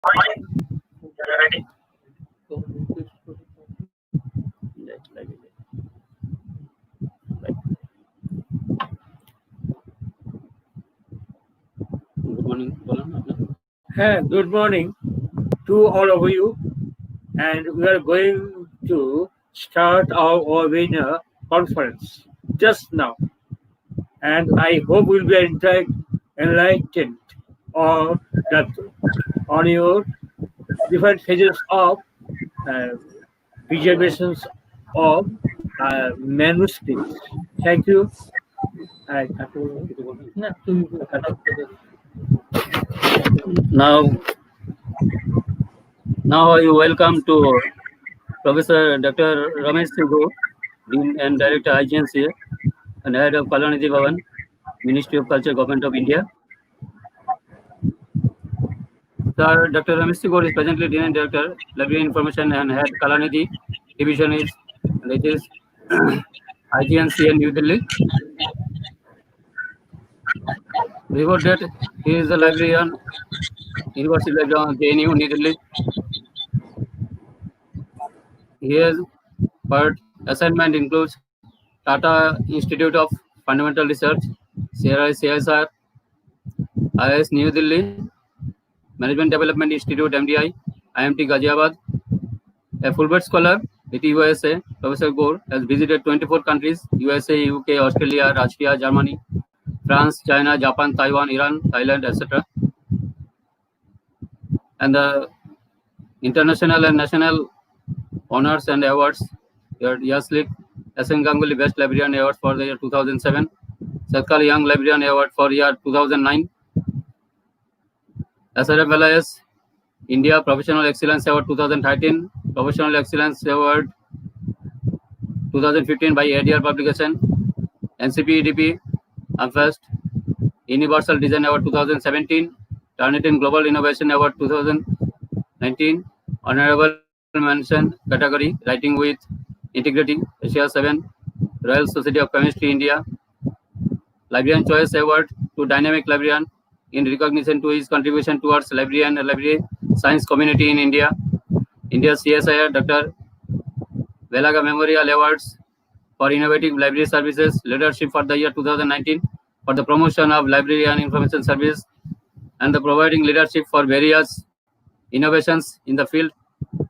Good morning. Good morning to all of you, and we are going to start our webinar conference just now. And I hope we'll be enlightened on your different phases of preservations of manuscripts. Thank you. Now you welcome to Professor Dr. Ramesh Sigo, Dean and Director IGNCA and Head of Kalanidhi Bhavan, Ministry of Culture, Government of India. Sir, Dr. Ramesh Sigo is presently Dean and Director, Library Information and Head Kalanidhi Division is IGNCA New Delhi. Before that, he is the librarian, University Librarian, JNU, New Delhi. His part assignment includes Tata Institute of Fundamental Research, CSR, IIS New Delhi, Management Development Institute, MDI, IMT Ghaziabad. A Fulbright scholar with USA, Professor Gore has visited 24 countries: USA, UK, Australia, Russia, Germany, France, China, Japan, Taiwan, Iran, Thailand, etc. And the international and national honors and awards: Yaslik SN Ganguly Best Librarian Award for the year 2007, Satkal Young Librarian Award for year 2009, SRF LIS India Professional Excellence Award 2013, Professional Excellence Award 2015 by ADR Publication, NCPEDP Unfast, Universal Design Award 2017, Turnitin Global Innovation Award 2019, Honorable Mention category Writing with Integrity Asia 7, Royal Society of Chemistry India, Librarian Choice Award to Dynamic Librarian in recognition to his contribution towards library and library science community in India. India's CSIR Dr. Velaga Memorial Awards for Innovative Library Services Leadership for the year 2019 for the promotion of library and information service and the providing leadership for various innovations in the field,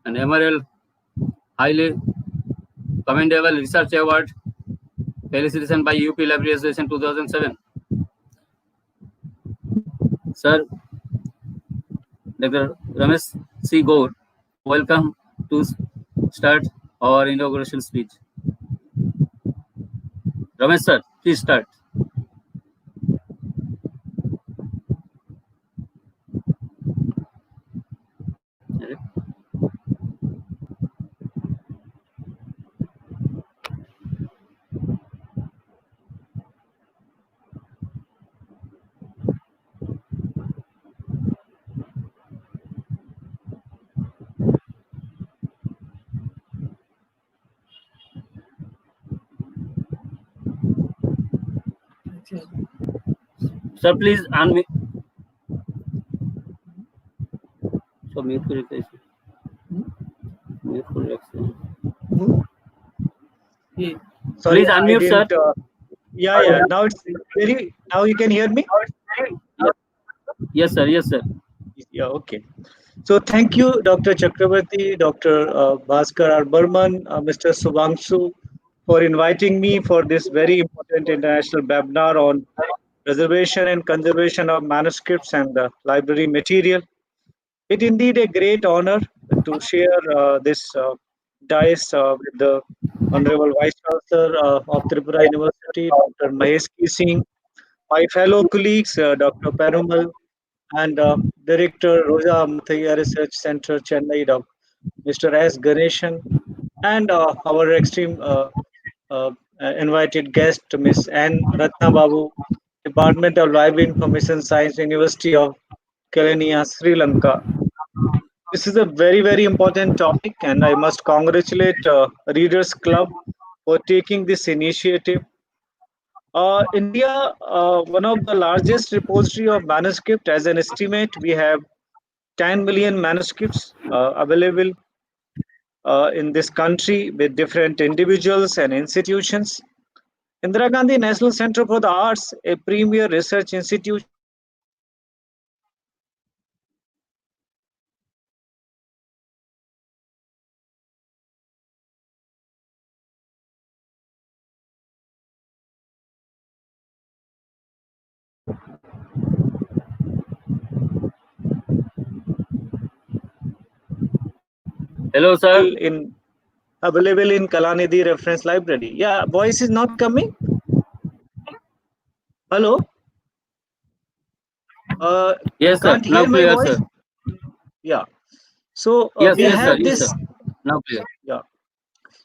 and Emerald Highly Commendable Research Award felicitation by UP Library Association 2007. Sir, Dr. Ramesh C. Gore, welcome to start our inauguration speech. Ramesh sir, please start. Sir, please unmute. So mute for replacement. Mute for replacement. Sorry, please unmute, sir. Yeah. Now it's very. Now you can hear me. Yes, sir. Yes, sir. Yeah. Okay. So thank you, Dr. Chakrabarti, Dr. Bhaskar R. Burman, Mr. Subhangshu, for inviting me for this very important international webinar on preservation and conservation of manuscripts and the library material. It indeed a great honor to share this dais with the Honorable Vice Chancellor of Tripura University, Dr. Mahesh Singh, my fellow colleagues, Dr. Perumal, and Director Rosa Mathaya Research Center, Chennai, Mr. S. Ganeshan, and our extreme invited guest, Ms. N. Ratna Babu, Department of Library Information Science, University of Kelaniya, Sri Lanka. This is a very, very important topic, and I must congratulate Readers Club for taking this initiative. India, one of the largest repository of manuscript. As an estimate, we have 10 million manuscripts available in this country with different individuals and institutions. Indira Gandhi National Center for the Arts, a premier research institution, Hello, sir. available in Kalanidhi Reference Library. Yeah, voice is not coming. Hello, Yes, sir. can't Now hear my clear, sir. voice. Yeah. So Yes, we yes, sir. have Yes, sir. this. Now clear. Yeah.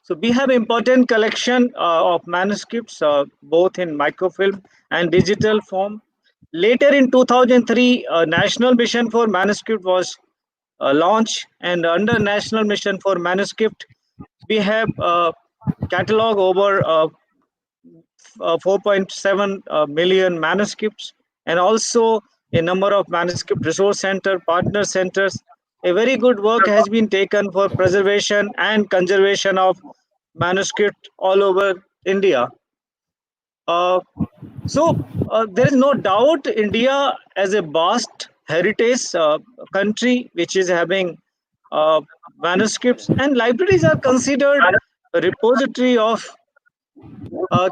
So we have important collection of manuscripts, both in microfilm and digital form. Later in 2003, a national mission for manuscript was launched, and under national mission for manuscript, we have catalog over 4.7 million manuscripts, and also a number of manuscript resource center, partner centers. A very good work has been taken for preservation and conservation of manuscript all over India. Uh, so there is no doubt India as a vast heritage country which is having uh, manuscripts, and libraries are considered a repository of.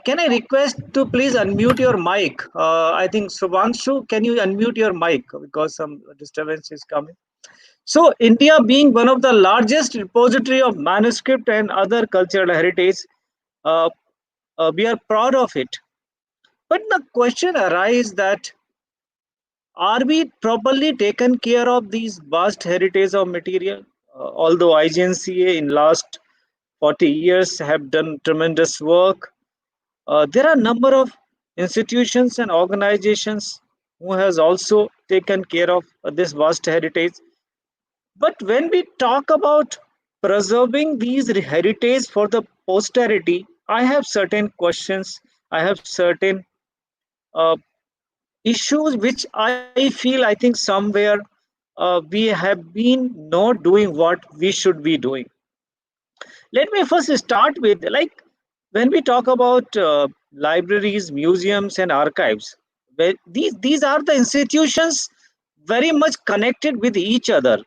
Can I request to please unmute your mic? I think Subhanshu, can you unmute your mic because some disturbance is coming. So India being one of the largest repository of manuscript and other cultural heritage, uh, we are proud of it. But the question arises that are we properly taken care of these vast heritage of material? Although IGNCA in last 40 years have done tremendous work, there are a number of institutions and organizations who has also taken care of this vast heritage. But when we talk about preserving these heritage for the posterity, I have certain questions. I have certain uh, issues which I feel, I think somewhere we have been not doing what we should be doing. Let me first start with, like, when we talk about libraries, museums, and archives, where these are the institutions very much connected with each other.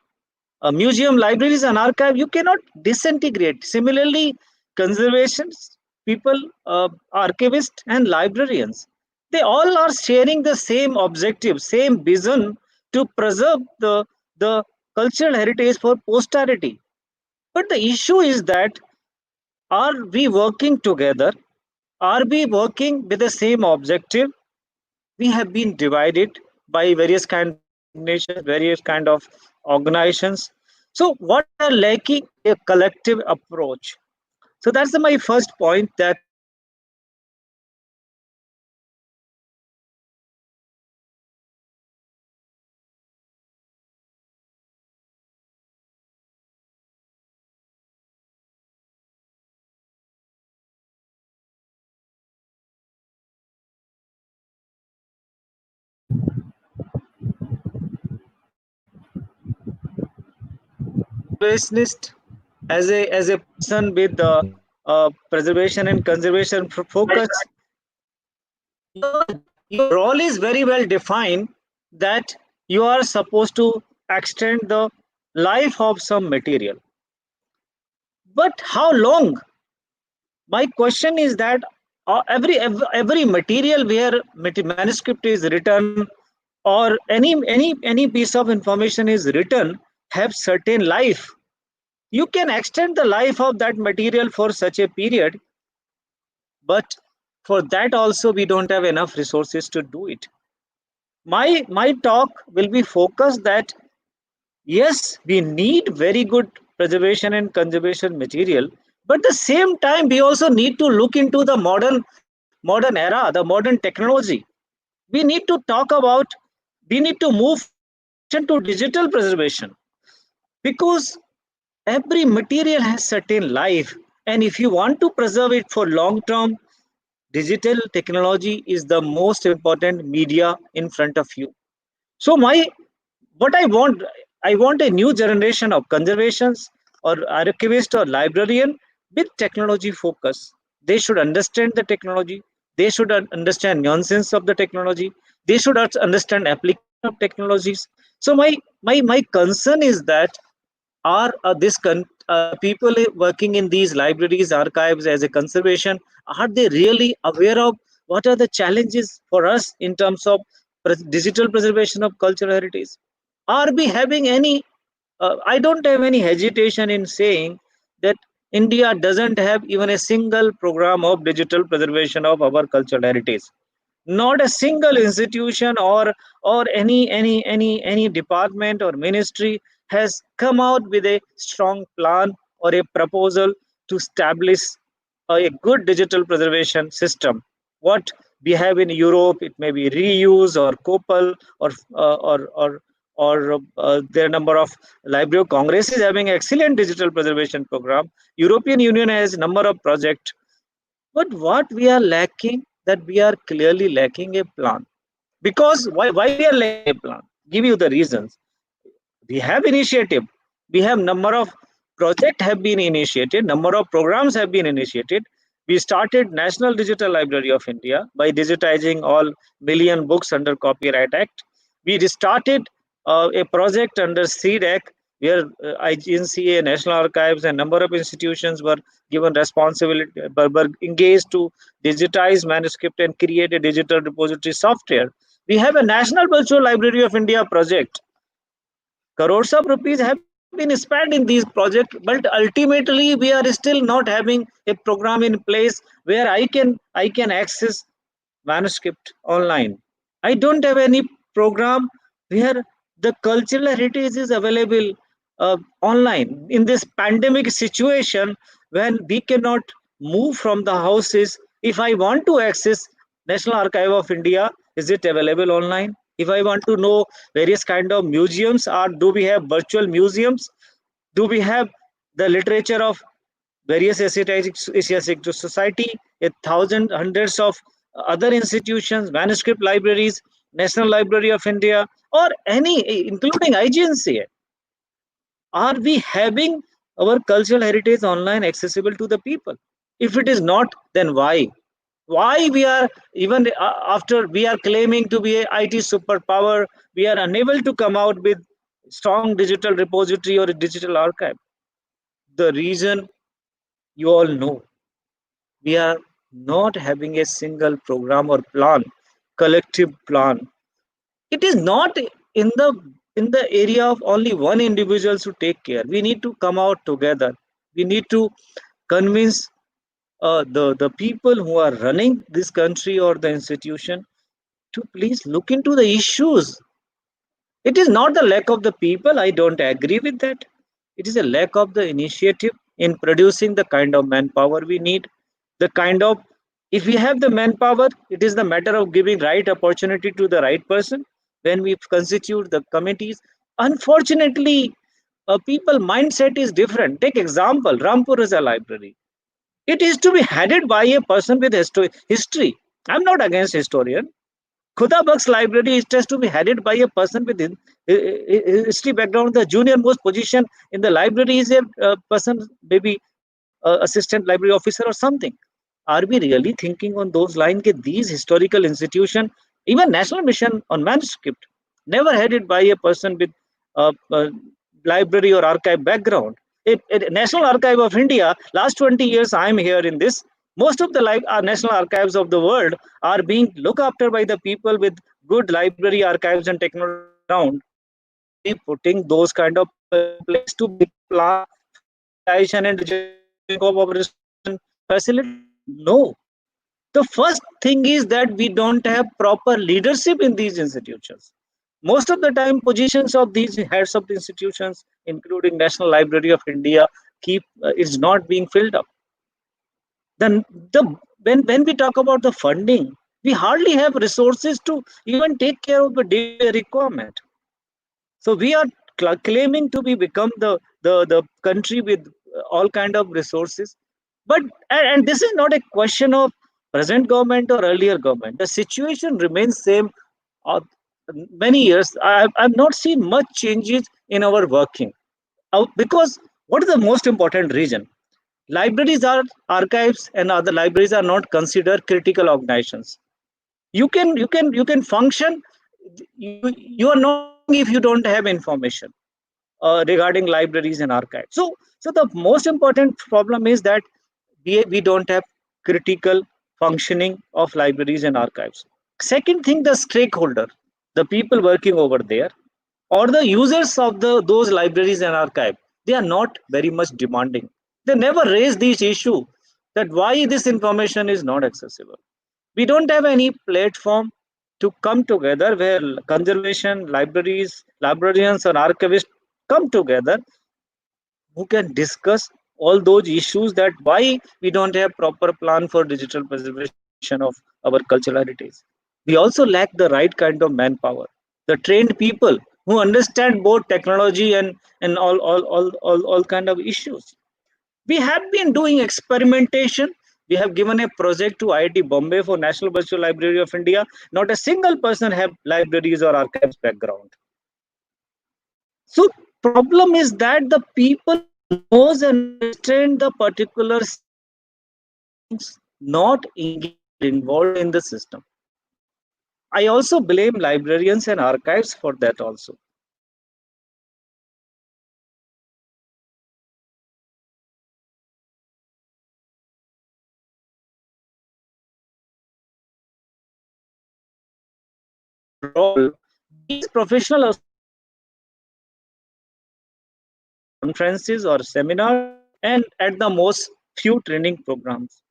A museum, libraries, and archive you cannot disintegrate. Similarly, conservationists, people, archivists, and librarians, they all are sharing the same objective, same vision to preserve the cultural heritage for posterity. But the issue is that are we working together? Are we working with the same objective? We have been divided by various kind of organizations, various kind of organizations. So what we are lacking a collective approach. So that's my first point, that conservationist, as a person with preservation and conservation focus, your your role is very well defined, that you are supposed to extend the life of some material. But how long? My question is that every material where manuscript is written, or any piece of information is written, have certain life. You can extend the life of that material for such a period, but for that also we don't have enough resources to do it. My talk will be focused that yes, we need very good preservation and conservation material, but at the same time we also need to look into the modern era, the modern technology. We need to talk about, we need to move from conservation to digital preservation, because every material has certain life, and if you want to preserve it for long term, digital technology is the most important media in front of you. So my what I want, I want a new generation of conservations or archivist or librarian with technology focus. They should understand the technology. They should understand nuances of the technology. They should understand application of technologies. So my concern is that are the people working in these libraries, archives as a conservation, are they really aware of what are the challenges for us in terms of digital preservation of cultural heritage? Are we having any I don't have any hesitation in saying that India doesn't have even a single program of digital preservation of our cultural heritage. Not a single institution or any department or ministry has come out with a strong plan or a proposal to establish a good digital preservation system. What we have in Europe, it may be reuse or COPL or there are number of Library of Congress is having excellent digital preservation program. European Union has number of projects, but what we are lacking, that we are clearly lacking a plan. Because why we are lacking a plan? Give you the reasons. We have initiative. We have number of projects have been initiated. Number of programs have been initiated. We started National Digital Library of India by digitizing all million books under Copyright Act. We started a project under CDAC where IGNCA, National Archives, and number of institutions were given responsibility, were engaged to digitize manuscript and create a digital repository software. We have a National Virtual Library of India project. Crores of rupees have been spent in these projects, but ultimately we are still not having a program in place where I can access manuscript online. I don't have any program where the cultural heritage is available online. In this pandemic situation, when we cannot move from the houses, if I want to access National Archive of India, is it available online? If I want to know various kind of museums, or do we have virtual museums? Do we have the literature of various Asiatic society, a thousand, hundreds of other institutions, manuscript libraries, National Library of India, or any, including IGNCA? Are we having our cultural heritage online accessible to the people? If it is not, then why? Why we are even after we are claiming to be a IT superpower, we are unable to come out with strong digital repository or a digital archive? The reason you all know, we are not having a single program or plan, collective plan. It is not in the area of only one individual to take care. We need to come out together. We need to convince the people who are running this country or the institution to please look into the issues. It is not the lack of the people, I don't agree with that. It is a lack of the initiative in producing the kind of manpower we need. The kind of, if we have the manpower, it is the matter of giving right opportunity to the right person. When we constitute the committees, unfortunately, people mindset is different. Take example, Rampur is a library. It is to be headed by a person with history. I'm not against historian. Khuda Baksh Library is just to be headed by a person with history background. The junior most position in the library is a person, maybe assistant library officer or something. Are we really thinking on those lines? That these historical institution, even National Mission on Manuscript, never headed by a person with library or archive background. National Archive of India, last 20 years I am here in this. Most of the national archives of the world are being looked after by the people with good library archives and technology background. Are we putting those kind of people in place to make a plan for digitization and digitalization of our restoration facility? No. The first thing is that we don't have proper leadership in these institutions. Most of the time, positions of these heads of the institutions, including National Library of India, keep is not being filled up. Then when we talk about the funding, we hardly have resources to even take care of the day requirement. So we are claiming to be become the country with all kind of resources, but and this is not a question of present government or earlier government. The situation remains same. many years, I've not seen much changes in our working. Because what is the most important reason? Libraries are archives, and other libraries are not considered critical organizations. You can function. You are not running if you don't have information regarding libraries and archives. So the most important problem is that we don't have critical functioning of libraries and archives. Second thing, the stakeholder, the people working over there, or the users of those libraries and archive, they are not very much demanding. They never raise this issue that why this information is not accessible. We don't have any platform to come together where conservation, libraries, librarians, and archivists come together who can discuss all those issues, that why we don't have proper plan for digital preservation of our cultural heritage. We also lack the right kind of manpower, the trained people who understand both technology and all kind of issues. We have been doing experimentation. We have given a project to IIT Bombay for National Virtual Library of India. Not a single person have libraries or archives background. So problem is that the people who knows and understand the particular systems not engaged or involved in the system. I also blame librarians and archives for that also. Role, these professional conferences or seminars, and at the most few training programs.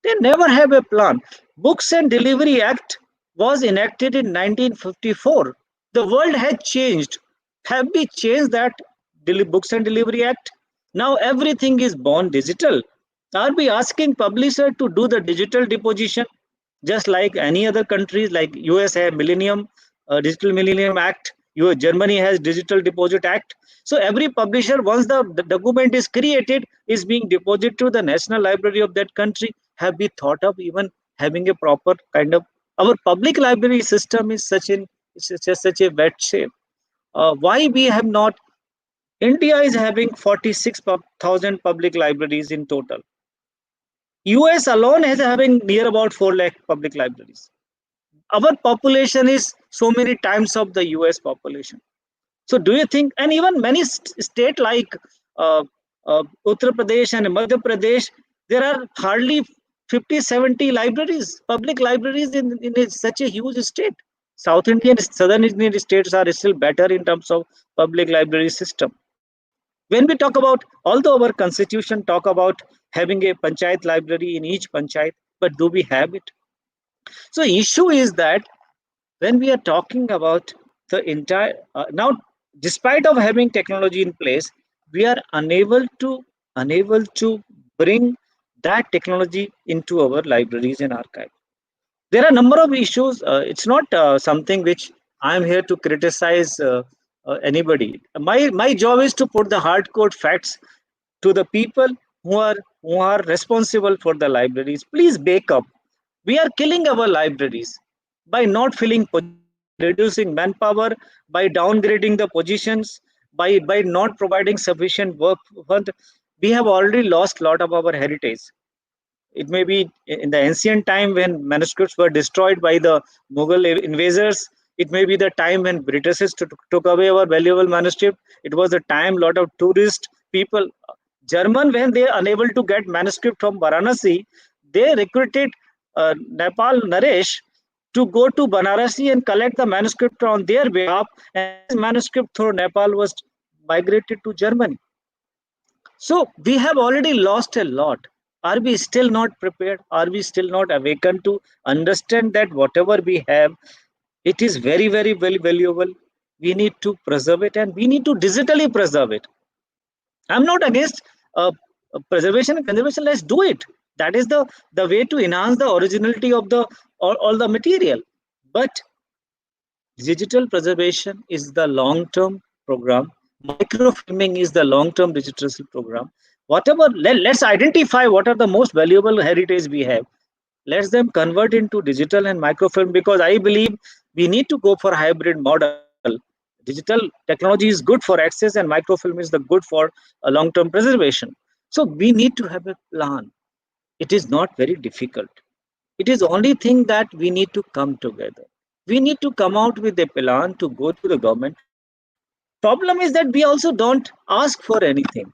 They never have a plan. Books and Delivery Act was enacted in 1954. The world had changed. Have we changed that Books and Delivery Act? Now everything is born digital. Are we asking publisher to do the digital deposition just like any other countries? Like US have Millennium Digital Millennium Act. Germany has Digital Deposit Act. So every publisher, once the document is created, is being deposited to the National Library of that country. Have we thought of even having a proper kind of, our public library system is such a wet shape. Why we have not? India is having 46,000 public libraries in total. US alone is having near about 4 lakh public libraries. Our population is so many times of the US population. So do you think, and even many state like uh, Uttar Pradesh and Madhya Pradesh, there are hardly 50, 70 libraries, public libraries in such a huge state. South Indian, Southern Indian states are still better in terms of public library system. When we talk about, although our constitution talk about having a panchayat library in each panchayat, but do we have it? So issue is that when we are talking about the entire now, despite of having technology in place, we are unable to bring that technology into our libraries and archives. There are a number of issues. It's not something which I am here to criticize anybody. My job is to put the hardcore facts to the people who are responsible for the libraries. Please wake up. We are killing our libraries by not filling positions, by reducing manpower, by downgrading the positions, by not providing sufficient work. We have already lost a lot of our heritage. It may be in the ancient time when manuscripts were destroyed by the Mughal invaders. It may be the time when Britishers took away our valuable manuscript. It was the time lot of tourist people, German, when they are unable to get manuscript from Varanasi, they recruited Nepal Naresh to go to Banarasi and collect the manuscript on their behalf. And this manuscript through Nepal was migrated to Germany. So we have already lost a lot. Are we still not prepared? Are we still not awakened to understand that whatever we have, it is very, very, very valuable. We need to preserve it, and we need to digitally preserve it. I'm not against preservation and conservation. Let's do it. That is the way to enhance the originality of the all the material. But digital preservation is the long-term program. Microfilming is the long-term digital program. Whatever, let's identify what are the most valuable heritage we have. Let them convert into digital and microfilm, because I believe We need to go for hybrid model. Digital technology is good for access, and microfilm is the good for long-term preservation. So we need to have a plan. It is not very difficult. It is only thing that we need to come together. We need to come out with a plan to go to the government. Problem is that we also don't ask for anything.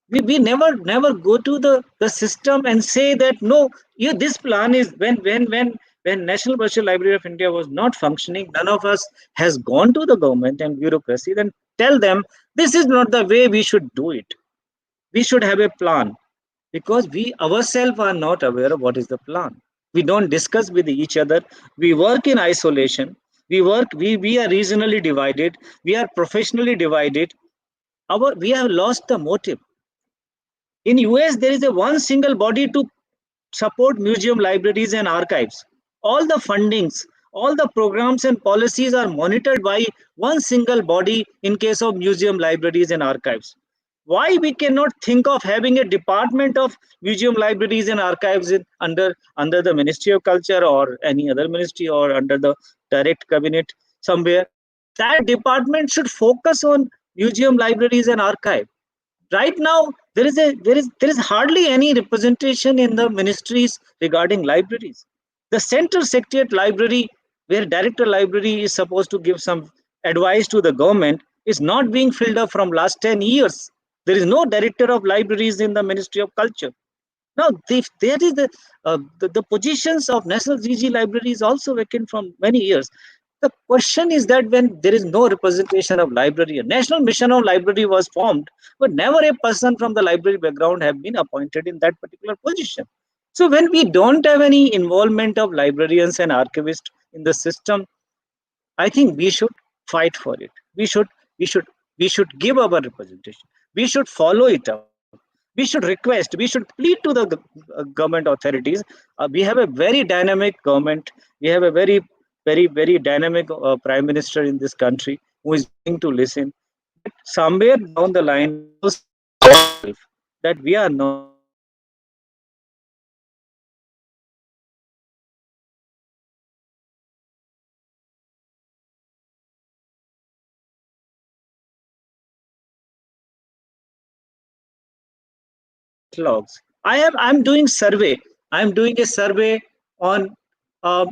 We never go to the system and say that no, you, this plan is when National Virtual Library of India was not functioning, none of us has gone to the government and bureaucracy, then tell them this is not the way we should do it. We should have a plan, because we ourselves are not aware of what is the plan. We don't discuss with each other. We work in isolation. We are regionally divided. We are professionally divided. We have lost the motive. In US, there is a one single body to support museum, libraries, and archives. All the fundings, all the programs and policies are monitored by one single body in case of museum, libraries, and archives. Why we cannot think of having a department of museum, libraries, and archives under the Ministry of Culture or any other ministry, or under the direct cabinet somewhere? That department should focus on museum, libraries, and archive. Right now there is hardly any representation in the ministries regarding libraries. The center secretariat library, where director library is supposed to give some advice to the government, is not being filled up from last 10 years. There is no director of libraries in the Ministry of Culture. Now, if there is the positions of National GG Library is also vacant from many years. The question is that when there is no representation of library, a national mission of library was formed, but never a person from the library background have been appointed in that particular position. So when we don't have any involvement of librarians and archivists in the system, I think we should fight for it. We should give our representation. We should follow it up. We should request. We should plead to the government authorities. We have a very dynamic government. We have a very dynamic prime minister in this country who is willing to listen. But somewhere down the line, we also that we are not catalogs. I'm doing survey. I'm doing a survey on uh,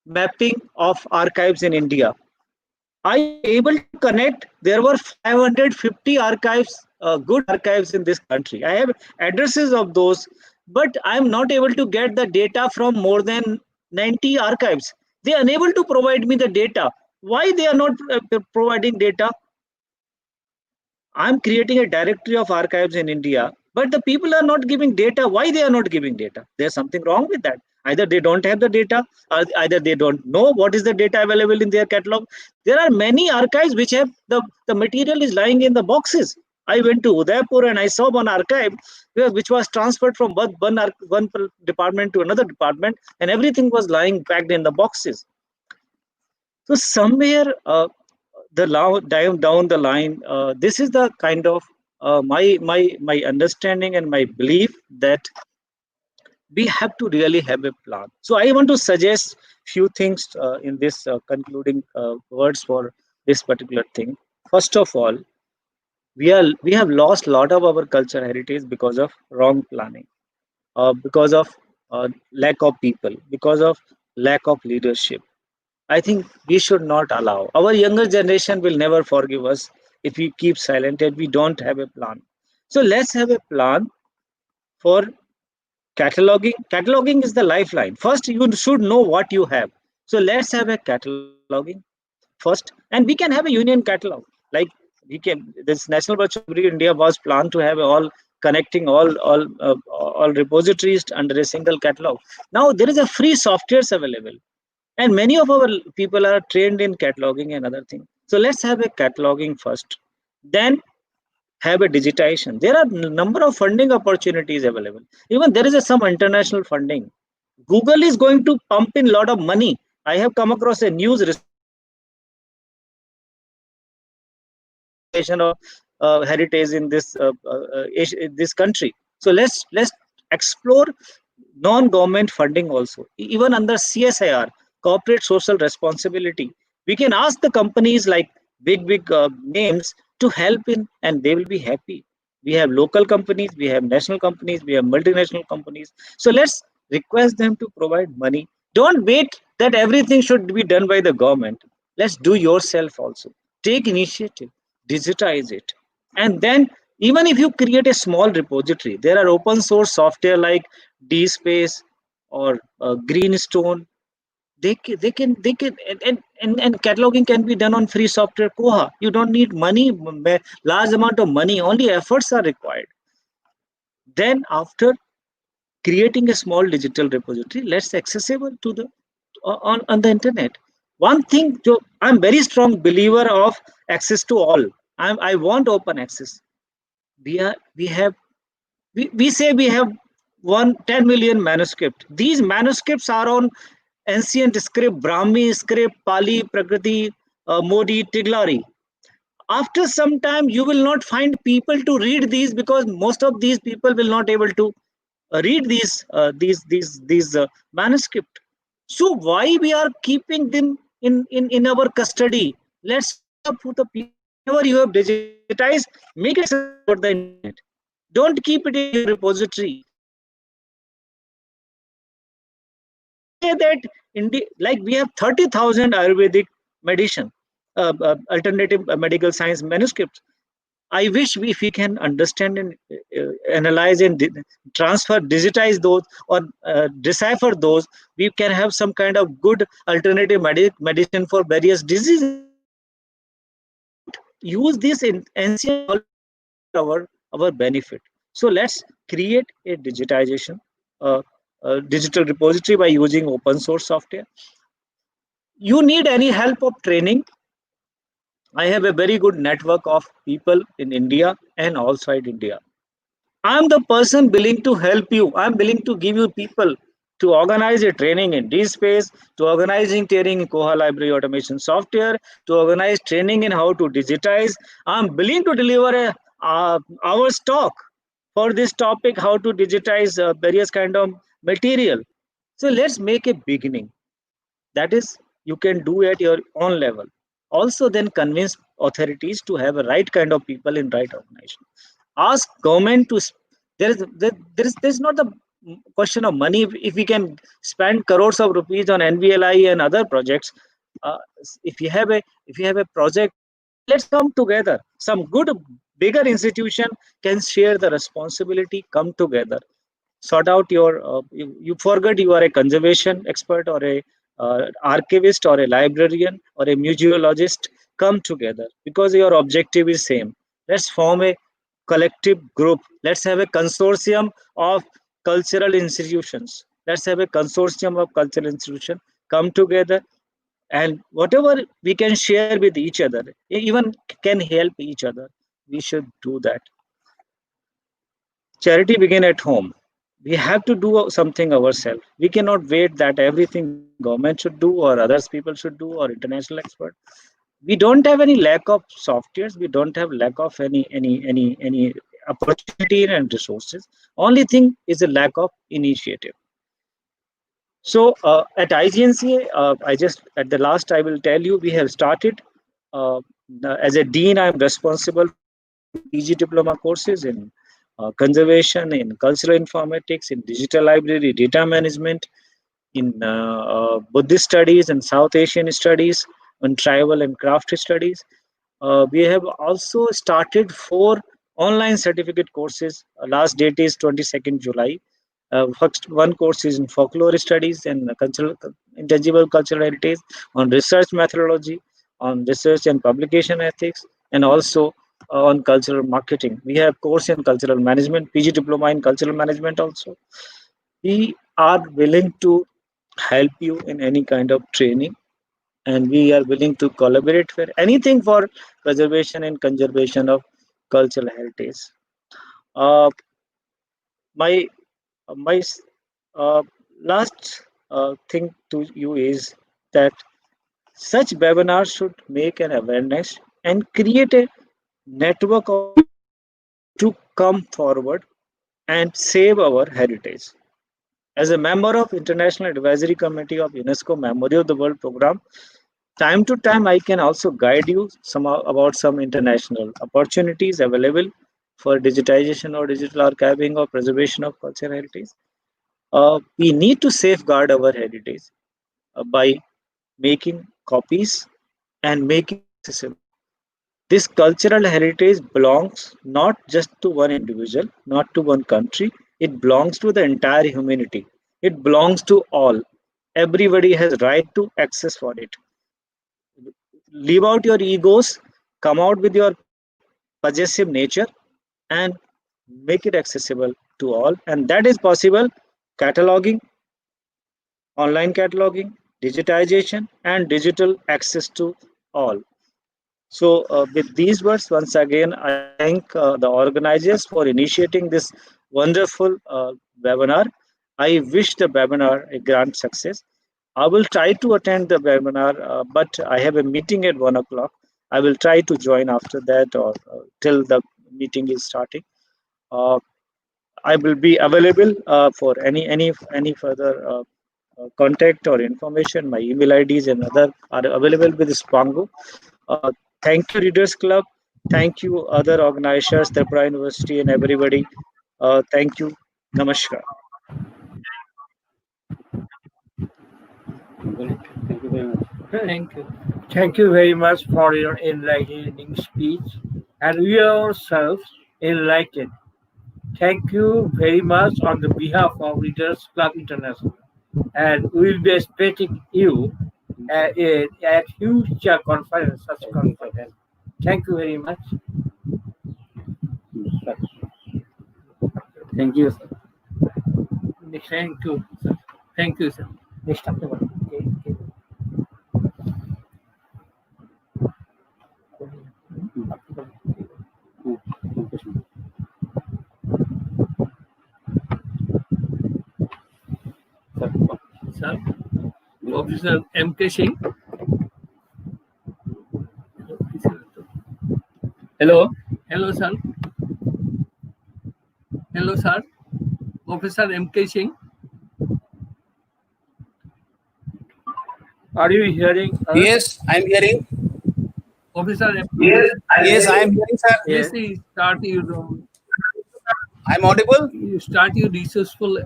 mapping of archives in India. I was able to connect. There were 550 archives, good archives in this country. I have addresses of those, but I'm not able to get the data from more than 90 archives. They are unable to provide me the data. Why they are not providing data? I'm creating a directory of archives in India, but the people are not giving data. Why they are not giving data? There's something wrong with that. Either they don't have the data, or either they don't know what is the data available in their catalog. There are many archives which have the material is lying in the boxes. I went to Udaipur and I saw one archive which was transferred from one department to another department, and everything was lying packed in the boxes. So somewhere down the line, this is the kind of my understanding and my belief that we have to really have a plan. So I want to suggest few things in this concluding words for this particular thing. First of all, we have lost a lot of our culture heritage because of wrong planning, because of lack of people, because of lack of leadership. I think we should not allow. Our younger generation will never forgive us if we keep silent and we don't have a plan. So let's have a plan for cataloging. Cataloging is the lifeline. First, you should know what you have. So let's have a cataloging first, and we can have a union catalog. Like we can, this National Virtual Library India was planned to have all connecting all repositories under a single catalog. Now there is a free softwares available, and many of our people are trained in cataloging and other things. So let's have a cataloging first, then have a digitization. There are number of funding opportunities available. Even there is some international funding. Google is going to pump in a lot of money. I have come across a news of heritage in this country. So let's explore non-government funding also, even under CSIR. corporate social responsibility. We can ask the companies like big names to help in, and they will be happy. We have local companies, we have national companies, we have multinational companies. So let's request them to provide money. Don't wait that everything should be done by the government. Let's do yourself also. Take initiative, digitize it. And then even if you create a small repository, there are open source software like DSpace or Greenstone. They can and cataloging can be done on free software. Koha, you don't need money, large amount of money, only efforts are required. Then after creating a small digital repository, let's accessible to the on the internet. One thing, I'm very strong believer of access to all. I want open access. We say we have 10 million manuscript. These manuscripts are on ancient script, Brahmi script, Pali, Prakriti, Modi, Tiglari. After some time, you will not find people to read these because most of these people will not able to read these manuscript. So why we are keeping them in our custody? Let's open up for the people. Whatever you have digitized, make it accessible over the internet. Don't keep it in your repository. We say that like we have 30,000 Ayurvedic medicine, alternative medical science manuscripts. I wish if we can understand and analyze and transfer, digitize those or decipher those, we can have some kind of good alternative medicine for various diseases. Don't use this in ancient knowledge for our benefit. So let's create a digitization, uh, digital repository by using open source software. You need any help of training? I have a very good network of people in India and outside India. I'm the person willing to help you. I'm willing to give you people to organize a training in DSpace, to organizing training in Koha Library Automation software, to organize training in how to digitize. I'm willing to deliver our talk for this topic, how to digitize various kind of material. So let's make a beginning. That is, you can do at your own level. Also, then convince authorities to have a right kind of people in right organization. Ask government to. There is not the question of money. If we can spend crores of rupees on NVLI and other projects, uh, if you have a project, let's come together. Some good bigger institution can share the responsibility. Come together, sort out your you forget you are a conservation expert or a archivist or a librarian or a museologist. Come together because your objective is same. Let's form a collective group. Let's have a consortium of cultural institutions. Let's have a consortium of cultural institutions. Come together, and whatever we can share with each other, even can help each other, we should do that. Charity begin at home. We have to do something ourselves. We cannot wait that everything government should do or others people should do or international expert. We don't have any lack of softwares. We don't have lack of any opportunity and resources. Only thing is a lack of initiative. So at IGNCA, I just at the last I will tell you we have started. Uh, as a dean, I am responsible for creating PG diploma courses in conservation, in cultural informatics, in digital library, data management, in Buddhist studies and South Asian studies, on tribal and craft studies. We have also started 4 online certificate courses. Last date is 22nd July. First one course is in folklore studies and cultural, intangible cultural heritage, on research methodology, on research and publication ethics, and also on cultural marketing. We have course in cultural management, PG diploma in cultural management also. We are willing to help you in any kind of training, and we are willing to collaborate for anything for preservation and conservation of cultural heritage. Uh, my my uh, last thing to you is that such webinars should make an awareness and create a network of people to come forward and save our heritage. As a member of International Advisory Committee of UNESCO Memory of the World Program, time to time I can also guide you about some international opportunities available for digitization or digital archiving or preservation of cultural heritage. We need to safeguard our heritage by making copies and making it accessible. This cultural heritage belongs not just to one individual, not to one country, it belongs to the entire humanity. It belongs to all. Everybody has right to access for it. Leave out your egos, come out with your possessive nature and make it accessible to all. And that is possible cataloging, online cataloging, digitization, and digital access to all. So, with these words, once again, I thank the organizers for initiating this wonderful webinar. I wish the webinar a grand success. I will try to attend the webinar, but I have a meeting at 1 o'clock. I will try to join after that or till the meeting is starting. Uh, I will be available for any further contact or information. My email IDs and other are available with Spango. Uh, Thank you, Readers Club. Thank you, other organizers, Tripura University, and everybody. Thank you. Namaskar. Thank you very much. Thank you. Thank you very much for your enlightening speech, and we ourselves enlightened. Thank you very much on the behalf of Readers Club International, and we will be expecting you at future conference, such conference. Thank you very much. Thank you, sir. Thank you, sir. Thank you, sir. Next October. Okay, okay. Sir, Officer M.K. Singh. Hello. Hello, sir. Hello, sir. Officer M.K. Singh. Are you hearing us? Yes, I'm hearing. Officer M.K. Yes, I am hearing, sir. Yes, start your I'm audible. you start your resourceful.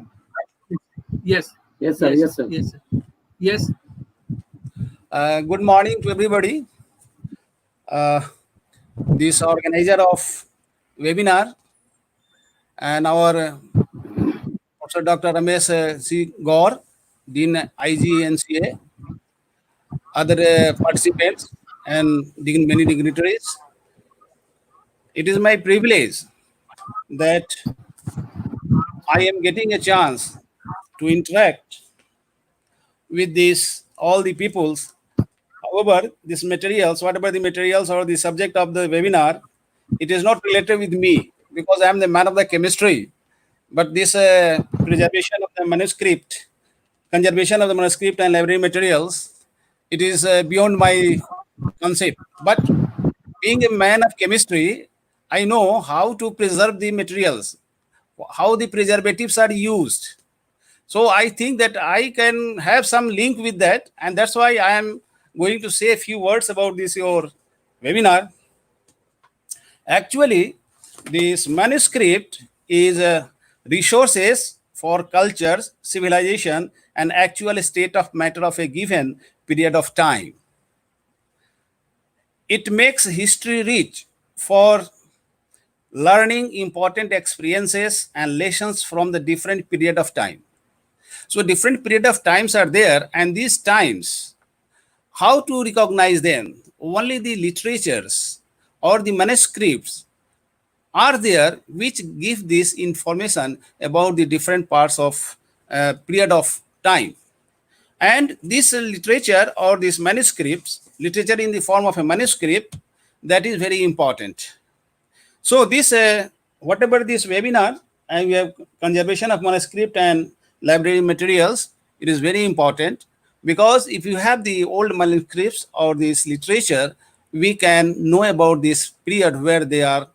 Yes. Yes, sir. Yes, sir. Yes. Sir. Yes. Good morning to everybody. This organizer of webinar and our Professor Dr. Ramesh C. Gaur, Dean IGNCA, other participants and many dignitaries. It is my privilege that I am getting a chance to interact with these all the peoples. However, these materials, whatever the materials or the subject of the webinar, it is not related with me because I am the man of the chemistry. But this preservation of the manuscript, conservation of the manuscript and library materials, it is beyond my concept. But being a man of chemistry, I know how to preserve the materials, how the preservatives are used. So I think that I can have some link with that, and that's why I am going to say a few words about this your webinar. Actually, this manuscript is resources for cultures, civilization, and actual state of matter of a given period of time. It makes history rich for learning important experiences and lessons from the different period of time. So different period of times are there, and these times, how to recognize them? Only the literatures or the manuscripts are there which give this information about the different parts of period of time. And this literature or these manuscripts, literature in the form of a manuscript, that is very important. So this, whatever this webinar, and we have conservation of manuscript and library materials, it is very important because if you have the old manuscripts or this literature, we can know about this period where they are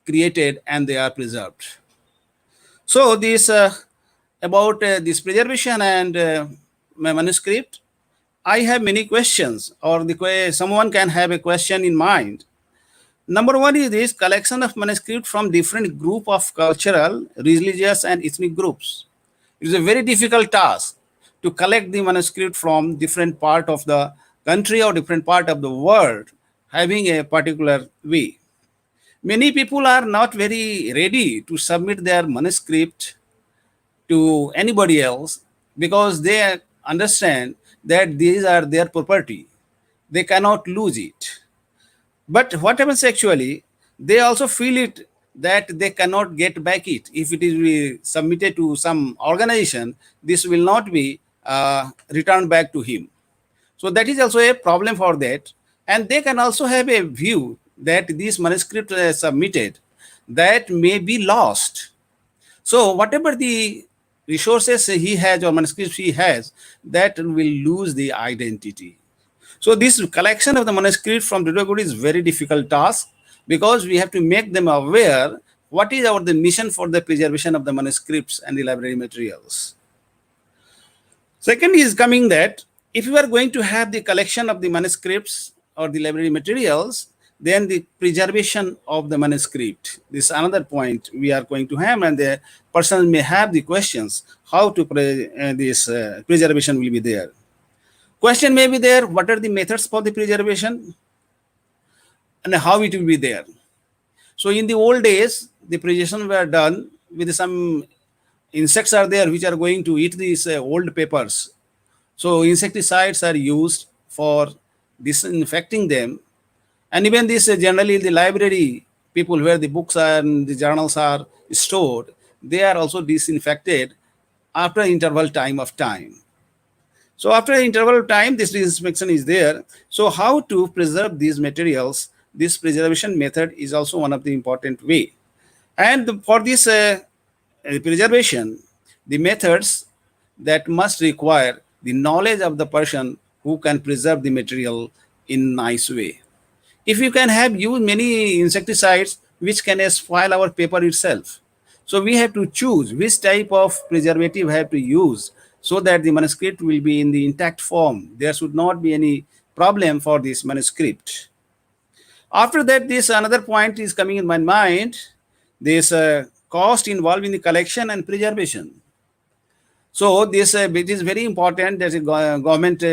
created and they are preserved. So this about this preservation and my manuscript, I have many questions, or someone can have a question in mind. Number one is this collection of manuscript from different group of cultural, religious, and ethnic groups. It is a very difficult task to collect the manuscript from different part of the country or different part of the world, having a particular way. Many people are not very ready to submit their manuscript to anybody else because they understand that these are their property. They cannot lose it. But what happens actually, they also feel it that they cannot get back it. If it is submitted to some organization, this will not be returned back to him. So that is also a problem for that. And they can also have a view that these manuscripts submitted that may be lost. So whatever the resources he has or manuscripts he has, that will lose the identity. So this collection of the manuscript from Didogur is very difficult task because we have to make them aware what is the mission for the preservation of the manuscripts and the library materials. Second is coming that if you are going to have the collection of the manuscripts or the library materials, then the preservation of the manuscript. This is another point we are going to have, and the person may have the questions how to this preservation will be there. Question may be there, what are the methods for the preservation and how it will be there. So in the old days, the preservation were done with some insects are there which are going to eat these old papers. So insecticides are used for disinfecting them. And even this generally the library people where the books and the journals are stored, they are also disinfected after interval time of time. So after the interval of time, this disinfection is there. So how to preserve these materials, this preservation method is also one of the important way. And for this preservation, the methods that must require the knowledge of the person who can preserve the material in nice way. If you can have used many insecticides which can spoil our paper itself. So we have to choose which type of preservative we have to use so that the manuscript will be in the intact form. There should not be any problem for this manuscript. After that, this another point is coming in my mind, this cost involved in the collection and preservation. So this it is very important that the government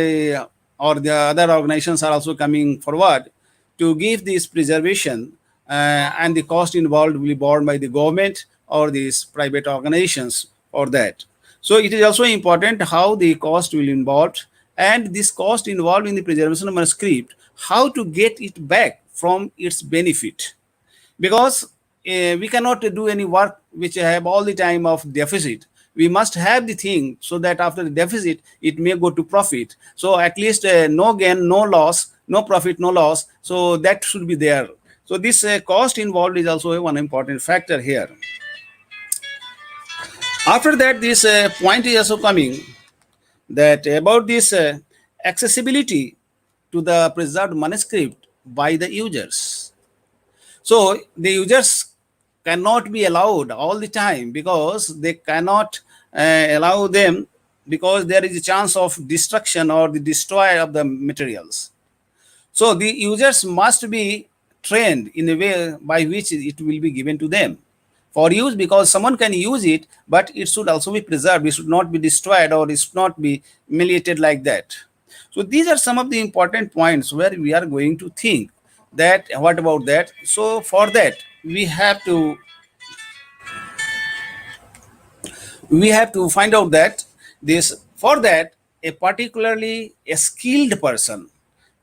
or the other organizations are also coming forward to give this preservation and the cost involved will be borne by the government or these private organizations for that. So it is also important how the cost will involve and this cost involved in the preservation of manuscript, how to get it back from its benefit. Because we cannot do any work which have all the time of deficit. We must have the thing so that after the deficit, it may go to profit. So at least no gain, no loss, no profit, no loss. So that should be there. So this cost involved is also one important factor here. After that, this point is also coming that about this accessibility to the preserved manuscript by the users. So the users cannot be allowed all the time because they cannot allow them because there is a chance of destruction or the destroy of the materials. So the users must be trained in a way by which it will be given to them for use, because someone can use it, but it should also be preserved. It should not be destroyed or it should not be humiliated like that. So these are some of the important points where we are going to think that what about that. So for that we have to find out that this for that a particularly skilled person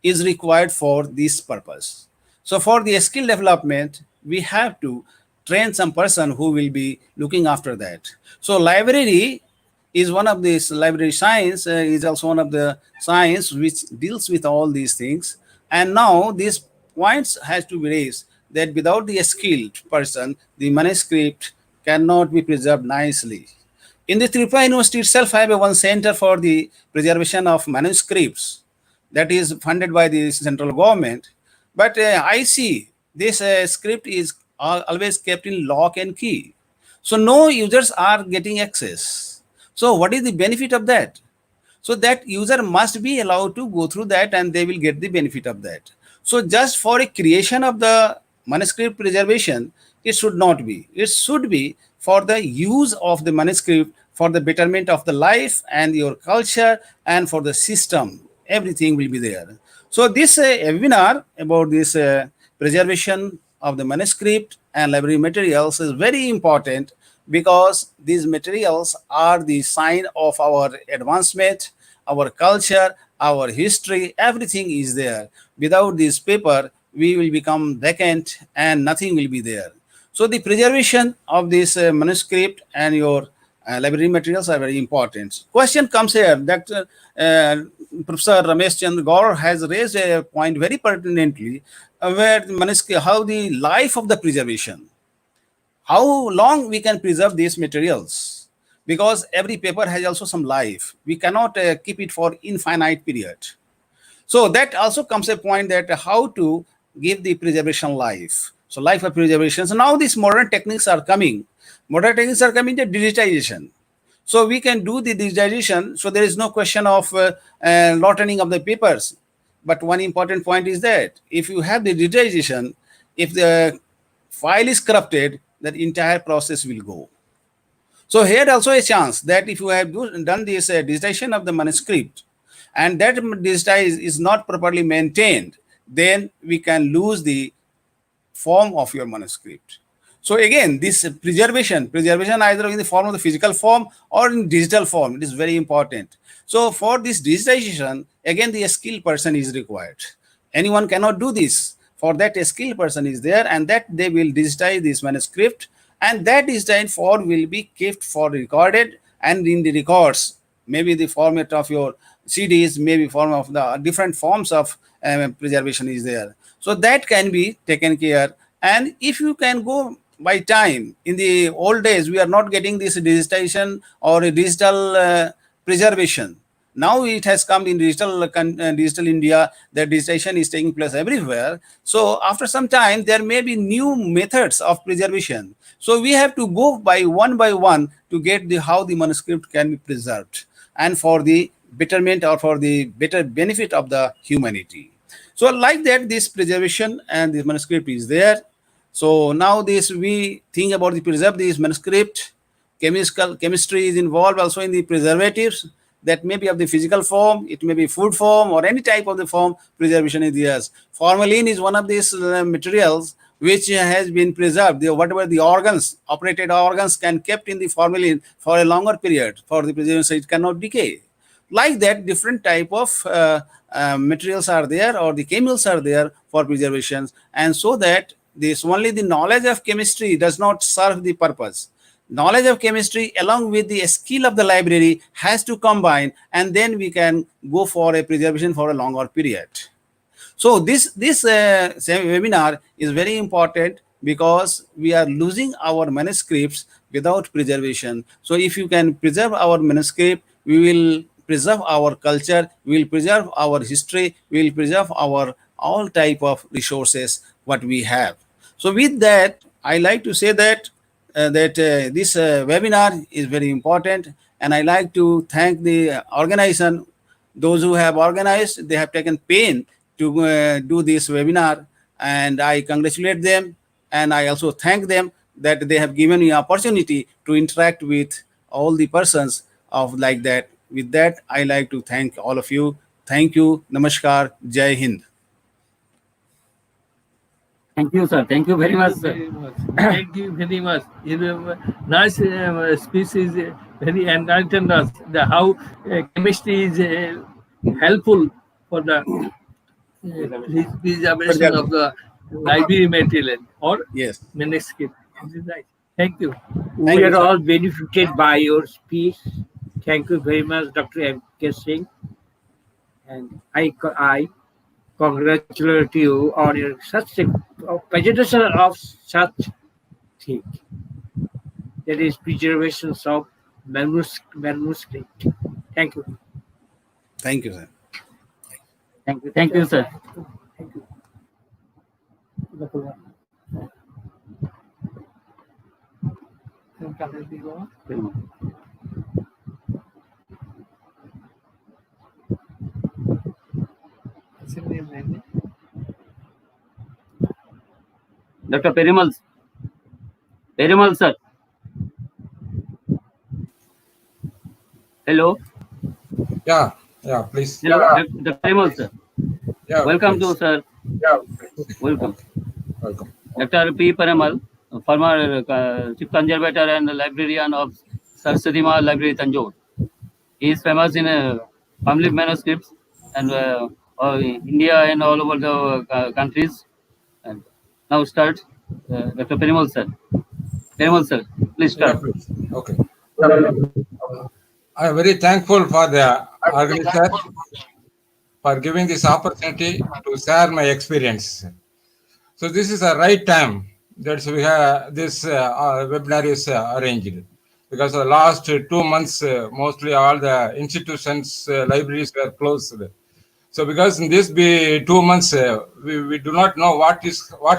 is required for this purpose. So for the skill development we have to train some person who will be looking after that. So library is one of these, library science is also one of the science which deals with all these things. And now these points has to be raised that without the skilled person, the manuscript cannot be preserved nicely. In the Tripura University itself, I have one center for the preservation of manuscripts that is funded by the central government. But I see this script is always kept in lock and key. So no users are getting access. So what is the benefit of that? So that user must be allowed to go through that and they will get the benefit of that. So just for a creation of the manuscript preservation, it should not be. It should be for the use of the manuscript for the betterment of the life and your culture and for the system. Everything will be there. So this webinar about this preservation of the manuscript and library materials is very important because these materials are the sign of our advancement, our culture, our history, everything is there. Without this paper, we will become vacant and nothing will be there. So the preservation of this manuscript and your library materials are very important. Question comes here that Professor Ramesh Chandra Gaur has raised a point very pertinently where the manuscript, how the life of the preservation, how long we can preserve these materials, because every paper has also some life. We cannot keep it for infinite period. So that also comes a point that how to give the preservation life. So life of preservation. So now these modern techniques are coming. Modern techniques are coming to digitization. So we can do the digitization. So there is no question of lottening of the papers. But one important point is that if you have the digitization, if the file is corrupted, that entire process will go. So here also a chance that if you have done this digitization of the manuscript and that digitize is not properly maintained, then we can lose the form of your manuscript. So again, this preservation either in the form of the physical form or in digital form, it is very important. So for this digitization, again, the skilled person is required. Anyone cannot do this. For that, a skilled person is there, and that they will digitize this manuscript, and that digitized form will be kept for recorded, and in the records, maybe the format of your CDs, maybe form of the different forms of preservation is there. So that can be taken care. And if you can go by time, in the old days, we are not getting this digitization or a digital preservation. Now it has come in digital India, that digitization is taking place everywhere. So after some time, there may be new methods of preservation. So we have to go by one to get the how the manuscript can be preserved and for the betterment or for the better benefit of the humanity. So like that, this preservation and this manuscript is there. So now this we think about the preserve this manuscript. Chemistry is involved also in the preservatives that may be of the physical form, it may be food form or any type of the form preservation is there. Formalin is one of these materials which has been preserved. Whatever the organs, operated organs can kept in the formalin for a longer period for the preservation, so it cannot decay. Like that, different type of materials are there or the chemicals are there for preservation, and so that this only the knowledge of chemistry does not serve the purpose. Knowledge of chemistry along with the skill of the library has to combine, and then we can go for a preservation for a longer period. So this webinar is very important because we are losing our manuscripts without preservation. So if you can preserve our manuscript, we will preserve our culture, we will preserve our history, we will preserve our all type of resources what we have. So with that, I like to say that this webinar is very important, and I like to thank the organization. Those who have organized, they have taken pain to do this webinar, and I congratulate them, and I also thank them that they have given me opportunity to interact with all the persons of like that. With that, I like to thank all of you. Thank you. Namaskar. Jai Hind. Thank you, sir. Thank you very much, sir. Thank you very much. Nice speech is very enlightened us how chemistry is helpful for the preservation of the library material or Yes. manuscript. This is right. Thank you. Thank We you, are sir. all benefited by your speech. Thank you very much, Dr. M.K. Singh. And I congratulate you on your such a presentation of such thing. That is preservation of manuscript. Thank you. Thank you, sir. Thank you, sir. Thank you. Dr. Perimal, sir. Hello. Yeah, please. Hello, Dr. Perimal, sir. Yeah, Welcome please. to, sir. Welcome. Welcome. Dr. P. Perimal, former chief conservator and librarian of Saraswati Ma Library, Tanjore. He is famous in family manuscripts and India and all over the countries. And now start, Dr. Perimal, sir. Perimal, sir, please Yeah, start. please. Okay. I am very thankful for the organizer for giving this opportunity to share my experience. So this is the right time that we have this webinar is arranged because the last 2 months mostly all the institutions libraries were closed. So because in this be 2 months we do not know what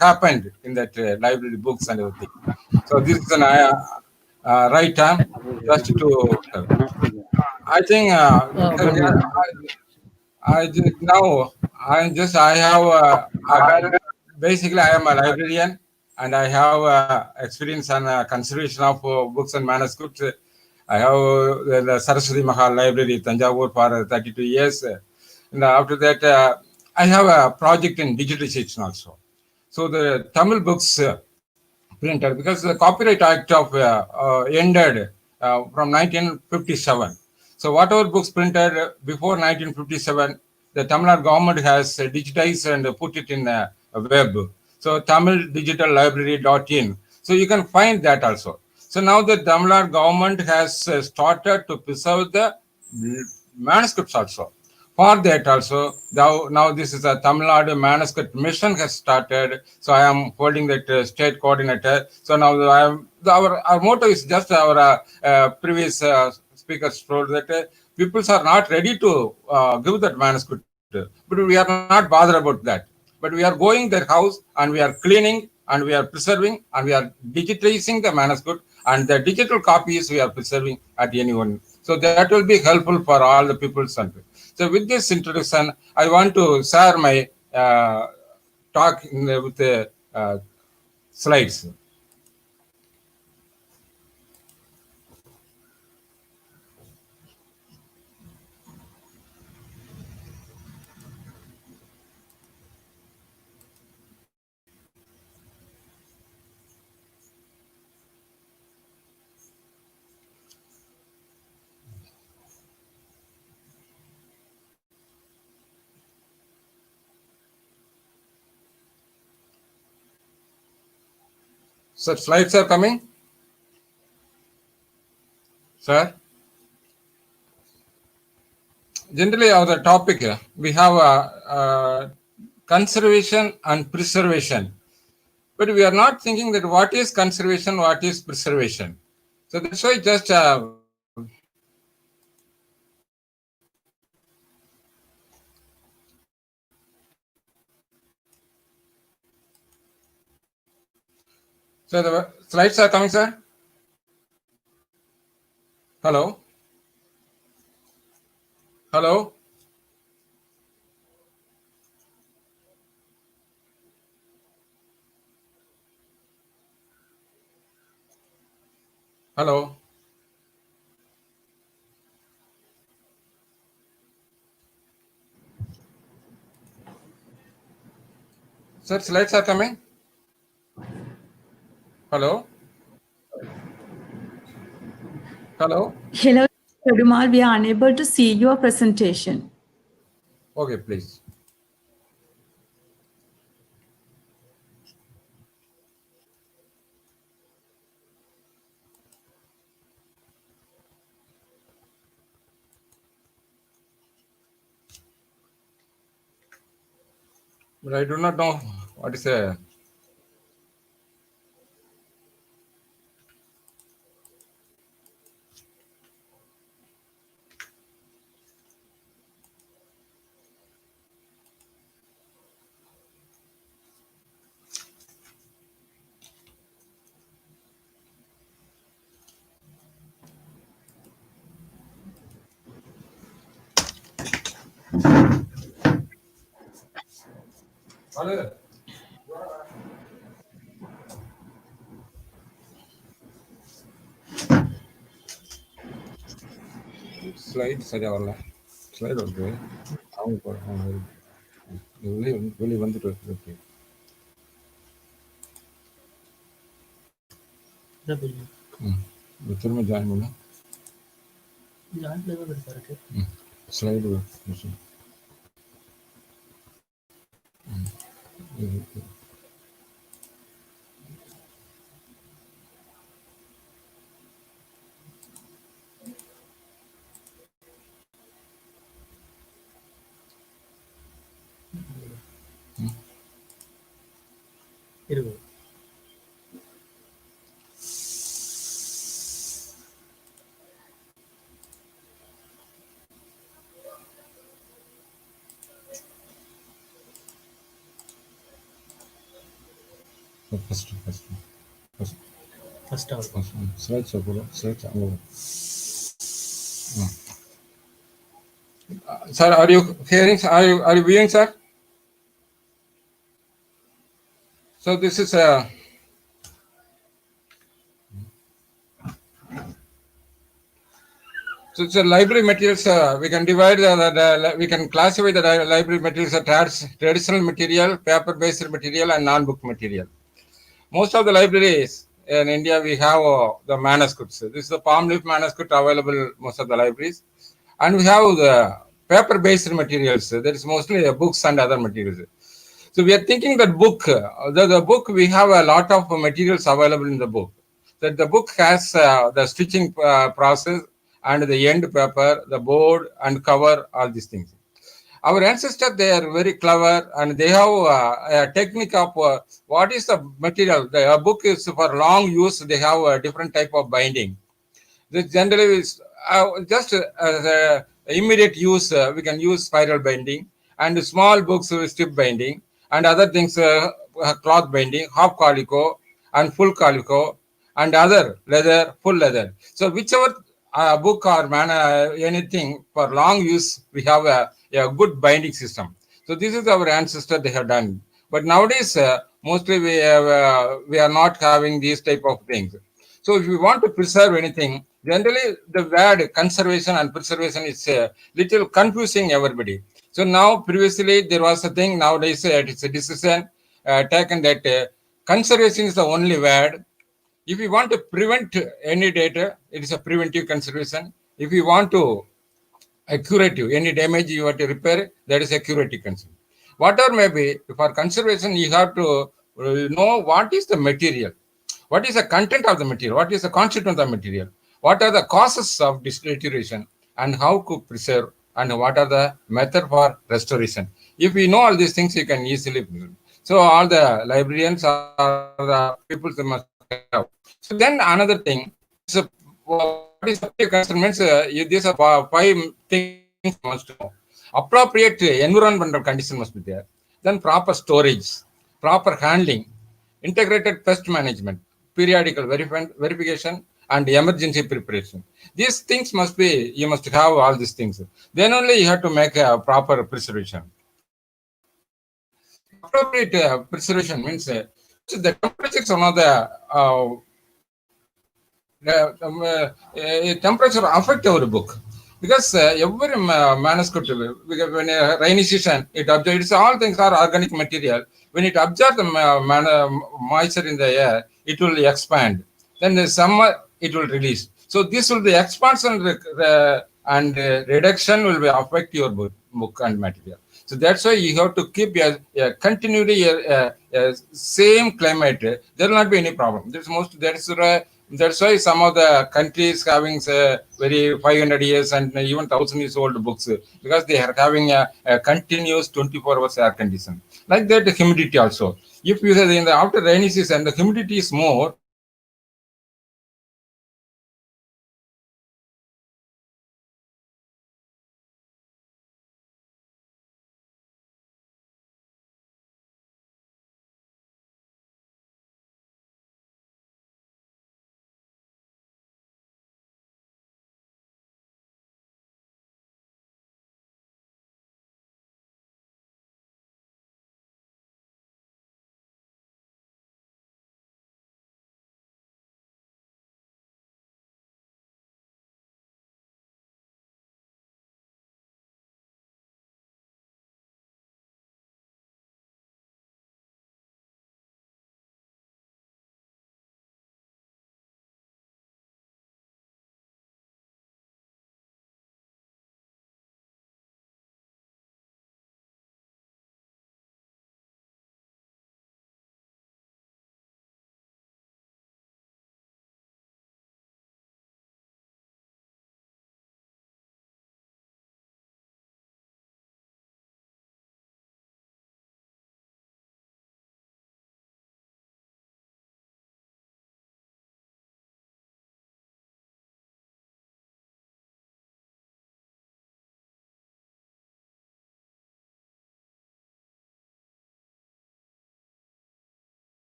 happened in that library books and everything. So this is an right time just to I think now I have basically I am a librarian and I have experience on conservation of books and manuscripts. I have the Saraswati Mahal Library Tanjavur for 32 years. And after that, I have a project in digitization also. So the Tamil books printed because the Copyright Act of ended from 1957. So whatever books printed before 1957, the Tamil Nadu government has digitized and put it in a web. So tamildigitallibrary.in. So you can find that also. So now the Tamil Nadu government has started to preserve the manuscripts also. For that also, now this is a Tamil Nadu Manuscript Mission has started. So I am holding that state coordinator. So now our motto is just our previous speakers told that people are not ready to give that manuscript. But we are not bothered about that. But we are going their house and we are cleaning and we are preserving and we are digitizing the manuscript and the digital copies we are preserving at anyone. So that will be helpful for all the people. So with this introduction, I want to share my talk with the slides. So slides are coming, sir. Generally, our topic we have conservation and preservation, but we are not thinking that what is conservation, what is preservation. So that's why just so the slides are coming, sir. Hello. Hello. Hello. Sir, slides are coming. Hello. Hello. Hello, Perumal. We are unable to see your presentation. Okay, please. But I do not know what is a. Hello. Slide சரியா வரல. Slide இருக்கு. அவங்க வெளியே வந்துட்டு இருக்கு. திரும்ப join பண்ணு. Slide first slides போடு. ஸ்லைட்ஸ் அங்கே. Sir, are you hearing? Are you viewing, sir? So this is a. So it's a library materials. We can divide we can classify the library materials as traditional material, paper-based material, and non-book material. Most of the libraries in India, we have the manuscripts. This is the palm leaf manuscript available most of the libraries, and we have the paper-based materials. There is mostly books and other materials. So we are thinking that book, the book, we have a lot of materials available in the book. That the book has the stitching process and the end paper, the board and cover, all these things. Our ancestors, they are very clever and they have a technique of what is the material. The book is for long use. They have a different type of binding. This generally is just as immediate use. We can use spiral binding and small books with strip binding and other things, cloth binding, half calico and full calico and other leather, full leather. So whichever book or anything for long use, we have a good binding system. So this is our ancestor, they have done. But nowadays, mostly we are not having these type of things. So if you want to preserve anything, generally the word conservation and preservation is a little confusing everybody. So now previously there was a thing, nowadays it's a decision taken that conservation is the only word. If you want to prevent any data, it is a preventive conservation. If you want to curative, any damage you want to repair, that is a curative conservation. Whatever may be, for conservation, you have to know what is the material, what is the content of the material, what is the constituent of the material, what are the causes of deterioration, and how to preserve, and what are the method for restoration. If we know all these things, you can easily preserve. So all the librarians or the people must have. So then another thing, what is concerns means these are five things must know. Appropriate environmental condition must be there. Then proper storage, proper handling, integrated pest management, periodical verification, and emergency preparation. These things must be, you must have all these things. Then only you have to make a proper preservation. Appropriate preservation means the temperature is one of the temperature affect our book, because every manuscript, when rainy season, it's all things are organic material. When it absorbs the moisture in the air, it will expand. Then the summer, it will release. So this will be expansion and reduction will be affect your book and material. So that's why you have to keep a continuity same climate. There will not be any problem. That's why some of the countries having very 500 years and even 1,000 years old books, because they are having a continuous 24 hours air condition. Like that, the humidity also. If you have in the after rainy season, the humidity is more,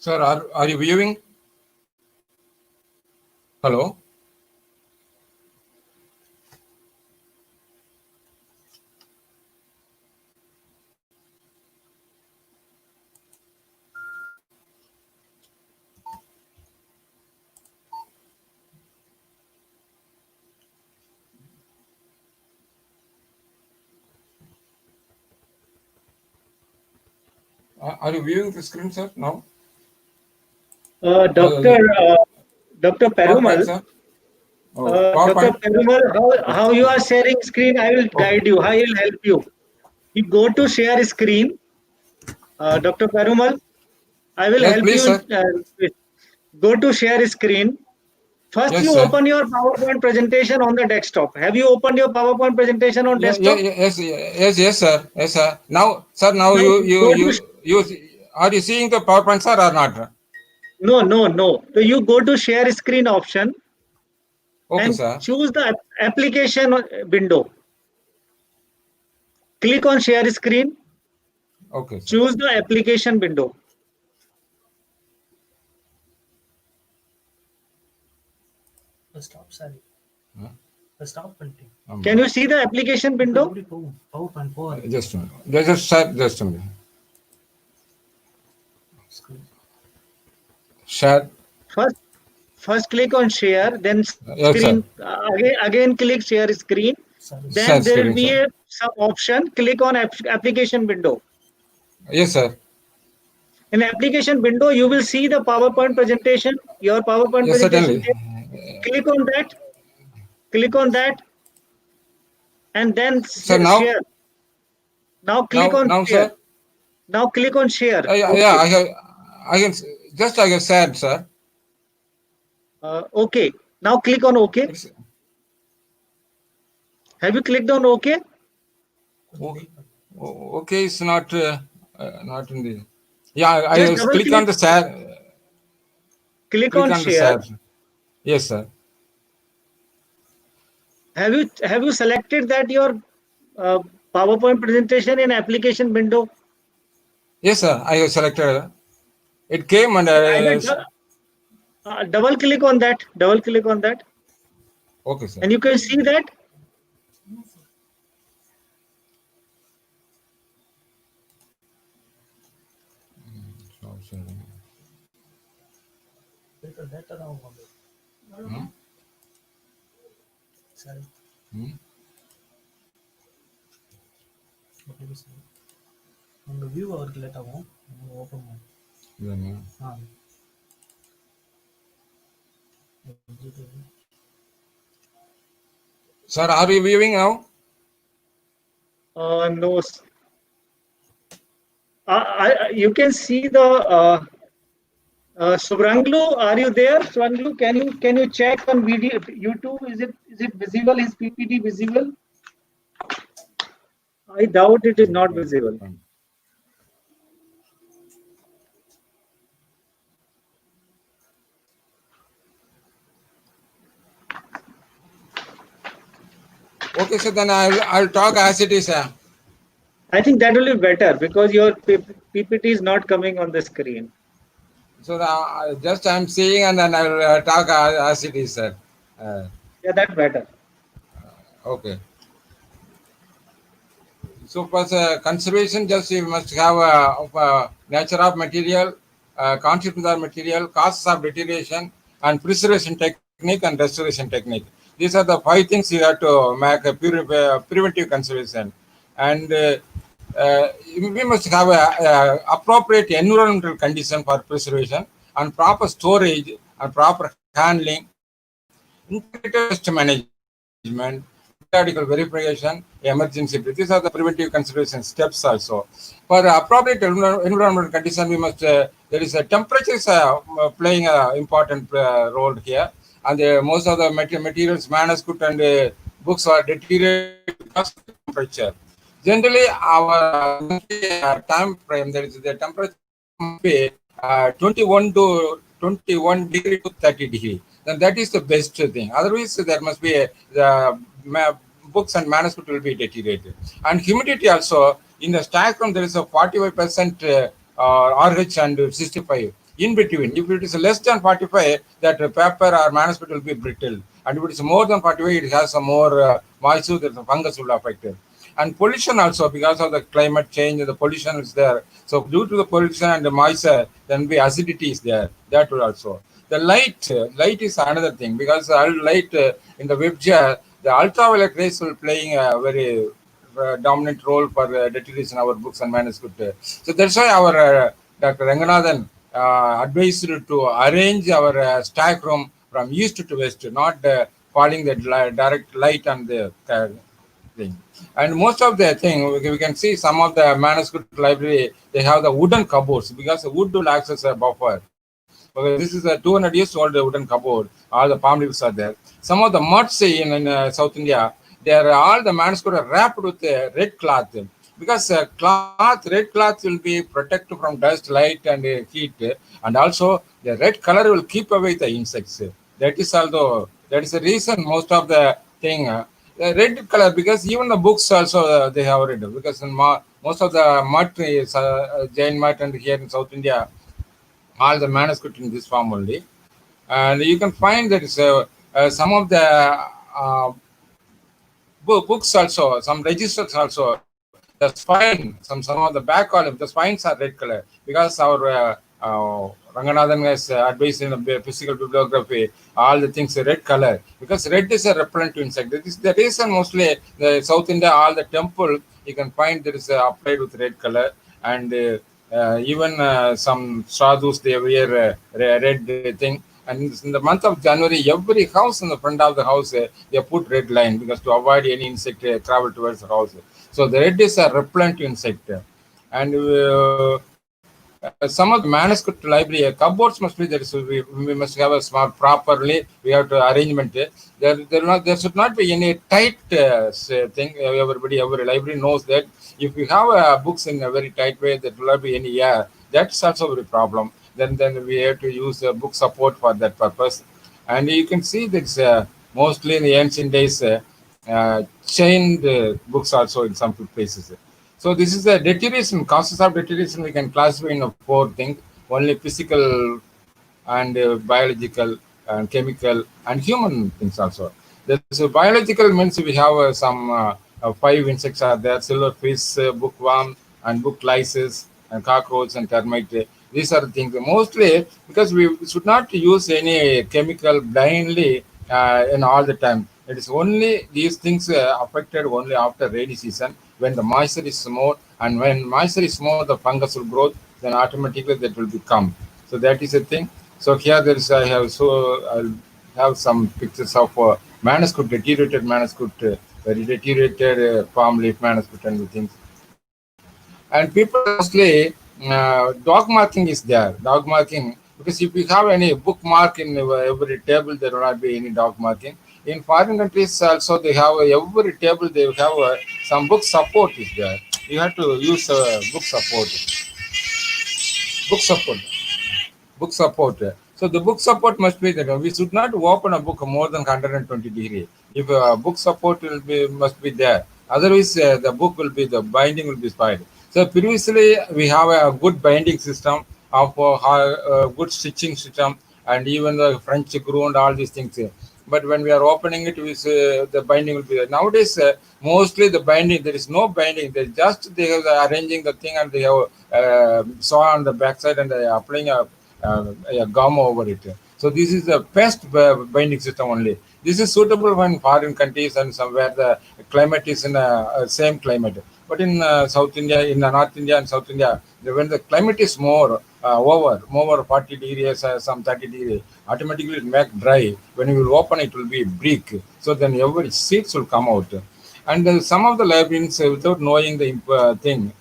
Sir, are you viewing? Hello? Are you viewing the screen, sir? No? Dr. Dr. PowerPoint, Perumal, sir? Oh, Dr. PowerPoint? Perumal, how you are sharing screen, I will guide you, I will help you. You go to share screen, Dr. Perumal, I will Yes, help please, you. sir. Go to share screen. First, Yes, you sir. open your PowerPoint presentation on the desktop. Have you opened your PowerPoint presentation on desktop? Yes, sir. Yes, sir. Now, sir, now Now go to are you seeing the PowerPoint, sir, or not? no. So you go to share screen option Okay, and sir. choose the application window. Click on share screen. Okay, sir. Choose the application window. Stop, sorry. Huh? Stop hunting. Can you see the application window? Just a minute. Just a minute. Share. First click on share, then Yes, sir. screen. Again click share screen. Then Share there will screen, be sir. some option. Click on application window. Yes, sir. In application window, you will see the PowerPoint presentation. Your PowerPoint Yes, presentation. certainly. Click on that. Click on that, and then Sir, share. Now click on now, share. sir. Now click on share. Yeah, Okay. I have said, sir. Okay. Now click on OK. It's, Have you clicked on OK? okay, it's not in the. Yeah, I Just double click on the share. Click on share. Yes, sir. Have you selected that your PowerPoint presentation in application window? Yes, sir. I have selected. It came and Double click on that. Double click on that, okay, sir. and you can see that. view அவருக்கு late ஆகும் open Sir, are you viewing now? No. You can see the Subranglu. Are you there, Subranglu? Can you check on video YouTube? Is it visible? Is PPT visible? I doubt it is not visible. Okay, so then I'll talk as it is. I think that will be better because your PPT is not coming on the screen. So just I'm seeing and then I'll talk as it is, sir. Yeah, that's better. Okay. So for conservation, just you must have nature of material, constitution of material, causes of deterioration, and preservation technique and restoration technique. These are the 5 things you have to make a preventive conservation. And we must have a appropriate environmental condition for preservation and proper storage and proper handling, integrated waste management, periodical verification, emergency. These are the preventive conservation steps also. For appropriate environmental condition, we must, there is a temperature playing an important role here. And most of the materials, manuscript and books are deteriorated because of temperature. Generally, our time frame, there is the temperature must be 21 to 21 degree to 30 degree. Then that is the best thing. Otherwise, there must be the books and manuscript will be deteriorated. And humidity also, in the stack room, there is a 45% RH and 65. in between. If it is less than 45, that paper or manuscript will be brittle. And if it is more than 45, it has some more moisture, the fungus will affect it. And pollution also, because of the climate change, the pollution is there. So due to the pollution and the moisture, then the acidity is there. That will also. The light is another thing, because light in the web jar, the ultraviolet rays will playing a very dominant role for deterioration our books and manuscript. So that's why our Dr. Ranganathan advised to arrange our stack room from east to west, not falling the direct light on the thing. And most of the thing, we can see some of the manuscript library, they have the wooden cupboards, because the wood will act as a buffer. Okay, this is a 200 years old wooden cupboard. All the palm leaves are there. Some of the muds in South India, they are all the manuscript are wrapped with red cloth, because red cloth will be protected from dust, light, and heat, and also the red color will keep away the insects. That is the reason most of the thing. Red color, because even the books also they have red, because in most of the mud is Jain mud, and here in South India all the manuscript in this form only. And you can find that some of the books also, some registers also, the spine, some of the back column, the spines are red color, because our Ranganathan has advised in the physical bibliography, all the things are red color, because red is a repellent to insect. That is the reason mostly the South India, all the temple, you can find there is applied with red color. And even some sadhus, they wear red thing. And in the month of January, every house in the front of the house, they put red line, because to avoid any insect travel towards the house. So the red is a repellent insect. And some of the manuscript library cupboards must be there. So we must have a smart properly. We have to arrangement. There should not be any tight thing. Every library knows that if you have books in a very tight way, there will not be any air. That's also a problem. Then we have to use book support for that purpose. And you can see that mostly in the ancient days, chained books also in some places. So this is the deterioration, causes of deterioration we can classify in 4 things, only physical and biological and chemical and human things also. So biological means we have some 5 insects are there: silverfish, bookworm, and book lices, and cockroach, and termite. These are the things mostly, because we should not use any chemical blindly in all the time. It is only these things affected only after rainy season, when the moisture is more, and when moisture is more, the fungus will grow, then automatically that will become. So that is a thing. So here there is I'll have some pictures of manuscript, deteriorated manuscript, very deteriorated palm leaf manuscript, and the things. And people mostly dog marking is there. Dog marking, because if you have any bookmark in every table, there will not be any dog marking. In foreign countries also, they have every table, they have some book support is there. You have to use book support. Book support. Book support. So the book support must be that we should not open a book more than 120 degrees. If book support must be there. Otherwise, the book will be, the binding will be spoiled. So previously, we have a good binding system of good stitching system, and even the French screw and all these things. But when we are opening it, the binding will be there. Nowadays, mostly the binding, there is no binding. They have arranging the thing, and they have saw on the backside, and they are applying a gum over it. So this is the best binding system only. This is suitable when foreign countries and somewhere the climate is in a same climate. But in South India, in North India and South India, when the climate is more over 40 degrees, some 30 degrees, automatically it make dry. When you will open it, will be brick. So then every seeds will come out. And some of the librarians, without knowing the thing,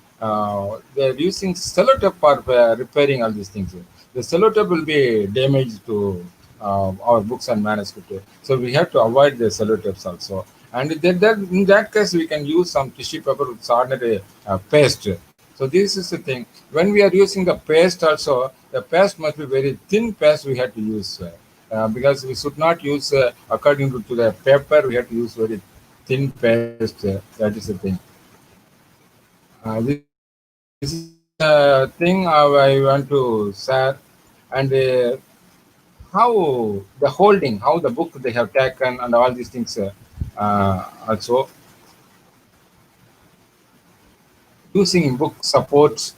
they're using sellotape for repairing all these things. The sellotape will be damaged to our books and manuscript. So we have to avoid the sellotapes also. And in that case, we can use some tissue paper with ordinary paste. So this is the thing. When we are using the paste also, the paste must be very thin paste we have to use. Because we should not use, according to the paper, we have to use very thin paste. That is the thing. This is a thing I want to share. and how the holding, how the book they have taken, and all these things also using book support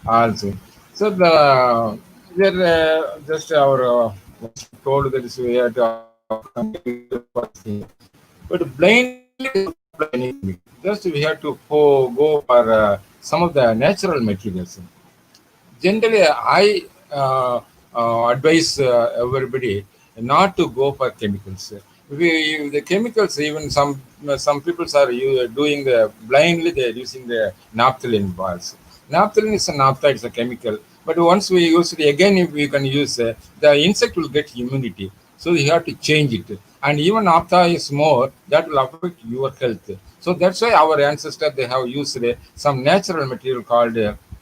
also. So there just our told that is we have to but blindly we should not apply anything. Just we have to go for some of the natural materials. Generally, I advise everybody not to go for chemicals. The chemicals, even some people are doing the blindly. They are using the naphthalene balls. Naphthalene is a naphtha; it's a chemical. But once we use it again, if we can use the insect will get immunity. So you have to change it. And even naphtha is more, that will affect your health. So that's why our ancestors they have used some natural material called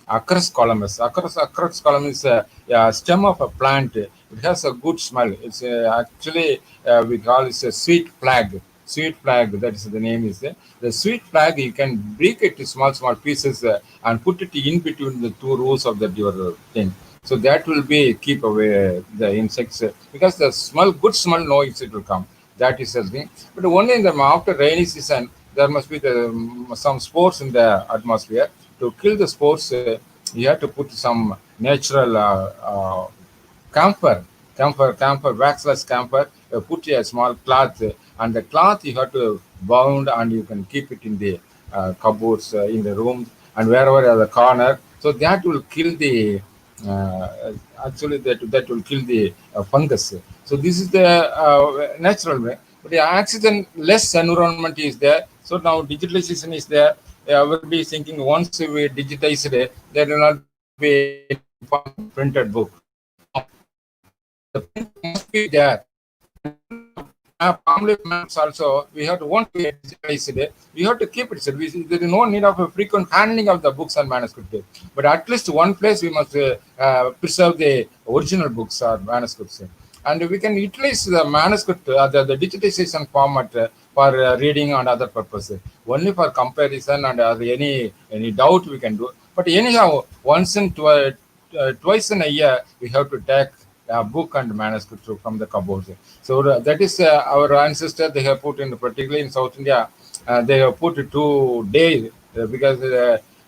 Acrus columbus. Acrus columbus is a stem of a plant. It has a good smell. It's actually we call it a sweet flag. Sweet flag. That is the name is the sweet flag. You can break it to small pieces and put it in between the two rows of that your thing. So that will be keep away the insects because the smell, good smell, no insect will come. That is the thing. But only in the after rainy season there must be some spores in the atmosphere. To kill the spores, you have to put some natural camphor, waxless camphor. Put a small cloth, and the cloth you have to bound, and you can keep it in the cupboards, in the rooms, and wherever at the corner. So that will kill the actually that will kill the fungus. So this is the natural way. But the oxygen less environment is there. So now digitalization is there. Everybody is thinking once we digitize it, there will not be any printed book. No, the print must be there. Family maps also, we have to want to digitize it. We have to keep it. There is no need of a frequent handling of the books and manuscripts. But at least one place we must preserve the original books or manuscripts. And we can utilize the manuscript, the digitization format for reading and other purposes. Only for comparison and any doubt we can do. But anyhow, once and twice in a year, we have to take book and manuscript from the cupboards. So that is our ancestors. They have put in, particularly in South India, they have put 2 days because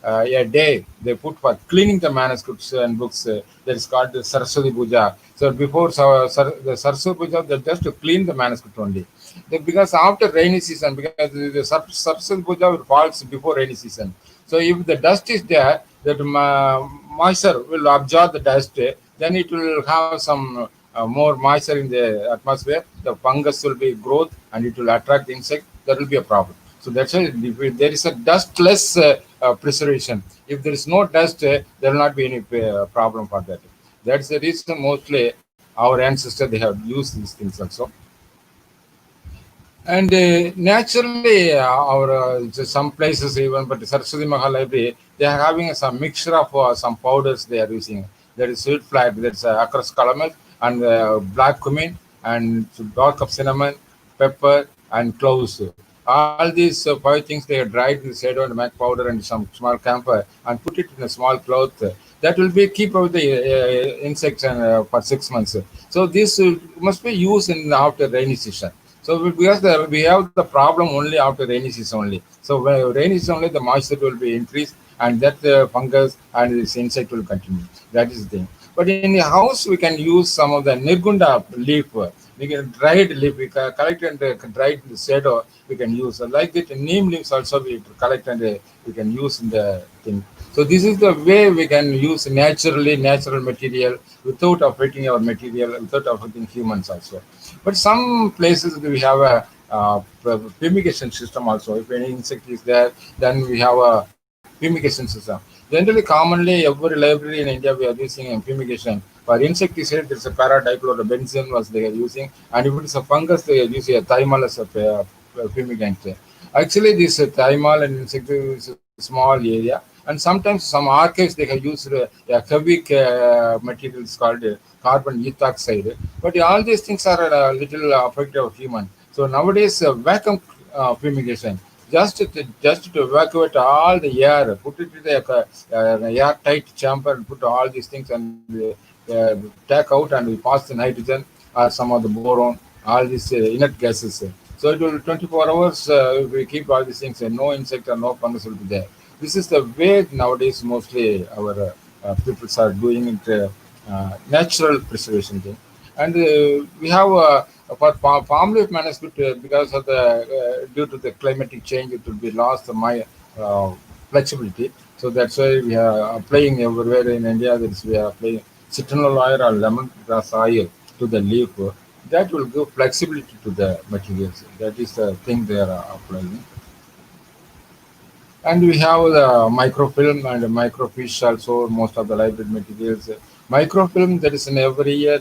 a day they put for cleaning the manuscripts and books. That is called the Saraswati Puja. So before the Saraswati Puja, they just to clean the manuscript only. Because after rainy season, because the Saraswati Puja falls before rainy season. So if the dust is there, that moisture will absorb the dust. Then it will have some more moisture in the atmosphere. The fungus will be growth and it will attract the insect. That will be a problem. So that's why if there is a dustless preservation. If there is no dust, there will not be any problem for that. That's the reason mostly our ancestors they have used these things also. And naturally, our some places even, but Saraswati Mahal Library, they are having some mixture of some powders they are using. There is sweet flag, there is acrus calamus, and black cumin, and dark of cinnamon, pepper, and cloves. All these 5 things they are dried in the shadow and make powder and some small camphor and put it in a small cloth. That will be keep out the insects and for 6 months. So this must be used in after rainy season. So because we have the problem only after rainy season only. So when rainy season only, the moisture will be increased, and that fungus and this insect will continue. That is the thing. But in the house, we can use some of the nirgunda leaf. We can dried leaf. We can collect and dried in the shadow. We can use like that. Neem leaves also we collect and we can use in the thing. So this is the way we can use natural material without affecting our material, without affecting humans also. But some places we have a fumigation system also. If any insect is there, then we have a fumigation system. Generally, commonly, every library in India we are using a fumigation. For insecticide, there's a para-dichlorobenzene was they are using, and if it's a fungus, they are using a thymol as a fumigant. Actually, this thymol and insecticide is a small area, and sometimes some archives they have used a heavy materials called carbon ethoxide. But all these things are a little effective of human. So nowadays, vacuum fumigation. just to evacuate all the air, put it in the airtight chamber and put all these things and take out, and we pass the nitrogen or some of the boron, all these inert gases. So it will 24 hours. We keep all these things, and no insect or no fungus will be there. This is the way nowadays mostly our people are doing it, natural preservation thing. And we have for palm leaf manuscript, because of the due to the climatic change, it will be lost my flexibility. So that's why we are applying everywhere in India. That is, we are applying citronal oil or lemongrass oil to the leaf. That will give flexibility to the materials. That is the thing they are applying. And we have the microfilm and microfiche also, most of the library materials. Microfilm, that is in every year,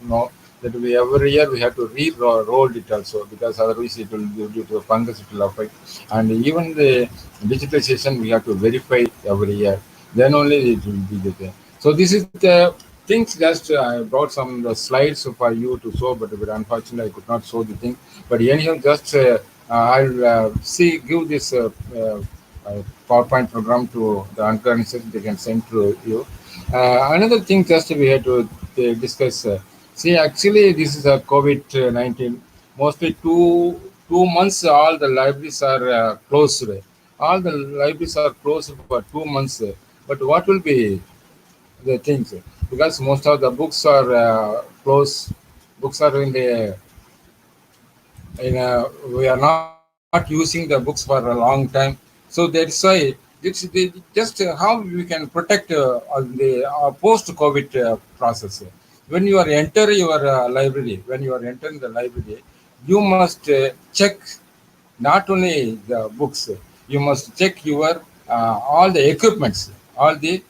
know that we every year we have to re-roll it also, because otherwise it will due to fungus it will affect. And even the digitization we have to verify every year. Then only it will be the thing. So this is the things. Just I brought some the slides for you to show, but unfortunately I could not show the thing. But anyhow, just I'll give this PowerPoint program to the organizers. They can send to you. Another thing, just we have to discuss. See, actually, this is a COVID-19. Mostly two months, all the libraries are closed. All the libraries are closed for 2 months. But what will be the things? Because most of the books are closed. Books are we are not using the books for a long time. So that's why just how we can protect on the post-COVID process. When you are enter your library, when you are entering the library, you must check not only the books, you must check your all the equipments, all the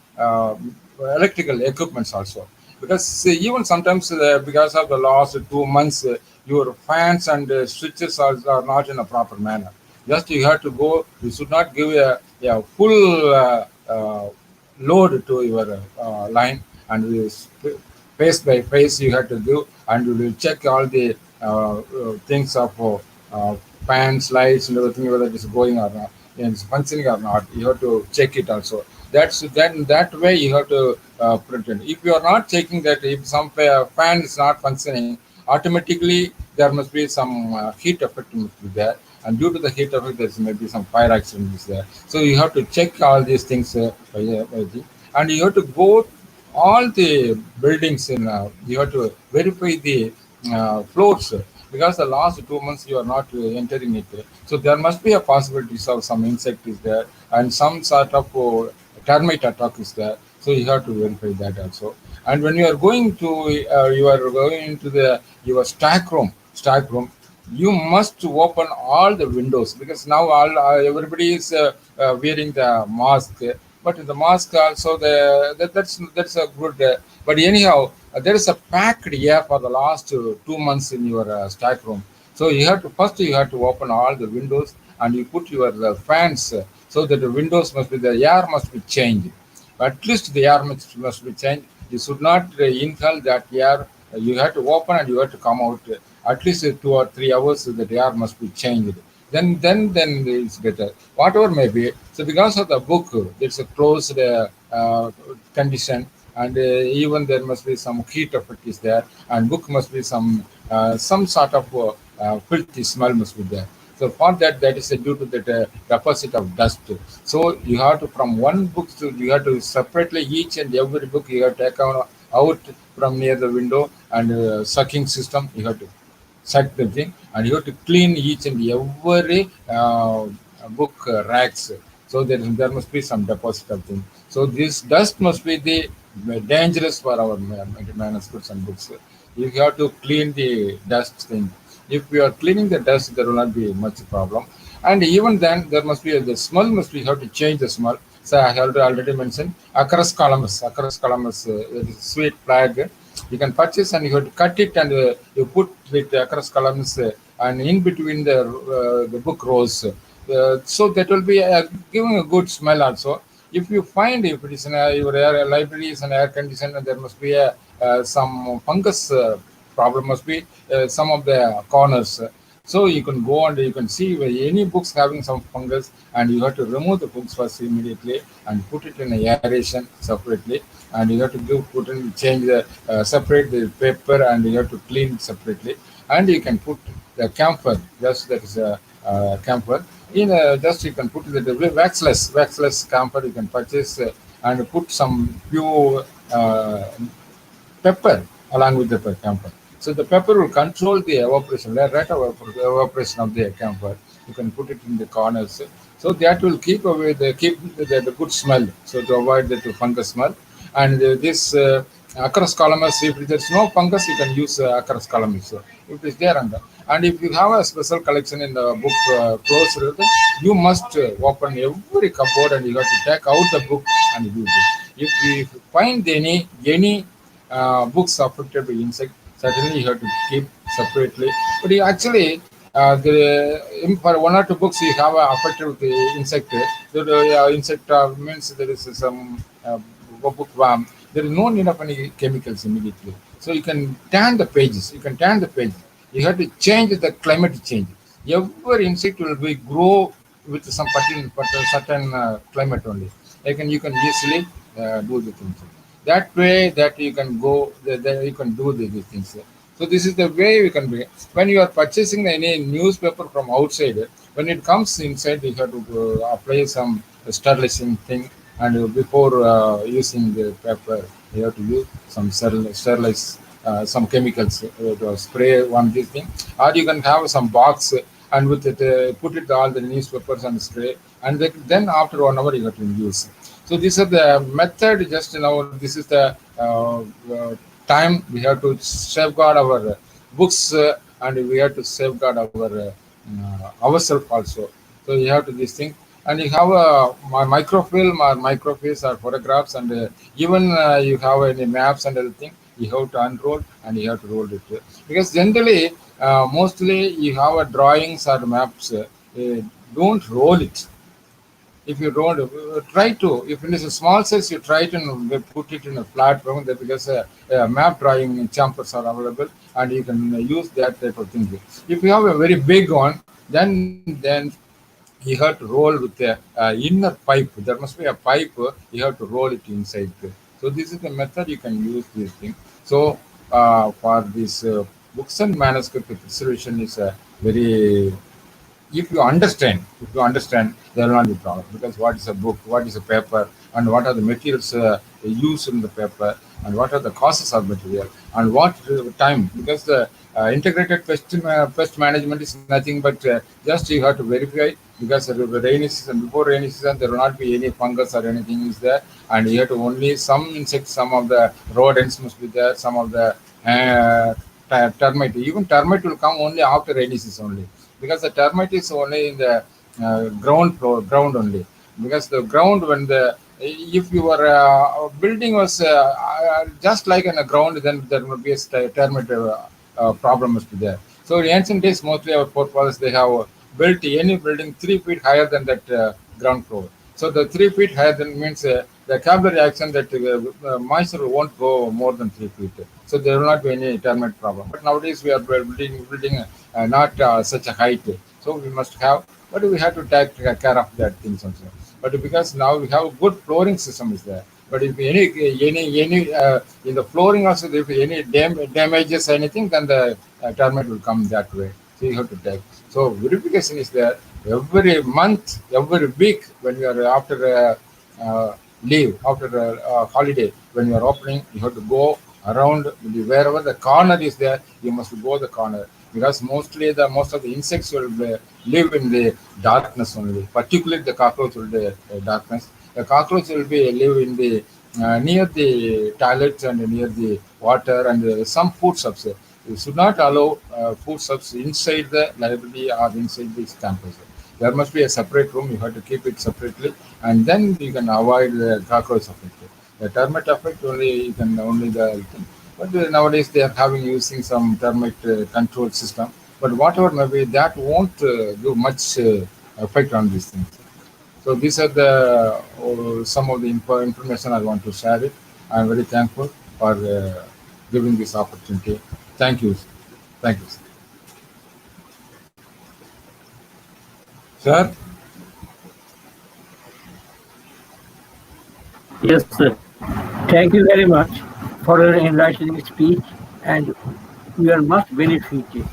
electrical equipments also. Because even sometimes, because of the last 2 months, your fans and switches are not in a proper manner. Just you have to go, you should not give a full load to your line, and face by face you have to do, and you will check all the things of fans, lights, and everything, whether it is going or not, and it's functioning or not. You have to check it also. That's then that way you have to pretend. If you are not checking that, if some fan is not functioning, automatically there must be some heat effect must be there, and due to the heat effect, there may be some fire accident is there. So you have to check all these things, and you have to go all the buildings in. You have to verify the floors, because the last 2 months you are not entering it. So there must be a possibility of some insect is there, and some sort of termite attack is there. So you have to verify that also. And when you are going to your stack room, you must open all the windows, because now all everybody is wearing the mask. But in the mask also, that's a good. But anyhow, there is a packed air for the last 2 months in your stack room. So you have to open all the windows, and you put your fans, so that the windows the air must be changed. At least the air must be changed. You should not inhale that air. You have to open and you have to come out. At least 2 or 3 hours, the air must be changed. Then it's better. Whatever may be. So because of the book, it's a closed condition, and even there must be some heat effect is there, and book must be some sort of filthy smell must be there. So for that is due to that deposit of dust. So you have to, from one book to, you have to separately each and every book you have to take out from near the window, and sucking system you have to suck the thing, and you have to clean each and every book racks. So there must be some deposit of thing. So this dust must be the dangerous for our manuscripts and books. You have to clean the dust thing. If you are cleaning the dust, there will not be much problem. And even then, there must be the smell. You have to change the smell. So I have already mentioned Acarus calamus. Acarus calamus is a sweet flag. You can purchase, and you have to cut it, and you put with Acarus calamus and in between the book rows. So that will be giving a good smell also. If you find, if it is in your library is an air conditioner, there must be some fungus problem must be some of the corners. So you can go and you can see where any books having some fungus, and you have to remove the books first immediately and put it in a aeration separately, and you have to change the separate the paper, and you have to clean it separately, and you can put the camphor, just that is a camphor in just you can put the waxless camphor you can purchase, and put some pure pepper along with the camphor. So the pepper will control the evaporation, the rate of evaporation of the camphor. You can put it in the corners. So that will keep away the good smell. So to avoid the fungus smell. And this Acarus calamus, if there's no fungus, you can use Acarus calamus. So if it's there and if you have a special collection in the book closed, you must open every cupboard and you have to take out the book and use it. If you find any books affected by insect, certainly you have to keep separately. But you actually, for one or two books you have affected with the insect. The insect means there is some bookworm. There is no need of any chemicals immediately. So you can tan the pages. You have to change the climate change. Every insect will be grow with some certain climate only. You can easily do the things. That way that you can go, that you can do these things. So this is the way we can be. When you are purchasing any newspaper from outside, when it comes inside, you have to apply some sterilizing thing, and before using the paper, you have to use some sterilize some chemicals to spray one this thing, or you can have some box and with it put it all the newspapers and spray, and then after 1 hour you have to use. So these are the method. Just this is the time we have to safeguard our books, and we have to safeguard our ourselves also. So you have to this thing, and you have a microfilm or microfiche or photographs, and even you have any maps and everything. You have to unroll and you have to roll it, because generally mostly you have a drawings or maps. Don't roll it. If you don't try to, if it is a small size, you try to put it in a flat ground, because map drawing chambers are available, and you can use that type of thing. If you have a very big one, then you have to roll with the inner pipe. There must be a pipe. You have to roll it inside. So this is the method you can use this thing. So for this books and manuscript preservation is a very, if you understand, there will not be problem, because what is a book, what is a paper, and what are the materials used in the paper, and what are the causes of material, and what time, because the integrated pest management is nothing but just you have to verify, because the rainy season, before rainy season, there will not be any fungus or anything is there, and you have to only some insects, some of the rodents must be there, some of the termite, even termite will come only after rainy season only, because the termite is only in the ground only, because the ground, when the, if your building was just like in a ground, then there will be a termite problem must be there. So in ancient days, mostly our forefathers, they have built any building 3 feet higher than that ground floor. So the 3 feet higher than means the capillary action, that moisture won't go more than 3 feet. So there will not be any termite problem. But nowadays we are building not such a height. So we must have, but we have to take care of that things also. But because now we have a good flooring system is there. But if any in the flooring also, if any damages anything, then the termite will come that way. So you have to take. So verification is there every month, every week, when you are after leave, after a holiday, when you are opening, you have to go around wherever the corner is there. You must go the corner, because mostly most of the insects will live in the darkness only. Particularly the cockroach will be darkness. The cockroach will be live in the near the toilets and near the water and some food subs. You should not allow food subs inside the library or inside this campus. There must be a separate room. You have to keep it separately, and then you can avoid the cockroach effect. The termite effect only you can only the thing. But nowadays they are having using some termite control system. But whatever maybe, that won't do much effect on these things. So these are the some of the information I want to share it. I am very thankful for giving this opportunity. Thank you. Thank you. Sir? Yes, sir. Thank you very much for your enlightening speech, and we are much benefited.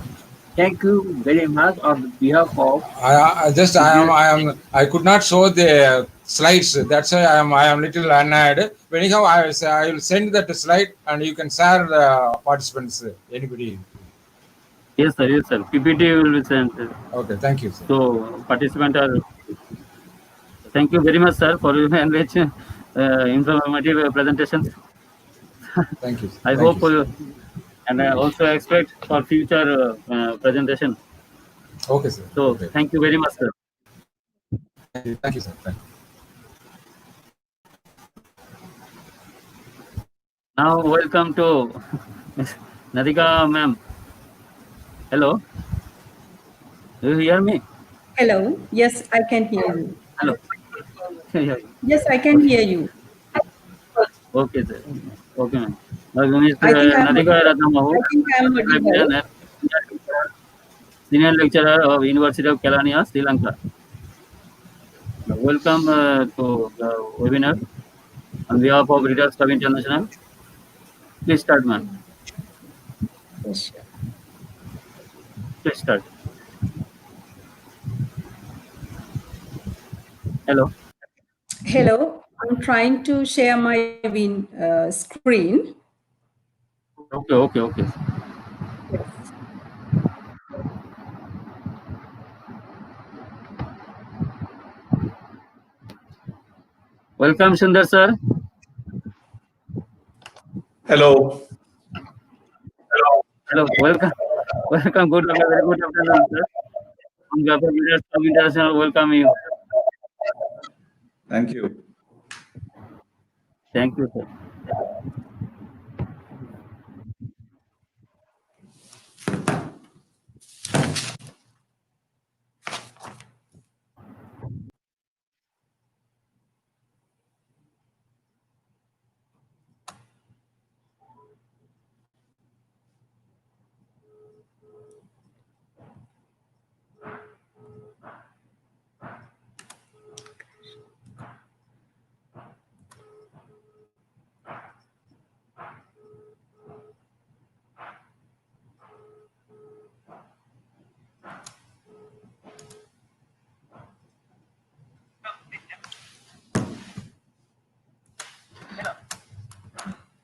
Thank you very much on behalf of. I could not show the slides. That's why I am little annoyed. But anyhow, I will send that slide and you can share the participants. Anybody? Yes, sir. Yes, sir. PPT will be sent. Okay, thank you, sir. So participant are. Thank you very much, sir, for your enriched, informative presentations. Thank you. I Thank hope, you, sir. and I also expect for future presentation. Okay, sir. So Okay. thank you very much, sir. Thank you, sir. Thank you. Now welcome to Ms. Nadika ma'am. Hello. Do you hear me? Hello. Yes, I can hear you. Hello. Yeah. Yes, I can hear you. Okay, sir. Okay, ma'am. Ms. I think I'm Nadika audible. Ratnamahu, I think I'm audible. senior lecturer of University of Kelaniya, Sri Lanka. Welcome to the webinar on behalf of Readers Club International. Please start, ma'am. Yes, sure. Please start. Hello. Hello. I'm trying to share my screen. Okay. Yes. Welcome, Sundar sir. Hello. Hello. Welcome. Welcome. Good afternoon. Very good afternoon, sir. On behalf of Readers Club International, welcome you. Thank you. Thank you, sir.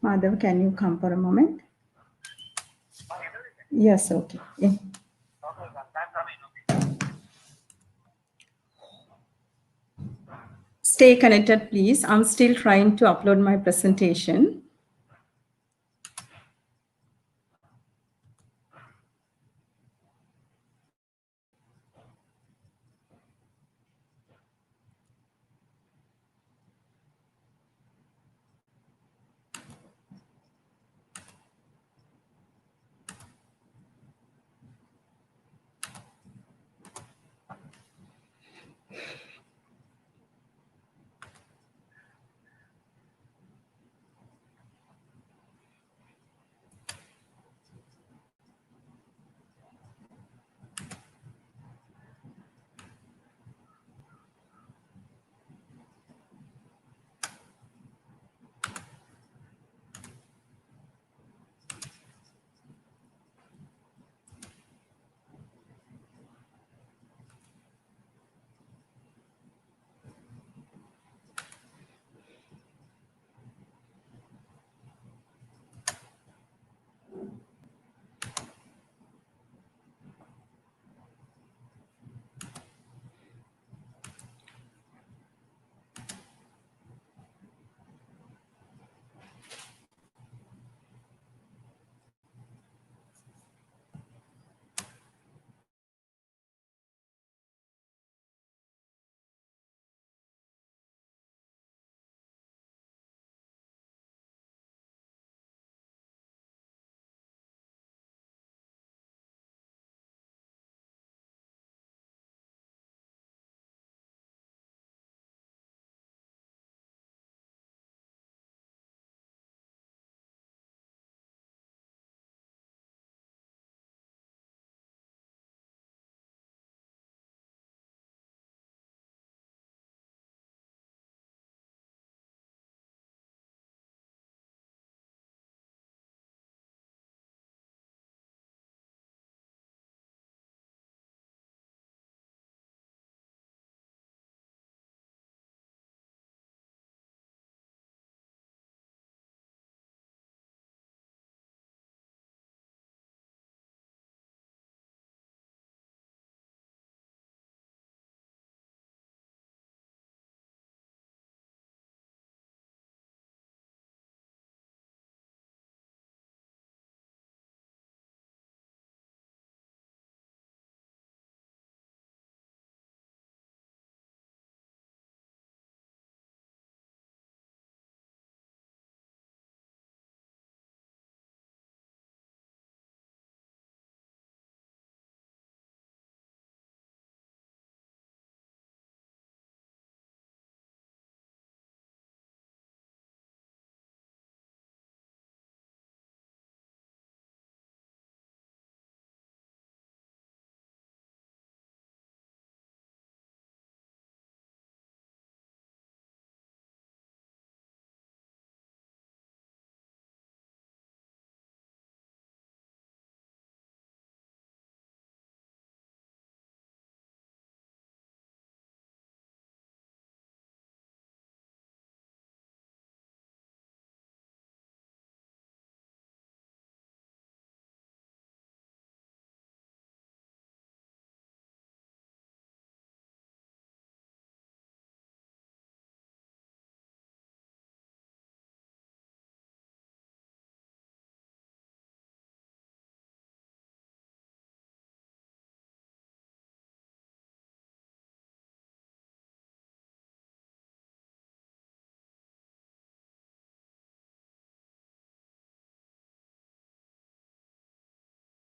Madhav, can you come for a moment? Yes, okay. Yeah. Stay connected, please. I'm still trying to upload my presentation.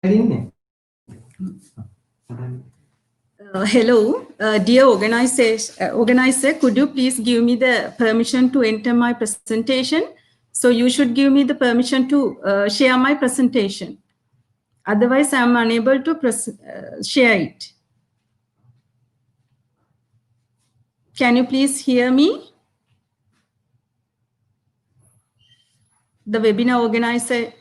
Hello, dear organizer, could you please give me the permission to enter my presentation? So you should give me the permission to share my presentation. Otherwise, I'm unable to share it. Can you please hear me? The webinar organizer.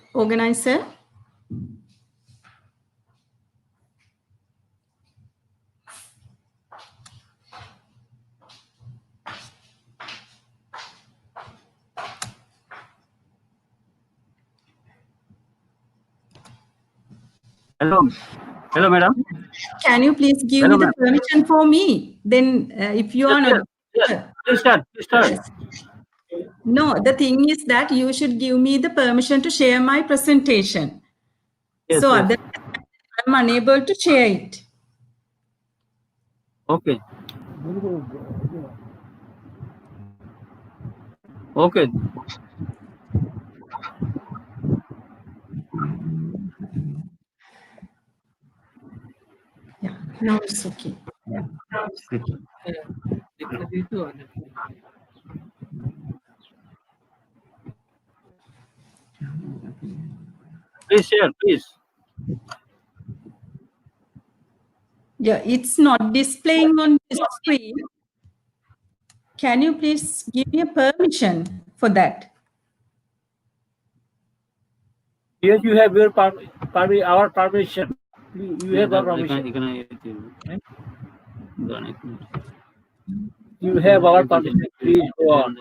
Hello, madam. Can you please give me the permission for me? Then if you are not... Yes. Please start. Yes. No, the thing is that you should give me the permission to share my presentation. Yes, So yes. otherwise I'm unable to share it. Okay. Okay. Yeah, now it's okay. Please share, please. Yeah, it's not displaying on the screen. Can you please give me a permission for that? Yes, you have your our permission. You have our permission. You have our permission. Please go on.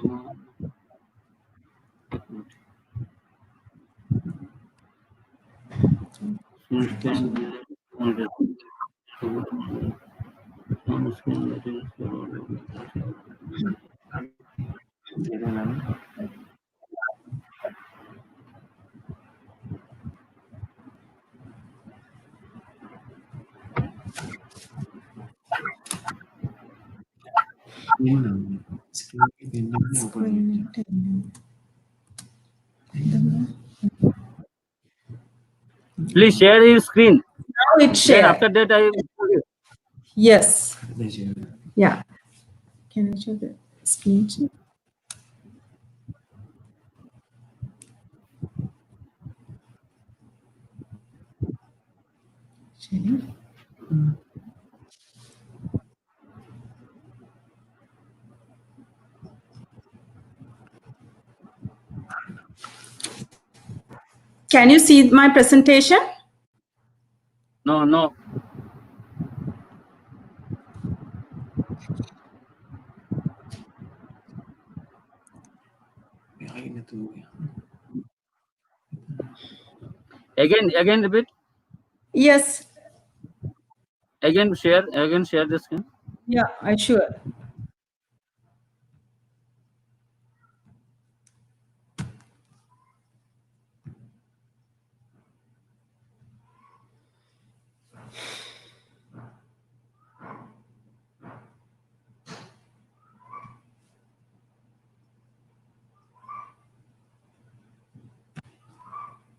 Please share your screen. Now it's Then shared. after that, I. Yes. Yeah. Can I show the screen? Sharing. Can you see my presentation? No. Again repeat. Yes. Again share the screen. Yeah, I sure.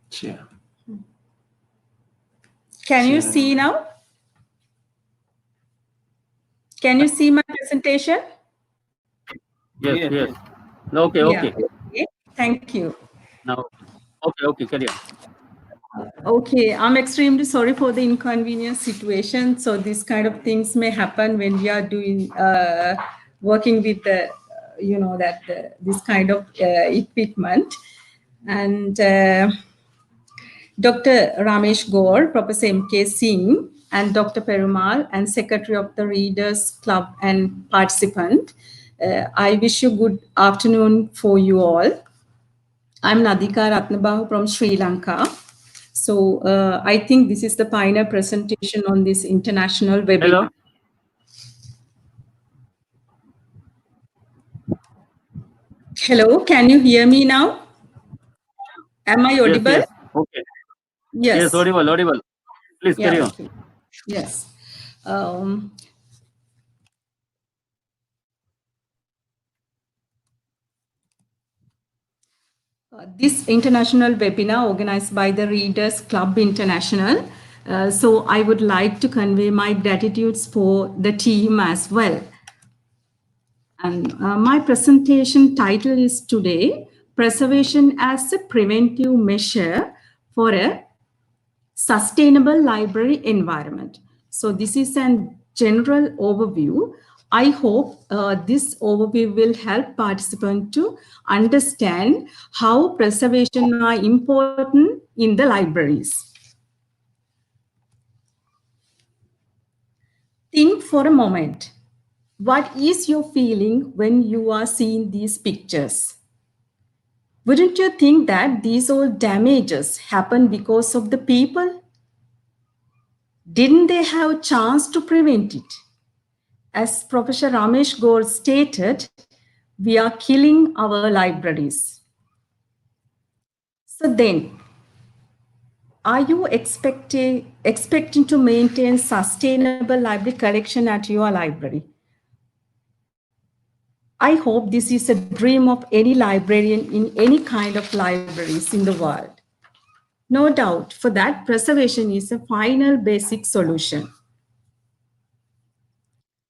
Share. Can you see now? Can you see my presentation? Yes. Okay. Yeah. Okay. Thank you. Now, okay, carry on. Okay, I'm extremely sorry for the inconvenience situation. So these kind of things may happen when we are doing working with the, this kind of equipment. And Dr. Ramesh Gaur, Professor M.K. Singh, and Dr. Perumal, and Secretary of the Readers Club and participant. I wish you good afternoon for you all. I'm Nadika Ratnabahu from Sri Lanka. So I think this is the pioneer presentation on this international webinar. Hello, can you hear me now? Am I audible? Yes. Okay. Yes, audible. Please carry on. Okay. Yes. this international webinar organized by the Readers Club International. So I would like to convey my gratitudes for the team as well. And my presentation title is today, Preservation as a Preventive Measure for a Sustainable Library Environment. So this is a general overview. I hope this overview will help participants to understand how preservation are important in the libraries. Think for a moment. What is your feeling when you are seeing these pictures? Wouldn't you think that these all damages happen because of the people? Didn't they have a chance to prevent it? As Professor Ramesh Gore stated, we are killing our libraries. So then, are you expecting to maintain sustainable library collection at your library? I hope this is a dream of any librarian in any kind of libraries in the world. No doubt, for that, preservation is a final basic solution.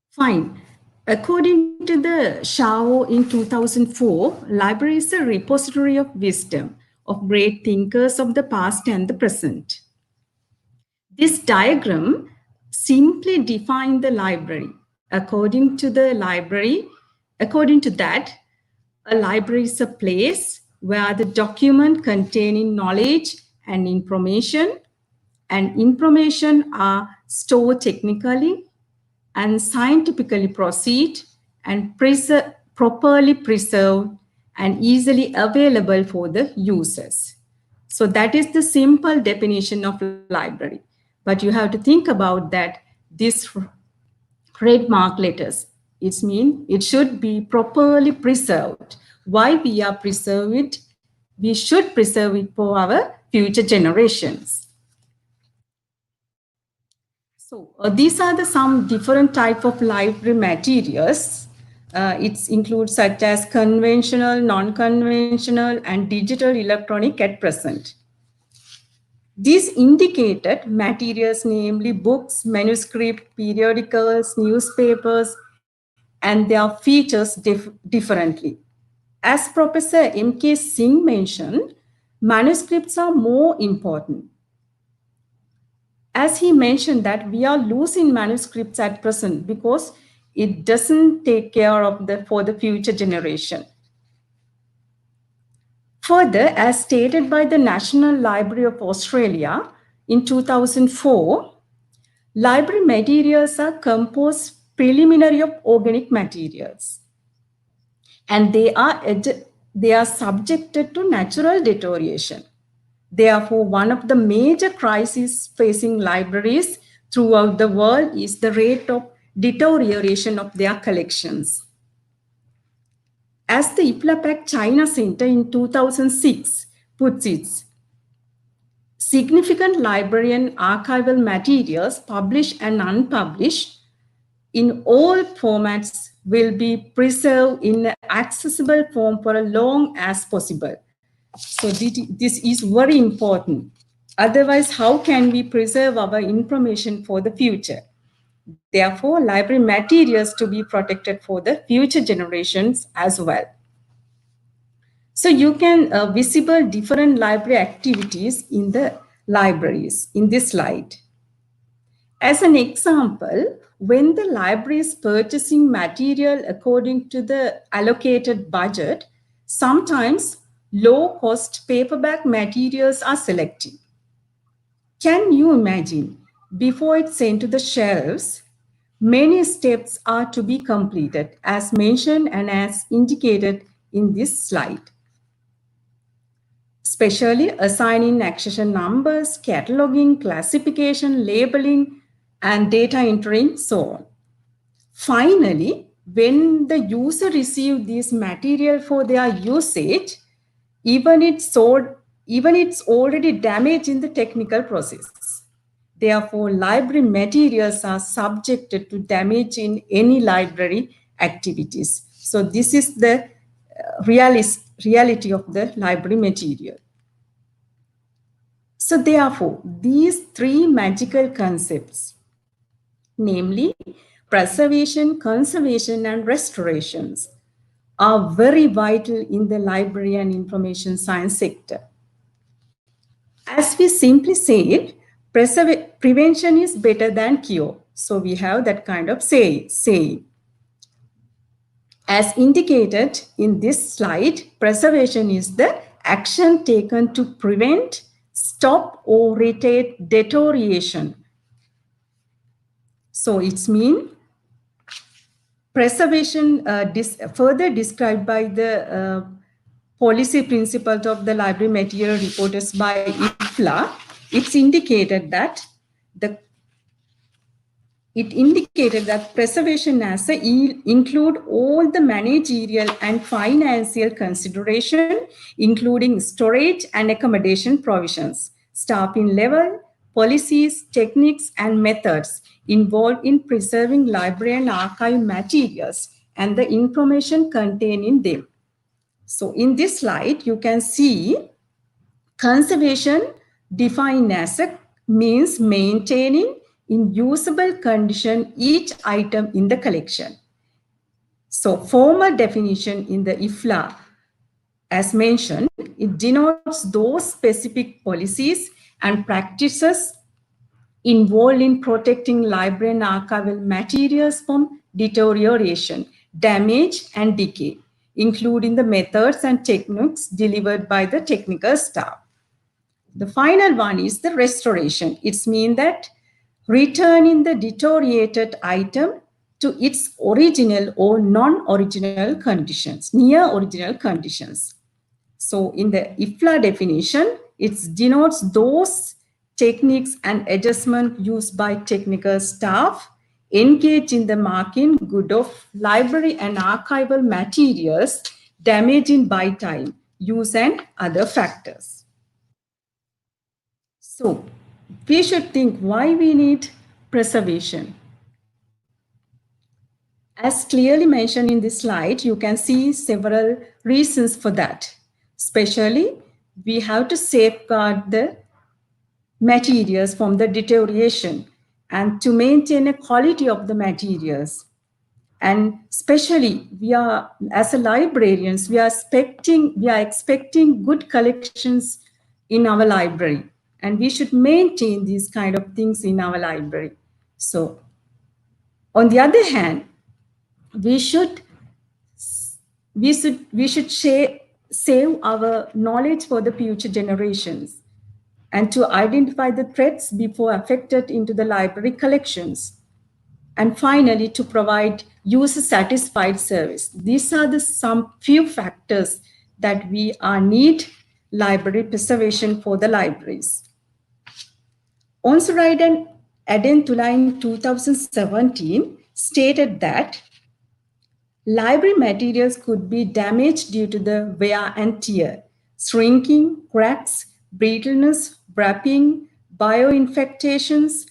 Fine. According to the Shao in 2004, library is a repository of wisdom of great thinkers of the past and the present. This diagram simply defines the library. According to that, a library is a place where the document containing knowledge and information are stored technically and scientifically proceed and properly preserved and easily available for the users. So that is the simple definition of library. But you have to think about that this trademark letters. It means it should be properly preserved. Why we are preserving it? We should preserve it for our future generations. So these are some different type of library materials. It includes such as conventional, non-conventional, and digital electronic at present. These indicated materials, namely books, manuscripts, periodicals, newspapers, and their features differently. As Professor M.K. Singh mentioned, manuscripts are more important. As he mentioned that we are losing manuscripts at present because it doesn't take care of for the future generation. Further, as stated by the National Library of Australia in 2004, library materials are composed preliminary of organic materials, and they are subjected to natural deterioration. Therefore, one of the major crises facing libraries throughout the world is the rate of deterioration of their collections. As the IPLAPAC China Center in 2006 puts it, significant library and archival materials, published and unpublished, in all formats will be preserved in an accessible form for as long as possible. So this is very important. Otherwise, how can we preserve our information for the future? Therefore, library materials to be protected for the future generations as well. So you can visible different library activities in the libraries in this slide. As an example, when the library is purchasing material according to the allocated budget, sometimes low-cost paperback materials are selected. Can you imagine, before it's sent to the shelves, many steps are to be completed, as mentioned and as indicated in this slide. Especially assigning accession numbers, cataloging, classification, labeling, and data entering, so on. Finally, when the user receives this material for their usage, even it's already damaged in the technical process. Therefore, library materials are subjected to damage in any library activities. So this is the reality of the library material. So therefore, these three magical concepts, namely preservation, conservation, and restorations, are very vital in the library and information science sector. As we simply said, prevention is better than cure. So we have that kind of saying. As indicated in this slide, preservation is the action taken to prevent, stop, or retard deterioration. So it's mean preservation further described by the policy principles of the library material reporters by IFLA. It indicated that preservation as a include all the managerial and financial consideration, including storage and accommodation provisions, staffing level, policies, techniques, and methods involved in preserving library and archive materials and the information contained in them. So in this slide, you can see conservation defined as a means maintaining in usable condition each item in the collection. So formal definition in the IFLA, as mentioned, it denotes those specific policies and practices involved in protecting library and archival materials from deterioration, damage, and decay, including the methods and techniques delivered by the technical staff. The final one is the restoration. It means that returning the deteriorated item to its original or non-original conditions, near original conditions. So in the IFLA definition, it denotes those techniques and adjustment used by technical staff engaged in the marking good of library and archival materials damaging by time, use, and other factors. So we should think why we need preservation. As clearly mentioned in this slide, you can see several reasons for that. Especially, we have to safeguard the materials from the deterioration and to maintain a quality of the materials. And especially, we are, as a librarians, we are expecting good collections in our library. And we should maintain these kind of things in our library. So, on the other hand, we should save our knowledge for the future generations and to identify the threats before affected into the library collections. And finally, to provide user-satisfied service. These are the some few factors that we need library preservation for the libraries. Onsuride and Adentula in 2017 stated that library materials could be damaged due to the wear and tear, shrinking, cracks, brittleness, wrapping, bioinfectations,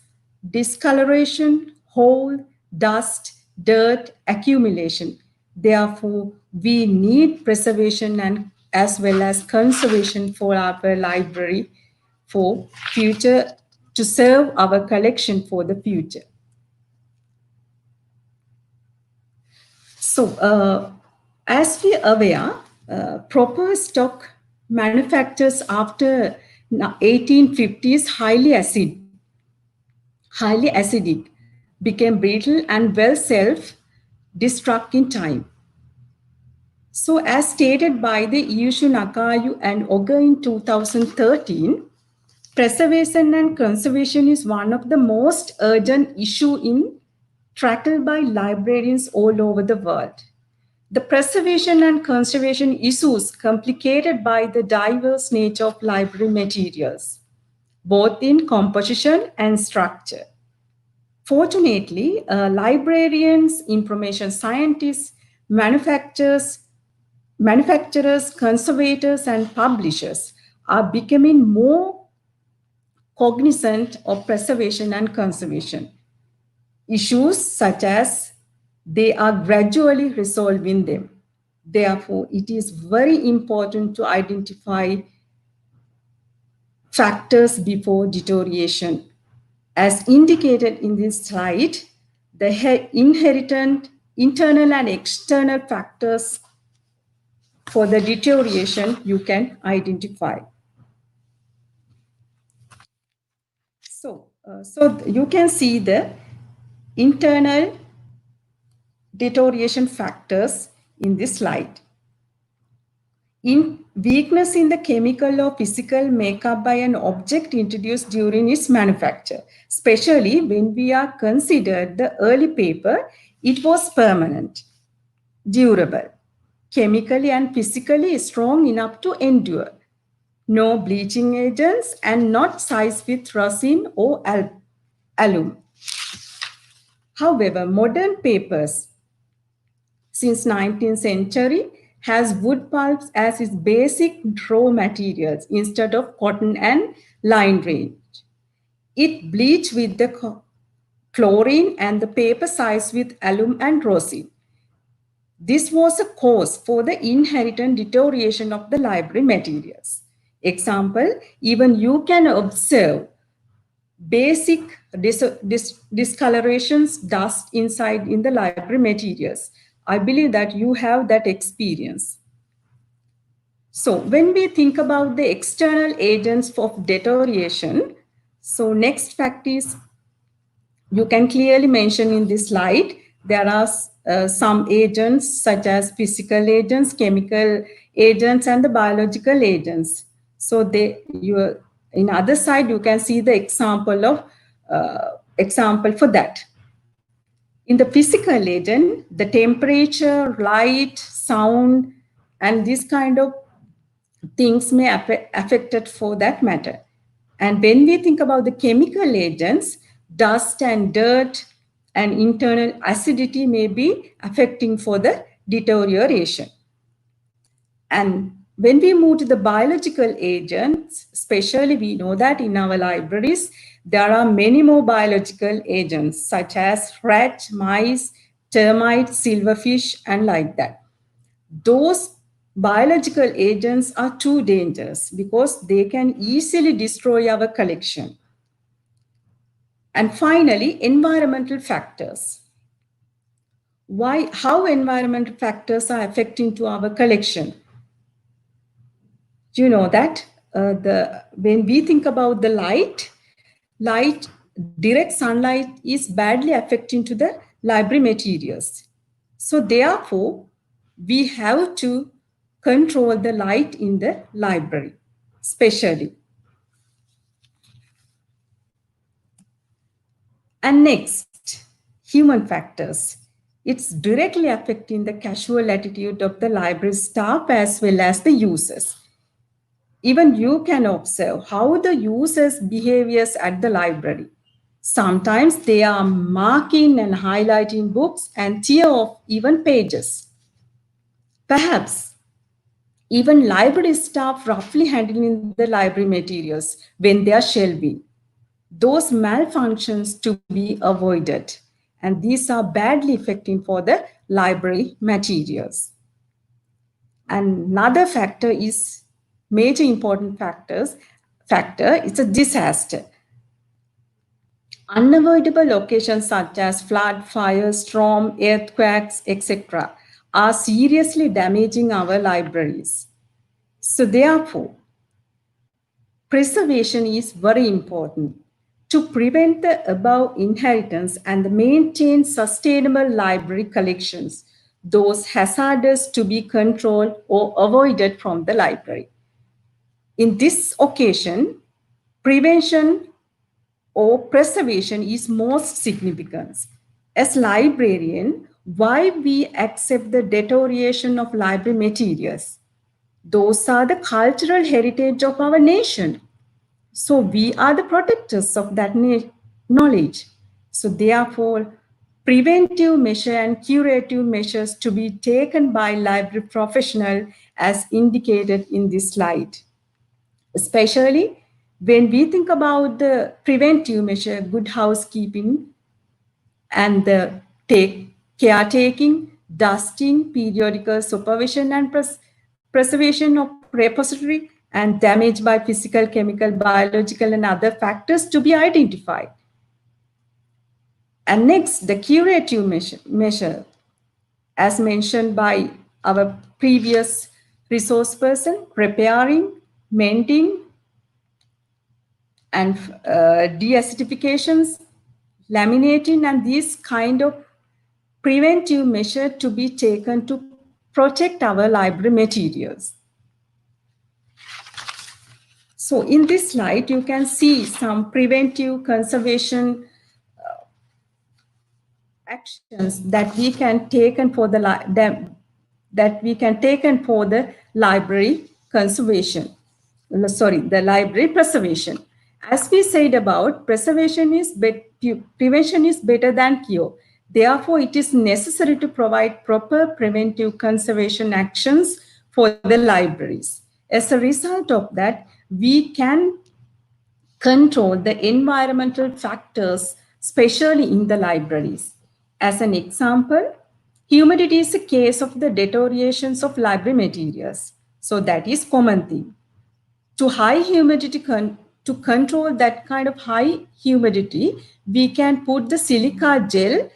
discoloration, hole, dust, dirt, accumulation. Therefore, we need preservation and as well as conservation for our library for future, to serve our collection for the future. So, as we are aware, proper stock manufactures after 1850s highly acidic, became brittle and well self-destruct in time. So, as stated by the Yushu Nakayu and Oga in 2013, preservation and conservation is one of the most urgent issues tackled by librarians all over the world. The preservation and conservation issues complicated by the diverse nature of library materials, both in composition and structure. Fortunately, librarians, information scientists, manufacturers, conservators, and publishers are becoming more cognizant of preservation and conservation issues, such as they are gradually resolving them. Therefore, it is very important to identify factors before deterioration. As indicated in this slide, the inherent internal and external factors for the deterioration you can identify. So you can see the internal deterioration factors in this slide. In weakness in the chemical or physical makeup by an object introduced during its manufacture, especially when we are considered the early paper, it was permanent, durable, chemically and physically strong enough to endure, no bleaching agents, and not sized with resin or alum. However, modern papers since 19th century has wood pulps as its basic raw materials instead of cotton and line range. It bleached with the chlorine and the paper sized with alum and rosin. This was a cause for the inherent deterioration of the library materials. Example, even you can observe basic discolorations, dust inside in the library materials. I believe that you have that experience. So when we think about the external agents of deterioration, so next fact is, you can clearly mention in this slide, there are some agents such as physical agents, chemical agents, and the biological agents. So in other side, you can see the example for that. In the physical agent, the temperature, light, sound, and this kind of things may affect it for that matter. And when we think about the chemical agents, dust and dirt and internal acidity may be affecting for the deterioration. And when we move to the biological agents, especially we know that in our libraries, there are many more biological agents such as rat, mice, termites, silverfish, and like that. Those biological agents are too dangerous because they can easily destroy our collection. And finally, environmental factors. How environmental factors are affecting to our collection? You know that when we think about the light, direct sunlight is badly affecting to the library materials. So therefore, we have to control the light in the library, especially. And next, human factors. It's directly affecting the casual attitude of the library staff as well as the users. Even you can observe how the users' behaviors at the library. Sometimes they are marking and highlighting books and tear off even pages. Perhaps even library staff roughly handling the library materials when they are shelving. Those malfunctions to be avoided. And these are badly affecting for the library materials. Another factor is major important factor, it's a disaster. Unavoidable occasions such as flood, fire, storm, earthquakes, etc. are seriously damaging our libraries. So therefore, preservation is very important to prevent the above inheritance and maintain sustainable library collections. Those hazards to be controlled or avoided from the library. In this occasion, prevention or preservation is most significant. As librarian, why we accept the deterioration of library materials? Those are the cultural heritage of our nation. So we are the protectors of that knowledge. So therefore, preventive measure and curative measures to be taken by library professional as indicated in this slide. Especially when we think about the preventive measure, good housekeeping and the caretaking, dusting, periodical supervision and preservation of repository, and damage by physical, chemical, biological, and other factors to be identified. And next, the curative measure, as mentioned by our previous resource person, preparing, mending, and deacidifications, laminating, and these kind of preventive measure to be taken to protect our library materials. So in this slide, you can see some preventive conservation actions that we can taken for the library conservation. Sorry, the library preservation. As we said about prevention is better than cure. Therefore, it is necessary to provide proper preventive conservation actions for the libraries. As a result of that, we can control the environmental factors, especially in the libraries. As an example, humidity is a case of the deteriorations of library materials. So that is common thing. To high humidity, to control that kind of high humidity, we can put the silica gel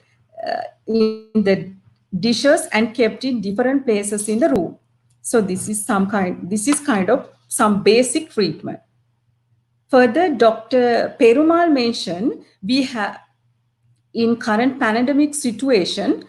in the dishes and kept in different places in the room. So this is kind of some basic treatment. Further, Dr. Perumal mentioned we have in current pandemic situation,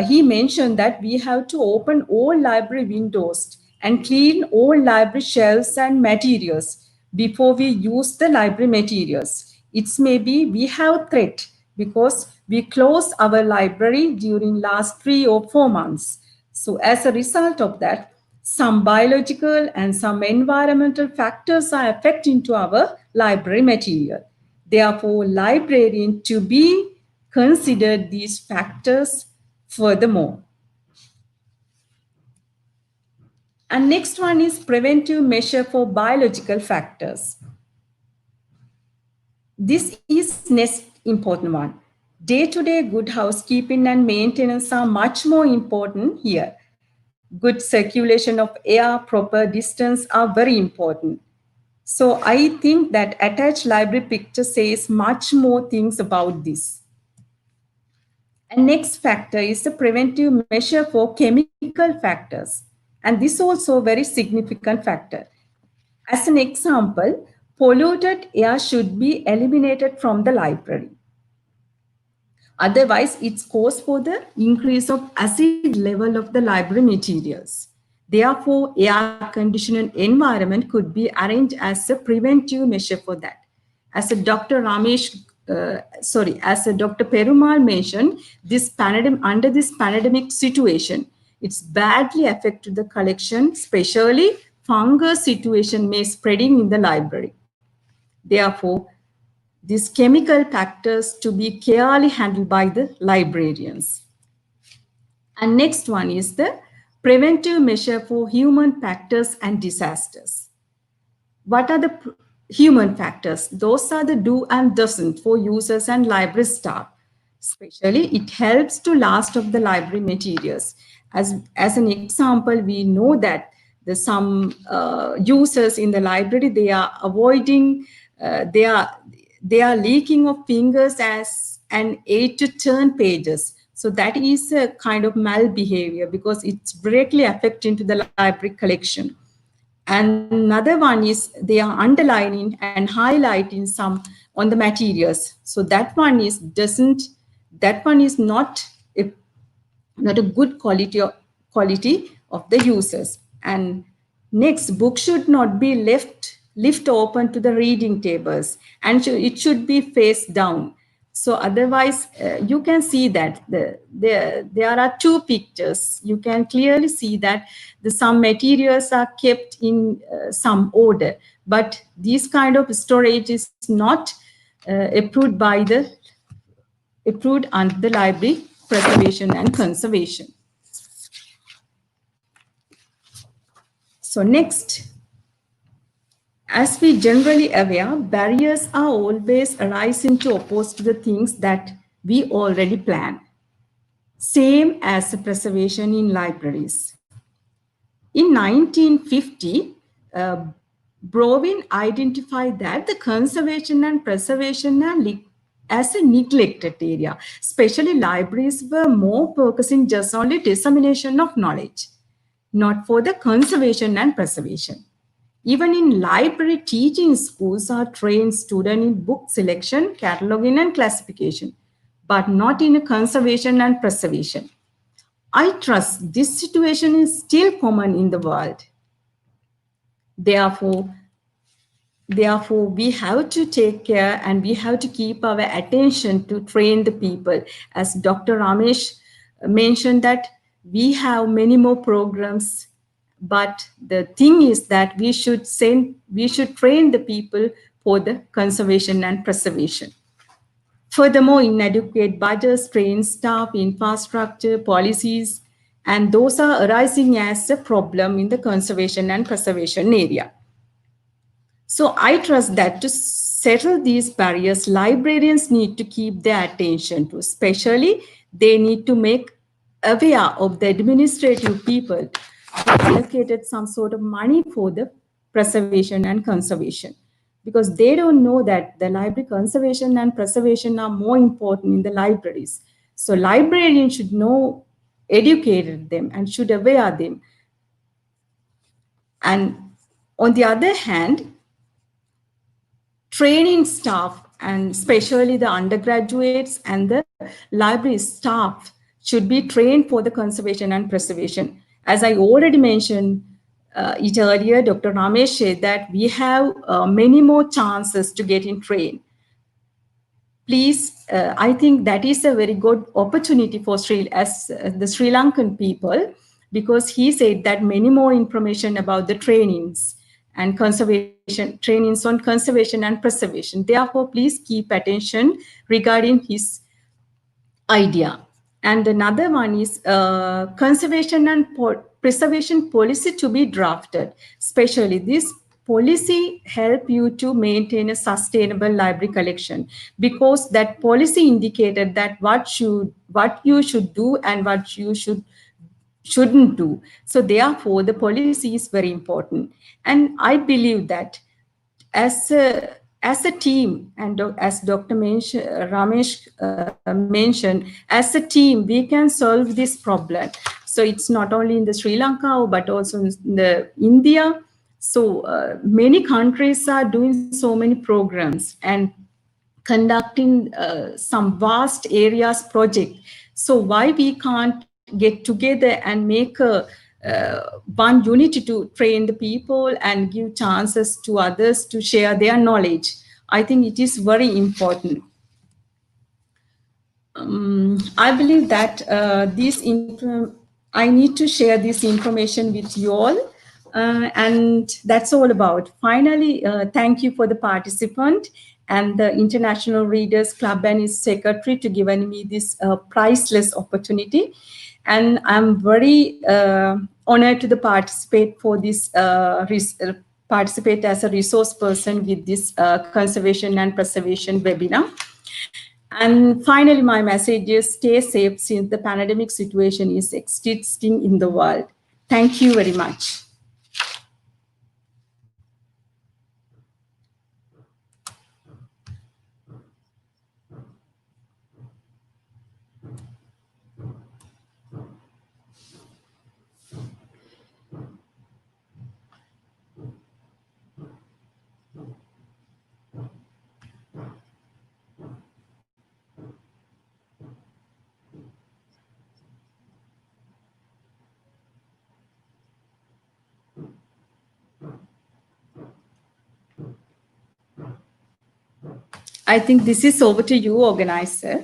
he mentioned that we have to open all library windows and clean all library shelves and materials before we use the library materials. It's maybe we have threat because we close our library during last 3 or 4 months. So as a result of that, some biological and some environmental factors are affecting to our library material. Therefore, librarian to be considered these factors furthermore. And next one is preventive measure for biological factors. This is next important one. Day-to-day good housekeeping and maintenance are much more important here. Good circulation of air, proper distance are very important. So I think that attached library picture says much more things about this. And next factor is the preventive measure for chemical factors. And this also a very significant factor. As an example, polluted air should be eliminated from the library. Otherwise, it's cause for the increase of acid level of the library materials. Therefore, air conditioned environment could be arranged as a preventive measure for that. As a Dr. as a Dr. Perumal mentioned, under this pandemic situation, it's badly affected the collection, especially fungus situation may spreading in the library. Therefore, these chemical factors to be carefully handled by the librarians. And next one is the preventive measure for human factors and disasters. What are the human factors? Those are the do and doesn't for users and library staff. Especially, it helps to last of the library materials. As an example, we know that some users in the library, they are avoiding, they are leaking of fingers as an aid to turn pages. So that is a kind of malbehavior because it's directly affecting to the library collection. And another one is they are underlining and highlighting some on the materials. So that one is not a good quality of the users. And next, book should not be left open to the reading tables, and it should be face down. So otherwise, you can see that there are two pictures. You can clearly see that some materials are kept in some order, but this kind of storage is not approved under the library preservation and conservation. So next, as we generally aware, barriers are always arising to oppose to the things that we already plan. same as the preservation in libraries. In 1950, Borne identified that the conservation and preservation are as a neglected area. Especially libraries were more focusing just only dissemination of knowledge, not for the conservation and preservation. Even in library teaching, schools are trained students in book selection, cataloging, and classification, but not in conservation and preservation. I trust this situation is still common in the world. Therefore, we have to take care and we have to keep our attention to train the people. As Dr. Ramesh mentioned that we have many more programs, but the thing is that we should train the people for the conservation and preservation. Furthermore, inadequate budgets, trained staff, infrastructure, policies, and those are arising as a problem in the conservation and preservation area. So I trust that to settle these barriers, librarians need to keep their attention to, especially they need to make aware of the administrative people who allocated some sort of money for the preservation and conservation, because they don't know that the library conservation and preservation are more important in the libraries. So librarians should know, educate them and should aware them. And on the other hand, training staff, and especially the undergraduates and the library staff, should be trained for the conservation and preservation. As I already mentioned it earlier, Dr. Ramesh said that we have many more chances to get in trained. Please, I think that is a very good opportunity for the Sri Lankan people, because he said that many more information about the trainings and trainings on conservation and preservation. Therefore, please keep attention regarding his idea. And another one is conservation and preservation policy to be drafted. Especially this policy help you to maintain a sustainable library collection, because that policy indicated that what you should do and what you shouldn't do. So therefore, the policy is very important. And I believe that as a team, and as Dr. Ramesh mentioned, as a team, we can solve this problem. So it's not only in the Sri Lanka, but also in the India. So many countries are doing so many programs and conducting some vast areas project. So why we can't get together and make one unity to train the people and give chances to others to share their knowledge? I think it is very important. I believe that I need to share this information with you all. And that's all about. Finally, thank you for the participant and the International Readers Club and its secretary to giving me this priceless opportunity. And I'm very honored to participate for this participate as a resource person with this conservation and preservation webinar. And finally, my message is stay safe since the pandemic situation is existing in the world. Thank you very much. I think this is over to you, organizer.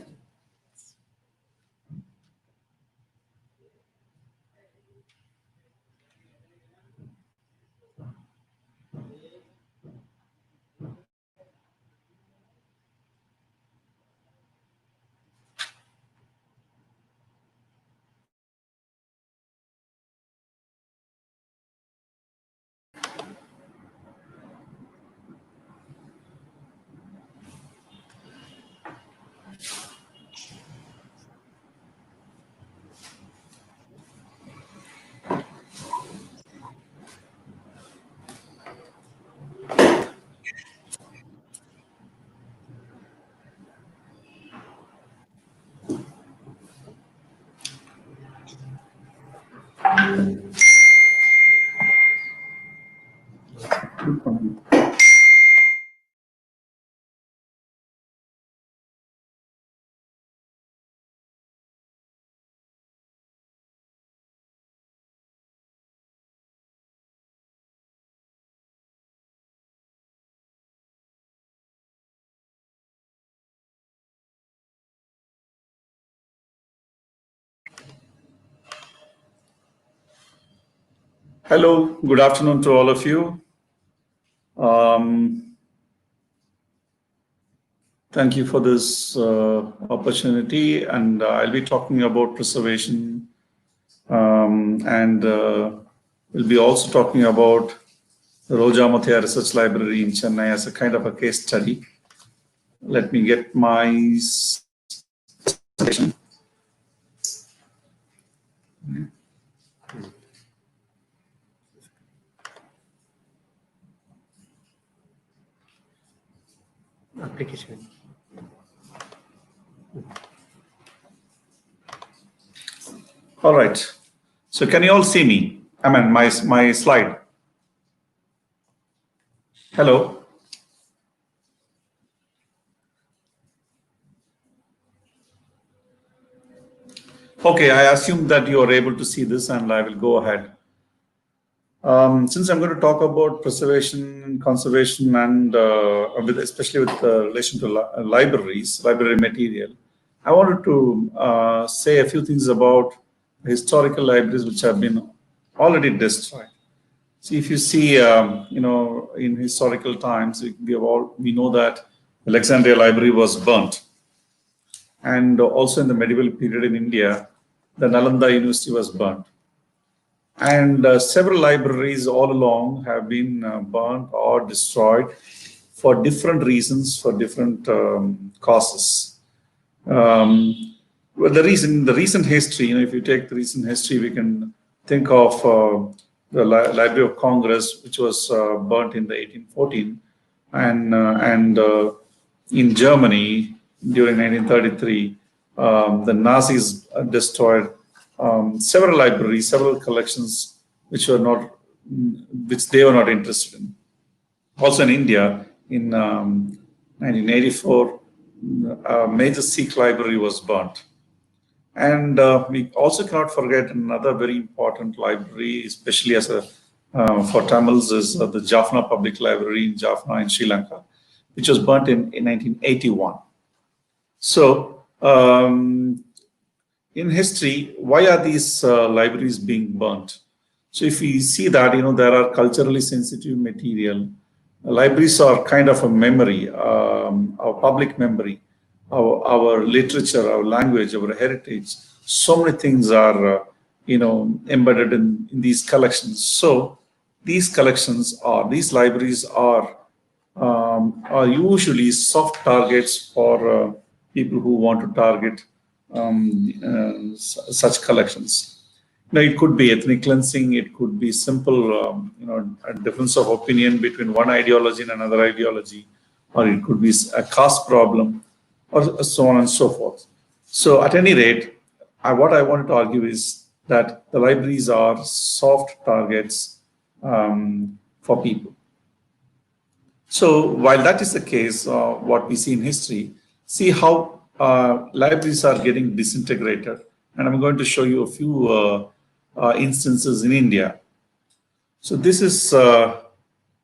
Hello, good afternoon to all of you. Thank you for this opportunity, and I'll be talking about preservation, and we'll be also talking about the Roja Mathia Research Library in Chennai as a kind of a case study. Let me get my presentation. Application. All right. So can you all see me? I mean, my slide. Hello. Okay, I assume that you are able to see this, and I will go ahead. Since I'm going to talk about preservation, conservation, and especially with relation to libraries, library material, I wanted to say a few things about historical libraries which have been already destroyed. See, if you see, in historical times, we know that Alexandria Library was burnt, and also in the medieval period in India, the Nalanda University was burnt. And several libraries all along have been burnt or destroyed for different reasons, for different causes. Well, the recent history, if you take the recent history, we can think of the Library of Congress, which was burnt in the 1814, and in Germany during 1933, the Nazis destroyed several libraries, several collections which they were not interested in. Also in India, in 1984, a major Sikh library was burnt. And we also cannot forget another very important library, especially for Tamils, is the Jaffna Public Library in Jaffna in Sri Lanka, which was burnt in 1981. So, in history, why are these libraries being burnt? So if we see that, there are culturally sensitive material. Libraries are kind of a memory, our public memory, our literature, our language, our heritage. So many things are, embedded in these collections. So these libraries are usually soft targets for people who want to target such collections. It could be ethnic cleansing. It could be simple, a difference of opinion between one ideology and another ideology, or it could be a caste problem, or so on and so forth. So, at any rate, what I wanted to argue is that the libraries are soft targets for people. So, while that is the case, what we see in history, see how libraries are getting disintegrated. And I'm going to show you a few instances in India. So this is one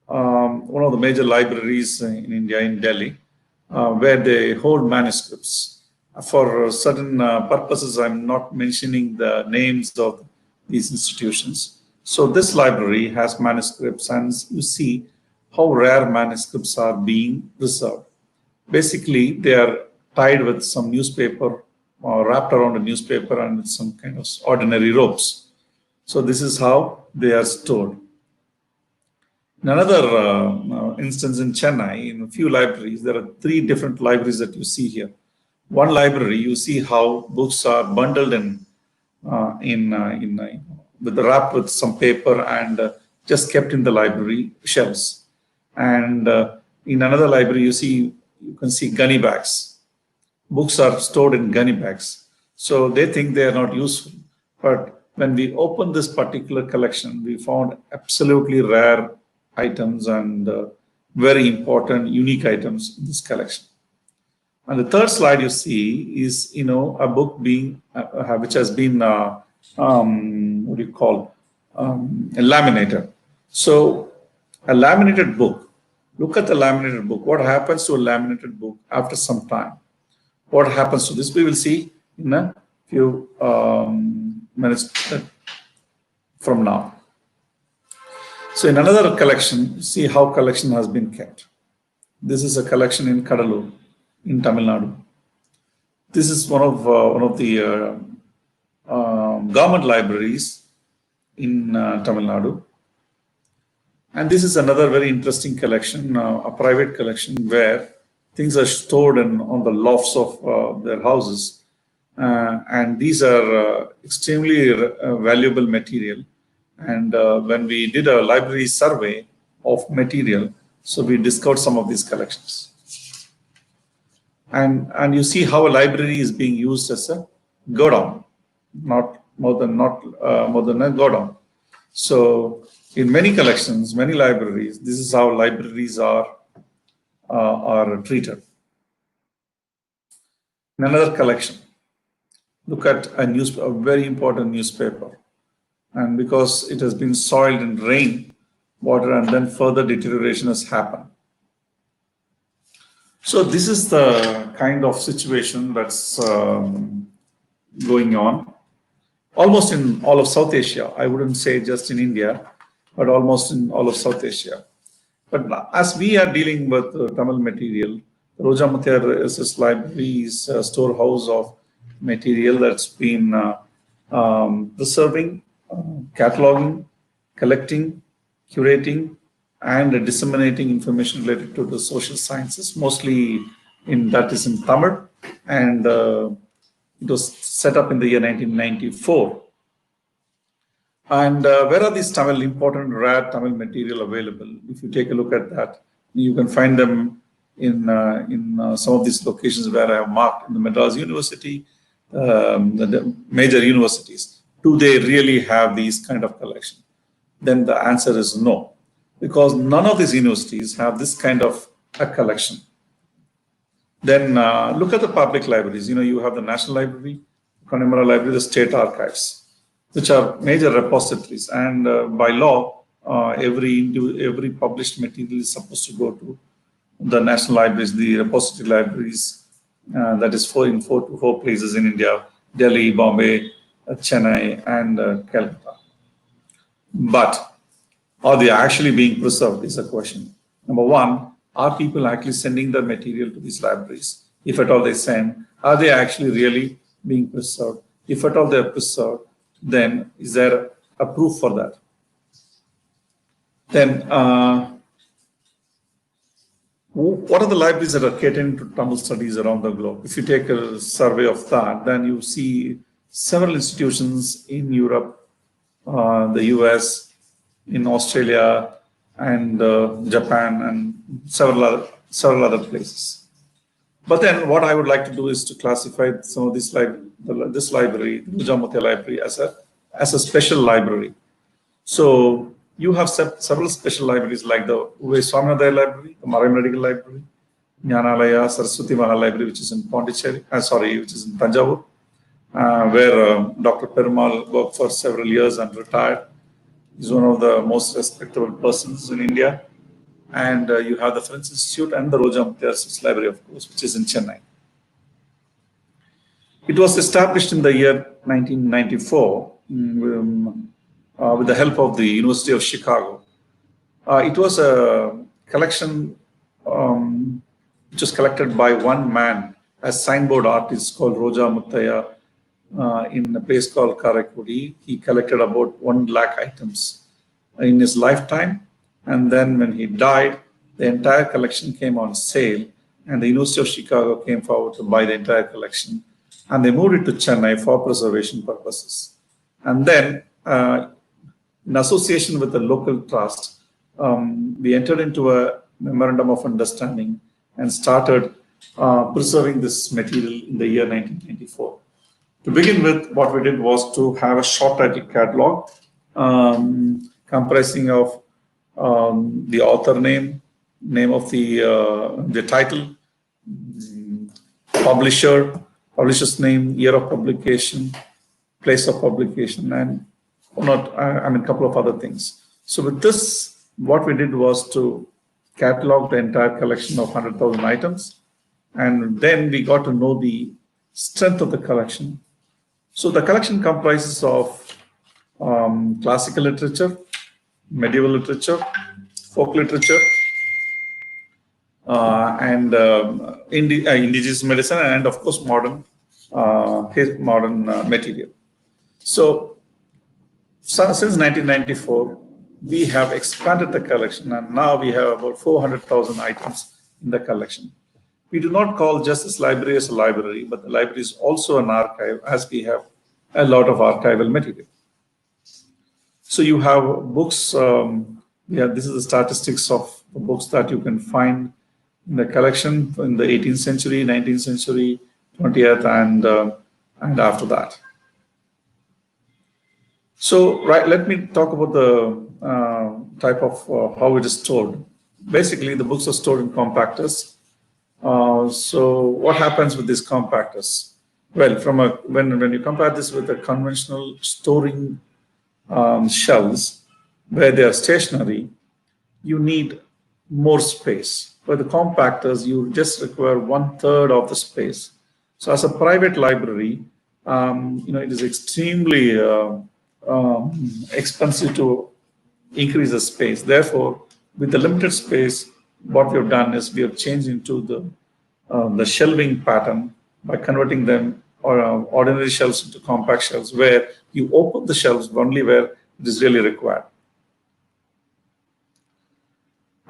of the major libraries in India, in Delhi, where they hold manuscripts. For certain purposes, I'm not mentioning the names of these institutions. So this library has manuscripts, and you see how rare manuscripts are being preserved. Basically, they are tied with some newspaper or wrapped around a newspaper and with some kind of ordinary ropes. So this is how they are stored. In another instance in Chennai, in a few libraries, there are 3 different libraries that you see here. One library, you see how books are bundled wrapped with some paper and just kept in the library shelves. And in another library, you can see gunny bags. Books are stored in gunny bags. So they think they are not useful. But when we opened this particular collection, we found absolutely rare items and very important, unique items in this collection. And the third slide you see is, a book being, which has been, what do you call, laminated. So a laminated book, look at the laminated book. What happens to a laminated book after some time? What happens to this? We will see in a few minutes from now. So in another collection, see how collection has been kept. This is a collection in Kadalur, in Tamil Nadu. This is one of the government libraries in Tamil Nadu. And this is another very interesting collection, a private collection where things are stored on the lofts of their houses. And these are extremely valuable material. And when we did a library survey of material, so we discovered some of these collections. And you see how a library is being used as a godown, not more than a godown. So in many collections, many libraries, this is how libraries are treated. In another collection, look at a very important newspaper. And because it has been soiled in rain, water, and then further deterioration has happened. So this is the kind of situation that's going on almost in all of South Asia. I wouldn't say just in India, but almost in all of South Asia. But as we are dealing with Tamil material, Roja Muthiah SS Library is a storehouse of material that's been preserving, cataloging, collecting, curating, and disseminating information related to the social sciences, mostly that is in Tamil, and it was set up in the year 1994. And where are these important rare Tamil material available? If you take a look at that, you can find them in some of these locations where I have marked in the Madras University, the major universities. Do they really have these kind of collection? Then the answer is no, because none of these universities have this kind of a collection. Then look at the public libraries. You have the National Library, Connemara Library, the State Archives, which are major repositories. And by law, every published material is supposed to go to the national libraries, the repository libraries, that is four places in India: Delhi, Bombay, Chennai, and Calcutta. But are they actually being preserved is a question. Number one, are people actually sending the material to these libraries? If at all they send, are they actually really being preserved? If at all they are preserved, then is there a proof for that? Then what are the libraries that are catering to Tamil studies around the globe? If you take a survey of that, then you see several institutions in Europe, the US, in Australia, and Japan, and several other places. But then what I would like to do is to classify some of this library, the Roja Muthiah Library, as a special library. So you have several special libraries like the Uve Swaminathan Library, the Marine Medical Library, Jnanalaya Saraswati Mahal Library, which is in Pondicherry, which is in Tanjavur, where Dr. Perumal worked for several years and retired. He's one of the most respectable persons in India. And you have the French Institute and the Roja Muthiah Library, of course, which is in Chennai. It was established in the year 1994 with the help of the University of Chicago. It was a collection which was collected by one man, a signboard artist called Roja Muthiah in a place called Karaikudi. He collected about 1 lakh items in his lifetime. And then when he died, the entire collection came on sale, and the University of Chicago came forward to buy the entire collection. And they moved it to Chennai for preservation purposes. And then, in association with the local trust, we entered into a memorandum of understanding and started preserving this material in the year 1994. To begin with, what we did was to have a short title catalog comprising of the author name of the title, publisher's name, year of publication, place of publication, and a couple of other things. So with this, what we did was to catalog the entire collection of 100,000 items, and then we got to know the strength of the collection. So the collection comprises of classical literature, medieval literature, folk literature, and indigenous medicine, and of course modern material. So since 1994, we have expanded the collection, and now we have about 400,000 items in the collection. We do not call just this library as a library, but the library is also an archive, as we have a lot of archival material. So you have books. This is the statistics of the books that you can find in the collection in the 18th century, 19th century, 20th, and after that. So, let me talk about the type of how it is stored. Basically, the books are stored in compactors. So, what happens with these compactors? Well, when you compare this with the conventional storing shelves, where they are stationary, you need more space. For the compactors, you just require 1/3 of the space. So, as a private library, it is extremely expensive to increase the space. Therefore, with the limited space, what we have done is we have changed into the shelving pattern by converting them ordinary shelves into compact shelves, where you open the shelves only where it is really required.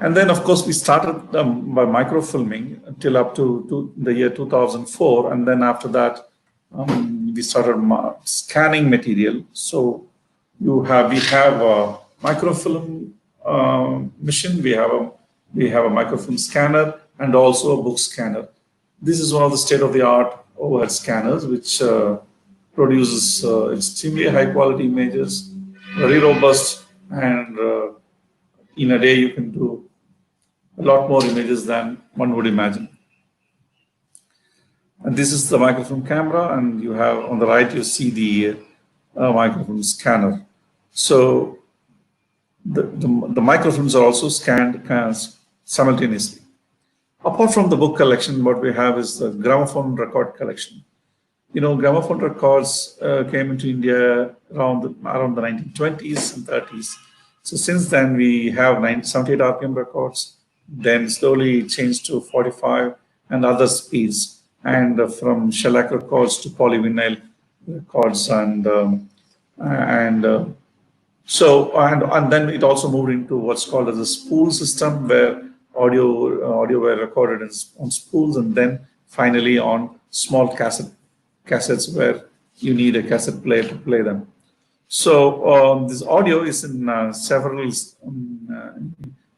And then, of course, we started by microfilming until up to the year 2004, and then after that, we started scanning material. So we have a microfilm machine, we have a microfilm scanner, and also a book scanner. This is one of the state-of-the-art overhead scanners, which produces extremely high-quality images, very robust, and in a day you can do a lot more images than one would imagine. And this is the microfilm camera, and you have on the right you see the microfilm scanner. So the microfilms are also scanned simultaneously. Apart from the book collection, what we have is the gramophone record collection. Gramophone records came into India around the 1920s and 30s. So since then, we have 78 RPM records, then slowly changed to 45 and other speeds, and from shellac records to polyvinyl records, and then it also moved into what's called as a spool system, where audio were recorded on spools, and then finally on small cassettes where you need a cassette player to play them. So this audio is in several.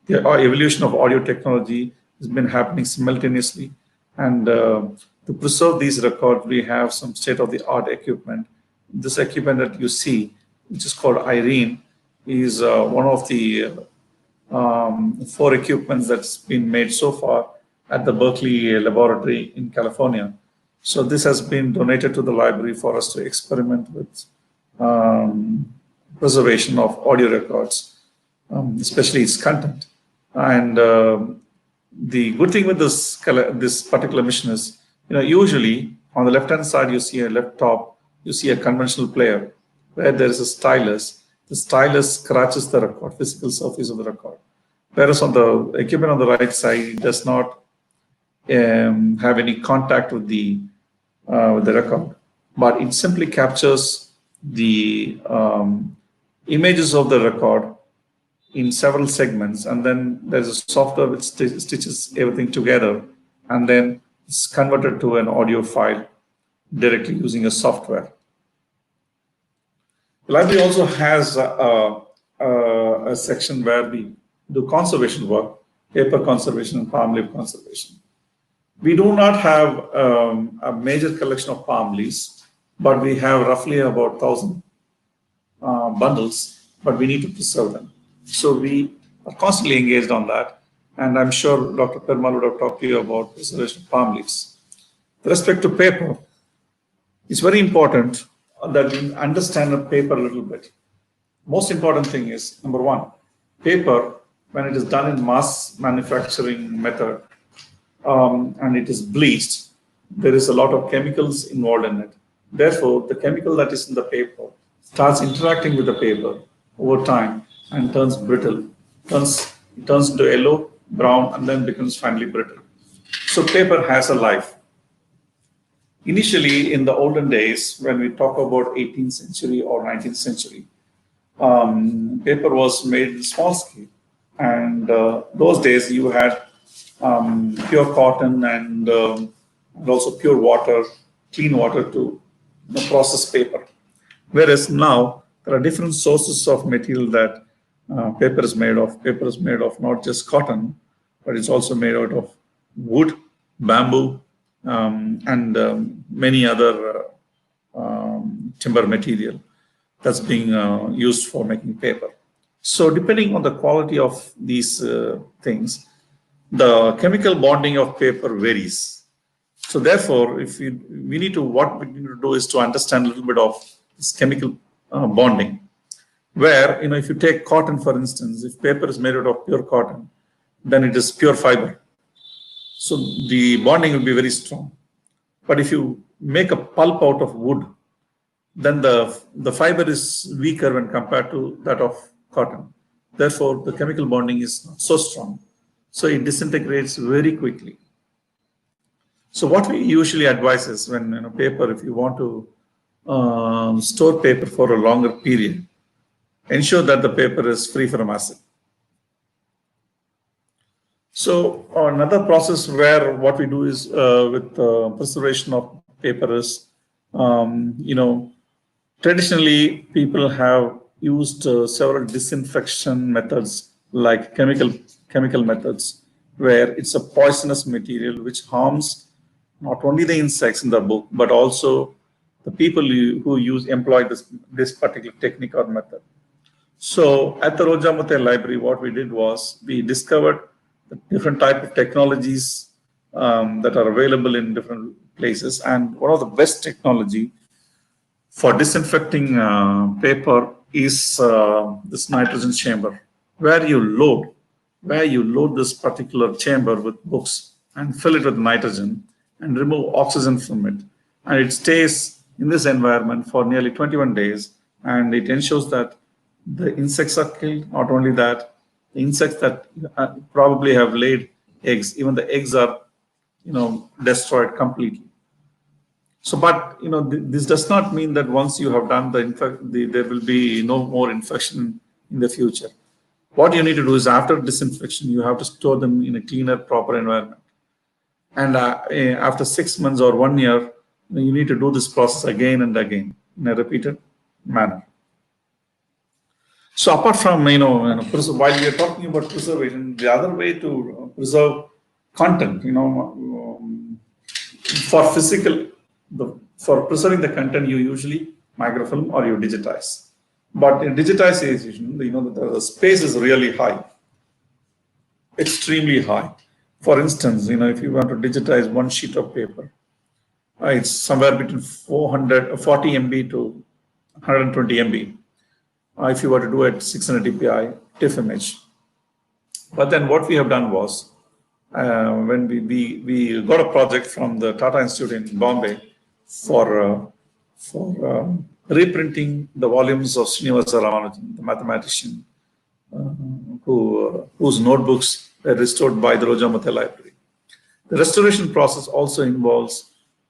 The evolution of audio technology has been happening simultaneously, and to preserve these records, we have some state-of-the-art equipment. This equipment that you see, which is called Irene, is one of the 4 equipments that's been made so far at the Berkeley laboratory in California. So this has been donated to the library for us to experiment with preservation of audio records, especially its content. And the good thing with this particular machine is, usually on the left-hand side, you see a laptop, you see a conventional player where there is a stylus. The stylus scratches the record, physical surface of the record. Whereas on the equipment on the right side, it does not have any contact with the record, but it simply captures the images of the record in several segments, and then there's a software which stitches everything together, and then it's converted to an audio file directly using a software. The library also has a section where we do conservation work, paper conservation and palm leaf conservation. We do not have a major collection of palm leaves, but we have roughly about 1,000 bundles, but we need to preserve them. So we are constantly engaged on that. And I'm sure Dr. Perumal would have talked to you about preservation of palm leaves. With respect to paper, it's very important that we understand the paper a little bit. Most important thing is, number one, paper, when it is done in mass manufacturing method and it is bleached, there is a lot of chemicals involved in it. Therefore, the chemical that is in the paper starts interacting with the paper over time and turns brittle. It turns into yellow, brown, and then becomes finally brittle. So paper has a life. Initially, in the olden days, when we talk about 18th century or 19th century, paper was made in small scale. And those days you had pure cotton and also pure water, clean water to process paper. Whereas now there are different sources of material that paper is made of. Paper is made of not just cotton, but it's also made out of wood, bamboo, and many other timber material that's being used for making paper. So depending on the quality of these things, the chemical bonding of paper varies. So therefore, what we need to do is to understand a little bit of this chemical bonding. Where, if you take cotton, for instance, if paper is made out of pure cotton, then it is pure fiber. So the bonding will be very strong. But if you make a pulp out of wood, then the fiber is weaker when compared to that of cotton. Therefore, the chemical bonding is not so strong. So it disintegrates very quickly. So what we usually advise is when paper, if you want to store paper for a longer period, ensure that the paper is free from acid. So another process where what we do is with preservation of paper is, traditionally people have used several disinfection methods like chemical methods, where it's a poisonous material which harms not only the insects in the book, but also the people who employ this particular technique or method. So at the Rojamute Library, what we did was we discovered the different type of technologies that are available in different places. And one of the best technology for disinfecting paper is this nitrogen chamber, where you load this particular chamber with books and fill it with nitrogen and remove oxygen from it. And it stays in this environment for nearly 21 days. And it ensures that the insects are killed. Not only that, the insects that probably have laid eggs, even the eggs are, destroyed completely. So, but this does not mean that once you have done there will be no more infection in the future. What you need to do is after disinfection, you have to store them in a cleaner, proper environment. And after 6 months or 1 year, you need to do this process again and again in a repeated manner. So apart from, while we are talking about preservation, the other way to preserve content, for preserving the content, you usually microfilm or you digitize. But in digitization, the space is really high, extremely high. For instance, if you want to digitize one sheet of paper, it's somewhere between 40 MB to 120 MB. If you were to do it 600 dpi TIFF image. But then what we have done was, when we got a project from the Tata Institute in Bombay for reprinting the volumes of Srinivasa Ramanujan, the mathematician, whose notebooks were restored by the Rojamute Library. The restoration process also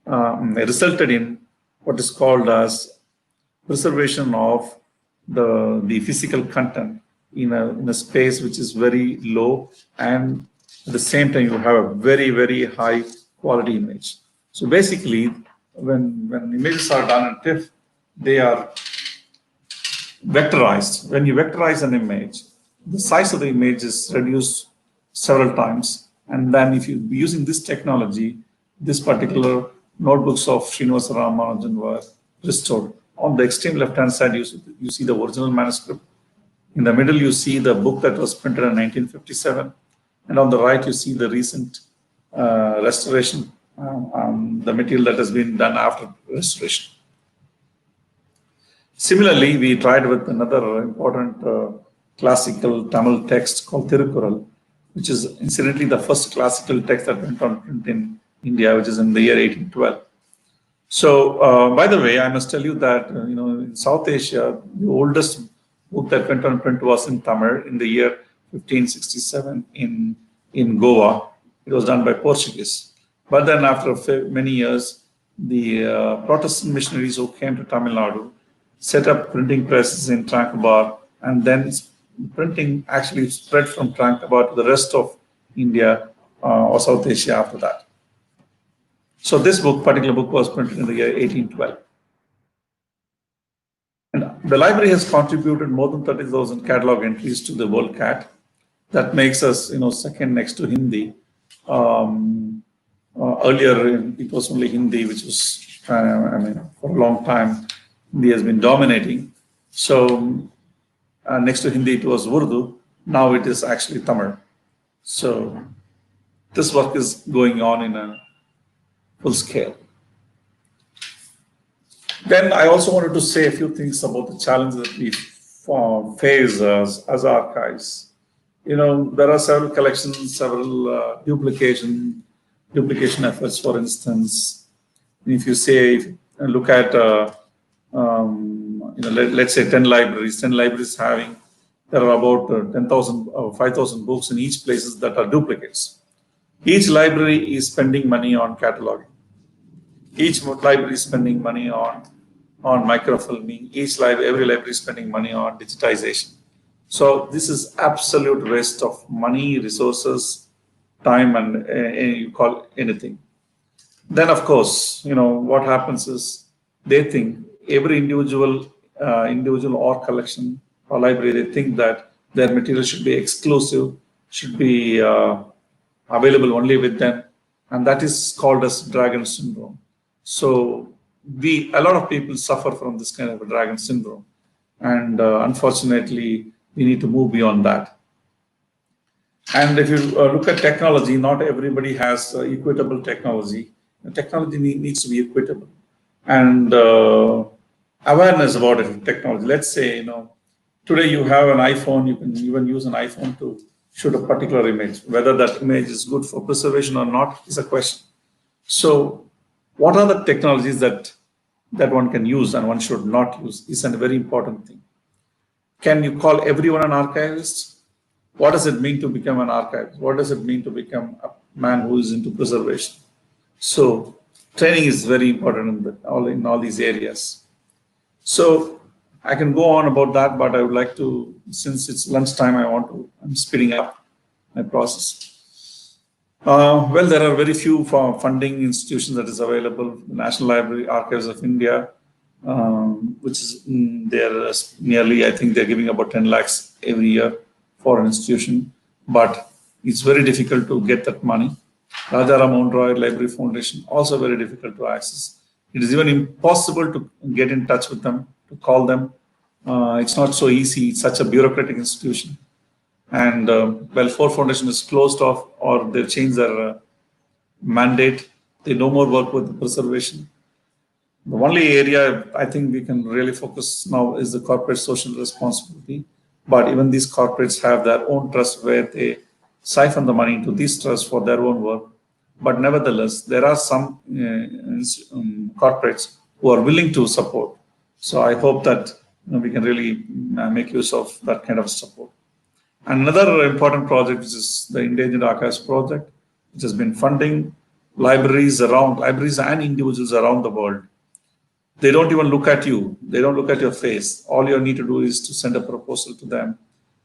resulted in what is called as preservation of the physical content in a space which is very low, and at the same time you have a very, very high quality image. So basically, when images are done in TIFF, they are vectorized. When you vectorize an image, the size of the image is reduced several times. And then if you're using this technology, this particular notebooks of Srinivasa Ramanujan were restored. On the extreme left-hand side, you see the original manuscript. In the middle, you see the book that was printed in 1957. And on the right, you see the recent restoration, the material that has been done after restoration. Similarly, we tried with another important classical Tamil text called Tirukkural, which is incidentally the first classical text that went on print in India, which is in the year 1812. So, by the way, I must tell you that in South Asia, the oldest book that went on print was in Tamil in the year 1567 in Goa. It was done by Portuguese. But then after many years, the Protestant missionaries who came to Tamil Nadu set up printing presses in Tranquebar, and then printing actually spread from Tranquebar to the rest of India or South Asia after that. So this particular book was printed in the year 1812. And the library has contributed more than 30,000 catalog entries to the World Cat. That makes us, second next to Hindi. Earlier, it was only Hindi, which was, for a long time, Hindi has been dominating. So next to Hindi, it was Urdu. Now it is actually Tamil. So this work is going on in a full scale. Then I also wanted to say a few things about the challenges that we face as archives. There are several collections, several duplication efforts, for instance. If you say, look at, let's say 10 libraries having, there are about 10,000 or 5,000 books in each places that are duplicates. Each library is spending money on cataloging. Each library is spending money on microfilming. Every library is spending money on digitization. So this is absolute waste of money, resources, time, and you call anything. Then, of course, what happens is they think every individual or collection or library, they think that their material should be exclusive, should be available only with them, and that is called as dragon syndrome. So a lot of people suffer from this kind of a dragon syndrome, and unfortunately, we need to move beyond that. And if you look at technology, not everybody has equitable technology. Technology needs to be equitable, and awareness about it, technology. Let's say, today you have an iPhone, you can even use an iPhone to shoot a particular image. Whether that image is good for preservation or not is a question. So what are the technologies that one can use and one should not use is a very important thing. Can you call everyone an archivist? What does it mean to become an archivist? What does it mean to become a man who is into preservation? So training is very important in all these areas. So I can go on about that, but I would like to, since it's lunchtime, I'm speeding up my process. Well, there are very few funding institutions that is available. The National Library Archives of India, which is they're nearly, I think they're giving about 10 lakhs every year for an institution, but it's very difficult to get that money. Rajaram Roy Library Foundation, also very difficult to access. It is even impossible to get in touch with them, to call them. It's not so easy. It's such a bureaucratic institution. And well, Ford Foundation is closed off, or they've changed their mandate. They no more work with preservation. The only area I think we can really focus now is the corporate social responsibility. But even these corporates have their own trust where they siphon the money into these trusts for their own work. But nevertheless, there are some corporates who are willing to support. So I hope that we can really make use of that kind of support. And another important project, which is the Endangered Archives project, which has been funding libraries and individuals around the world. They don't even look at you. They don't look at your face. All you need to do is to send a proposal to them.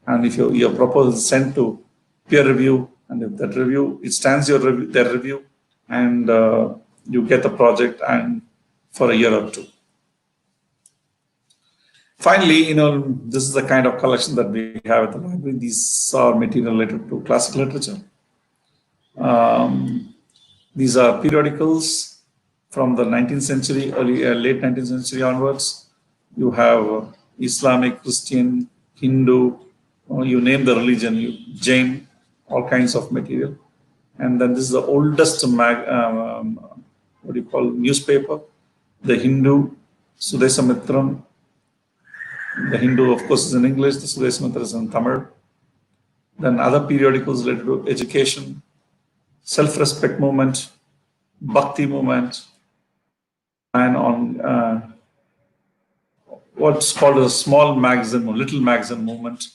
And if your proposal is sent to peer review, and if that review, it stands their review, and you get the project and for a year or two. Finally, this is the kind of collection that we have at the library. These are material related to classical literature. These are periodicals, from the 19th century, late 19th century onwards. You have Islamic, Christian, Hindu, you name the religion, Jain, all kinds of material. And then this is the oldest newspaper, the Hindu, Sudesamitram. The Hindu, of course, is in English, the Sudesamitra is in Tamil. Then other periodicals related to education, self-respect movement, bhakti movement, and on what's called a small magazine or little magazine movement.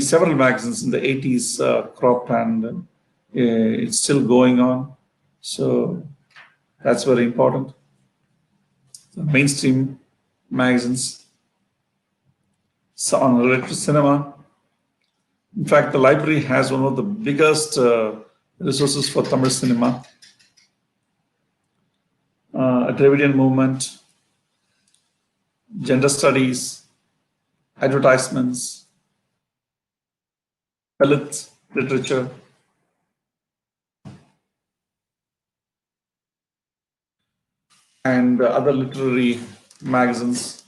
Several magazines in the 80s cropped, and it's still going on. So that's very important. The mainstream magazines on related to cinema. In fact, the library has one of the biggest resources for Tamil cinema. A Dravidian movement, gender studies, advertisements, Dalit literature, and other literary magazines.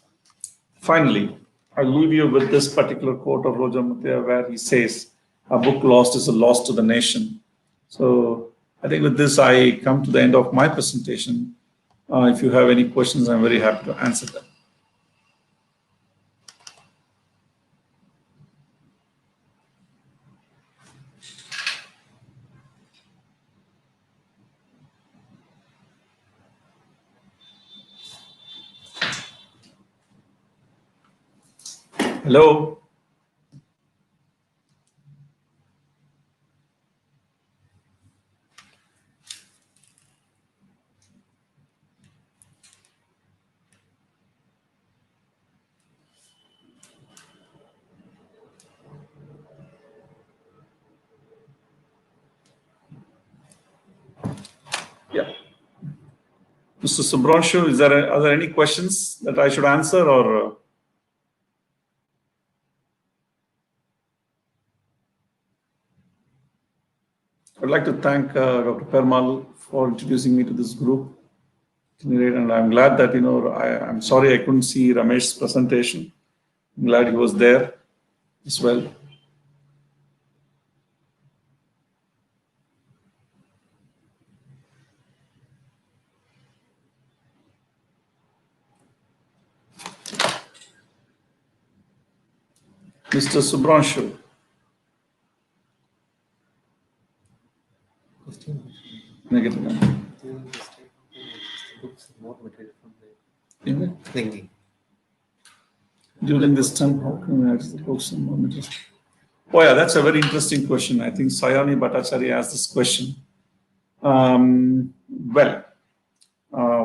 Finally, I'll leave you with this particular quote of Roja Muthiah, where he says, "A book lost is a loss to the nation." So I think with this, I come to the end of my presentation. If you have any questions, I'm very happy to answer them. Hello. Yeah. Mr. Subramshu, are there any questions that I should answer, or? I'd like to thank Dr. Perumal for introducing me to this group. And I'm glad that, I'm sorry I couldn't see Ramesh's presentation. I'm glad he was there as well. Mr. Subramshu. Negative. During this time, how can we access the books and more materials? Oh yeah, that's a very interesting question. I think Sayani Bhattacharya asked this question.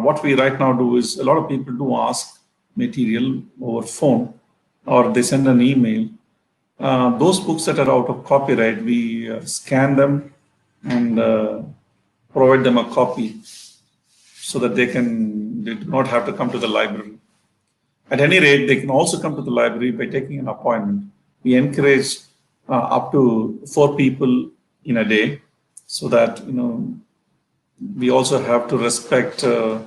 What we right now do is, a lot of people do ask material over phone, or they send an email. Those books that are out of copyright, we scan them and provide them a copy so that they do not have to come to the library. At any rate, they can also come to the library by taking an appointment. We encourage up to 4 people in a day, so that we also have to respect the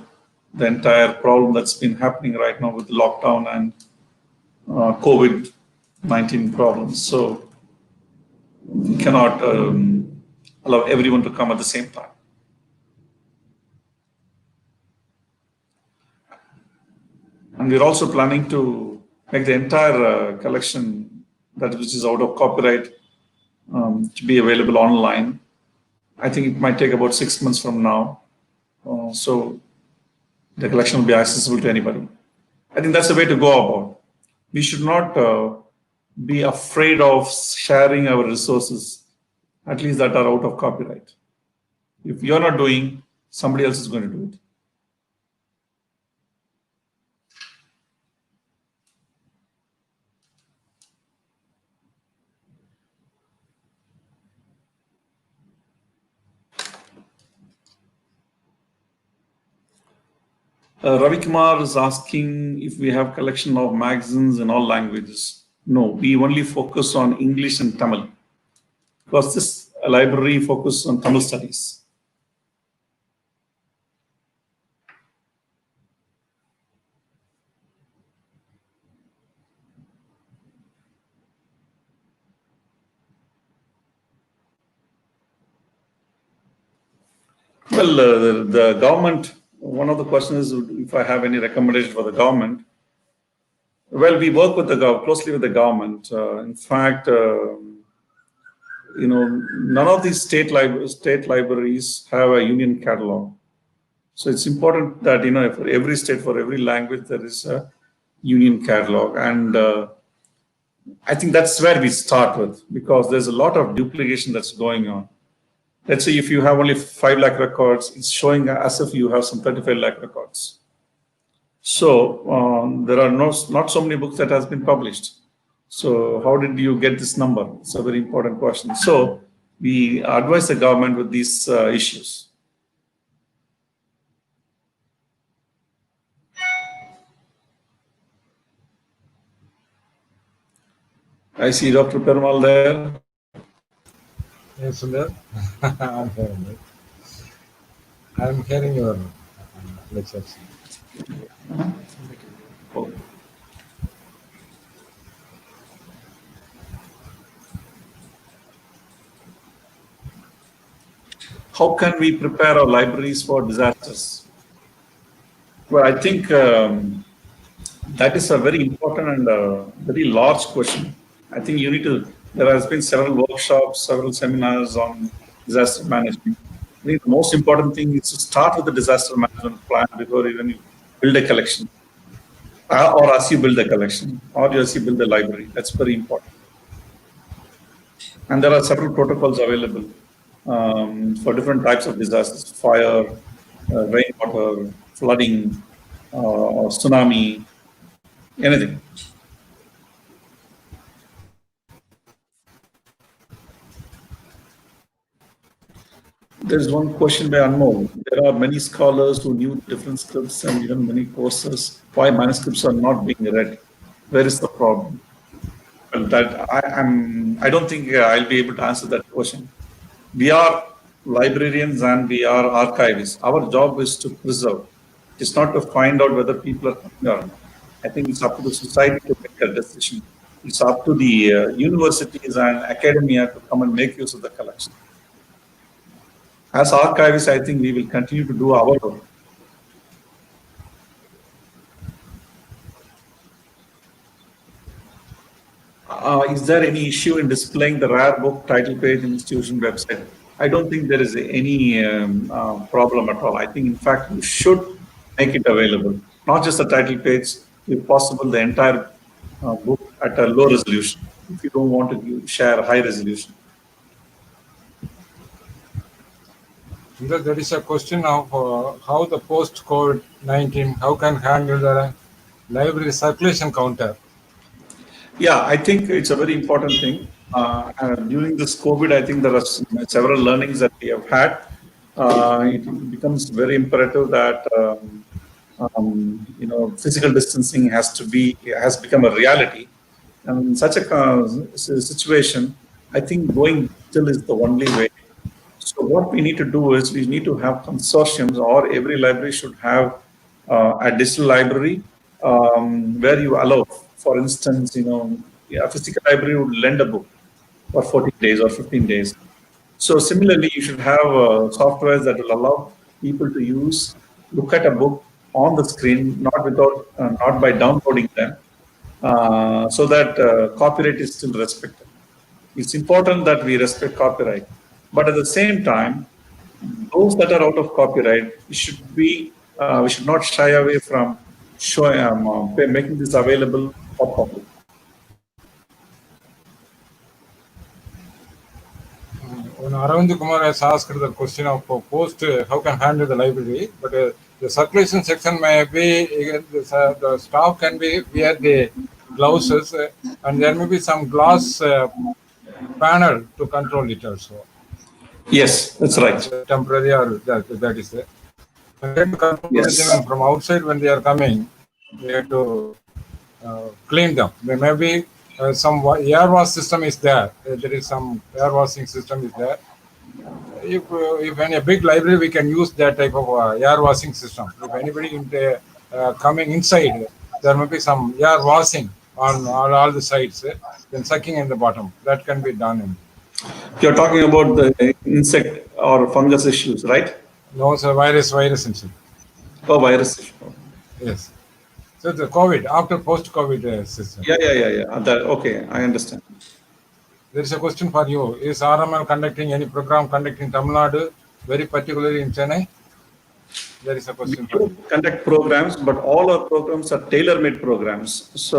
entire problem that's been happening right now with the lockdown and COVID-19 problems. So we cannot allow everyone to come at the same time. And we're also planning to make the entire collection, which is out of copyright, to be available online. I think it might take about 6 months from now. So the collection will be accessible to anybody. I think that's the way to go about. We should not be afraid of sharing our resources, at least that are out of copyright. If you're not doing, somebody else is going to do it. Ravi Kumar is asking if we have collection of magazines in all languages. No, we only focus on English and Tamil, because this library focuses on Tamil studies. Well, the government, one of the questions is if I have any recommendation for the government. Well, we work with closely with the government. In fact, none of these state libraries have a union catalog. So it's important that, for every state, for every language, there is a union catalog. And I think that's where we start with, because there's a lot of duplication that's going on. Let's say if you have only 5 lakh records, it's showing as if you have some 35 lakh records. So there are not so many books that has been published. So how did you get this number? It's a very important question. So we advise the government with these issues. I see Dr. Perumal there. Yes, Sundar. I'm hearing your lectures. Oh. How can we prepare our libraries for disasters? Well, I think that is a very important and very large question. I think there has been several workshops, several seminars on disaster management. I think the most important thing is to start with the disaster management plan before even you build a collection, or as you build a collection, or as you build a library. That's very important. And there are several protocols available for different types of disasters: fire, rainwater, flooding, or tsunami, anything. There's one question by Anmol. There are many scholars who knew different scripts and even many courses. Why manuscripts are not being read? Where is the problem? Well, I don't think I'll be able to answer that question. We are librarians and we are archivists. Our job is to preserve. It's not to find out whether people are coming or not. I think it's up to the society to make a decision. It's up to the universities and academia to come and make use of the collection. As archivists, I think we will continue to do our work. Is there any issue in displaying the rare book title page in institution website? I don't think there is any problem at all. I think, in fact, you should make it available. Not just the title page, if possible, the entire book at a low resolution, if you don't want to share high resolution. There is a question of how the post-COVID-19, how can handle the library circulation counter? Yeah, I think it's a very important thing. During this COVID, I think there are several learnings that we have had. It becomes very imperative that physical distancing has become a reality. And in such a situation, I think going digital is the only way. So what we need to do is we need to have consortiums, or every library should have a digital library where you allow, for instance, a physical library would lend a book for 14 days or 15 days. So similarly, you should have softwares that will allow people to look at a book on the screen, not by downloading them, so that copyright is still respected. It's important that we respect copyright. But at the same time, those that are out of copyright, we should not shy away from making this available for public. When Arvind Kumar has asked the question of post, how can handle the library, but the circulation section may be, the staff can wear the glasses, and there may be some glass panel to control it also. Yes, that's right. Temporary, or that is there. And Yes. from outside, when they are coming, we have to clean them. There may be some air wash system is there. There is some air washing system is there. If in a big library, we can use that type of air washing system. If anybody coming inside, there may be some air washing on all the sides, then sucking in the bottom. That can be done. You're talking about the insect or fungus issues, right? No, it's a virus issue. Oh, virus issue. Yes. So the COVID, after post-COVID system. Yeah. Okay, I understand. There is a question for you. Is RML conducting any program conducting Tamil Nadu, very particularly in Chennai? There is a We question for do you. conduct programs, but all our programs are tailor-made programs. So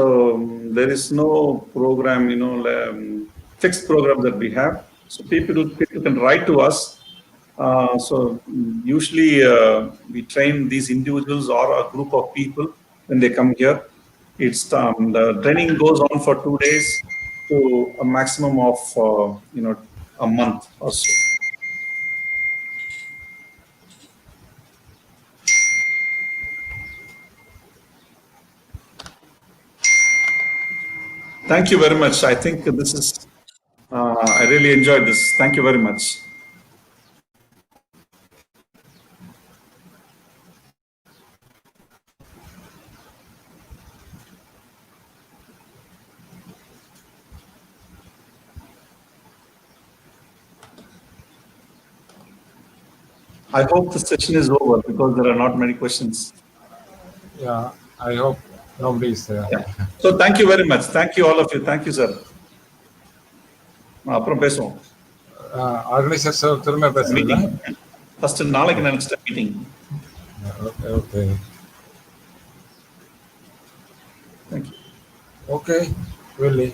there is no program, fixed program that we have. So people can write to us. Usually we train these individuals or a group of people when they come here. It's the training goes on for 2 days to a maximum of a month or so. Thank you very much. I think this is, I really enjoyed this. Thank you very much. I hope the session is over because there are not many questions. Yeah, I hope nobody is there. Yeah. So thank you very much. Thank you all of you. Thank you, sir. அப்புறம் பேசுவோம். Organizer sir திரும்ப பேசுறீங்களா? First நாளைக்கு next meeting. Okay. Thank you. Okay, really.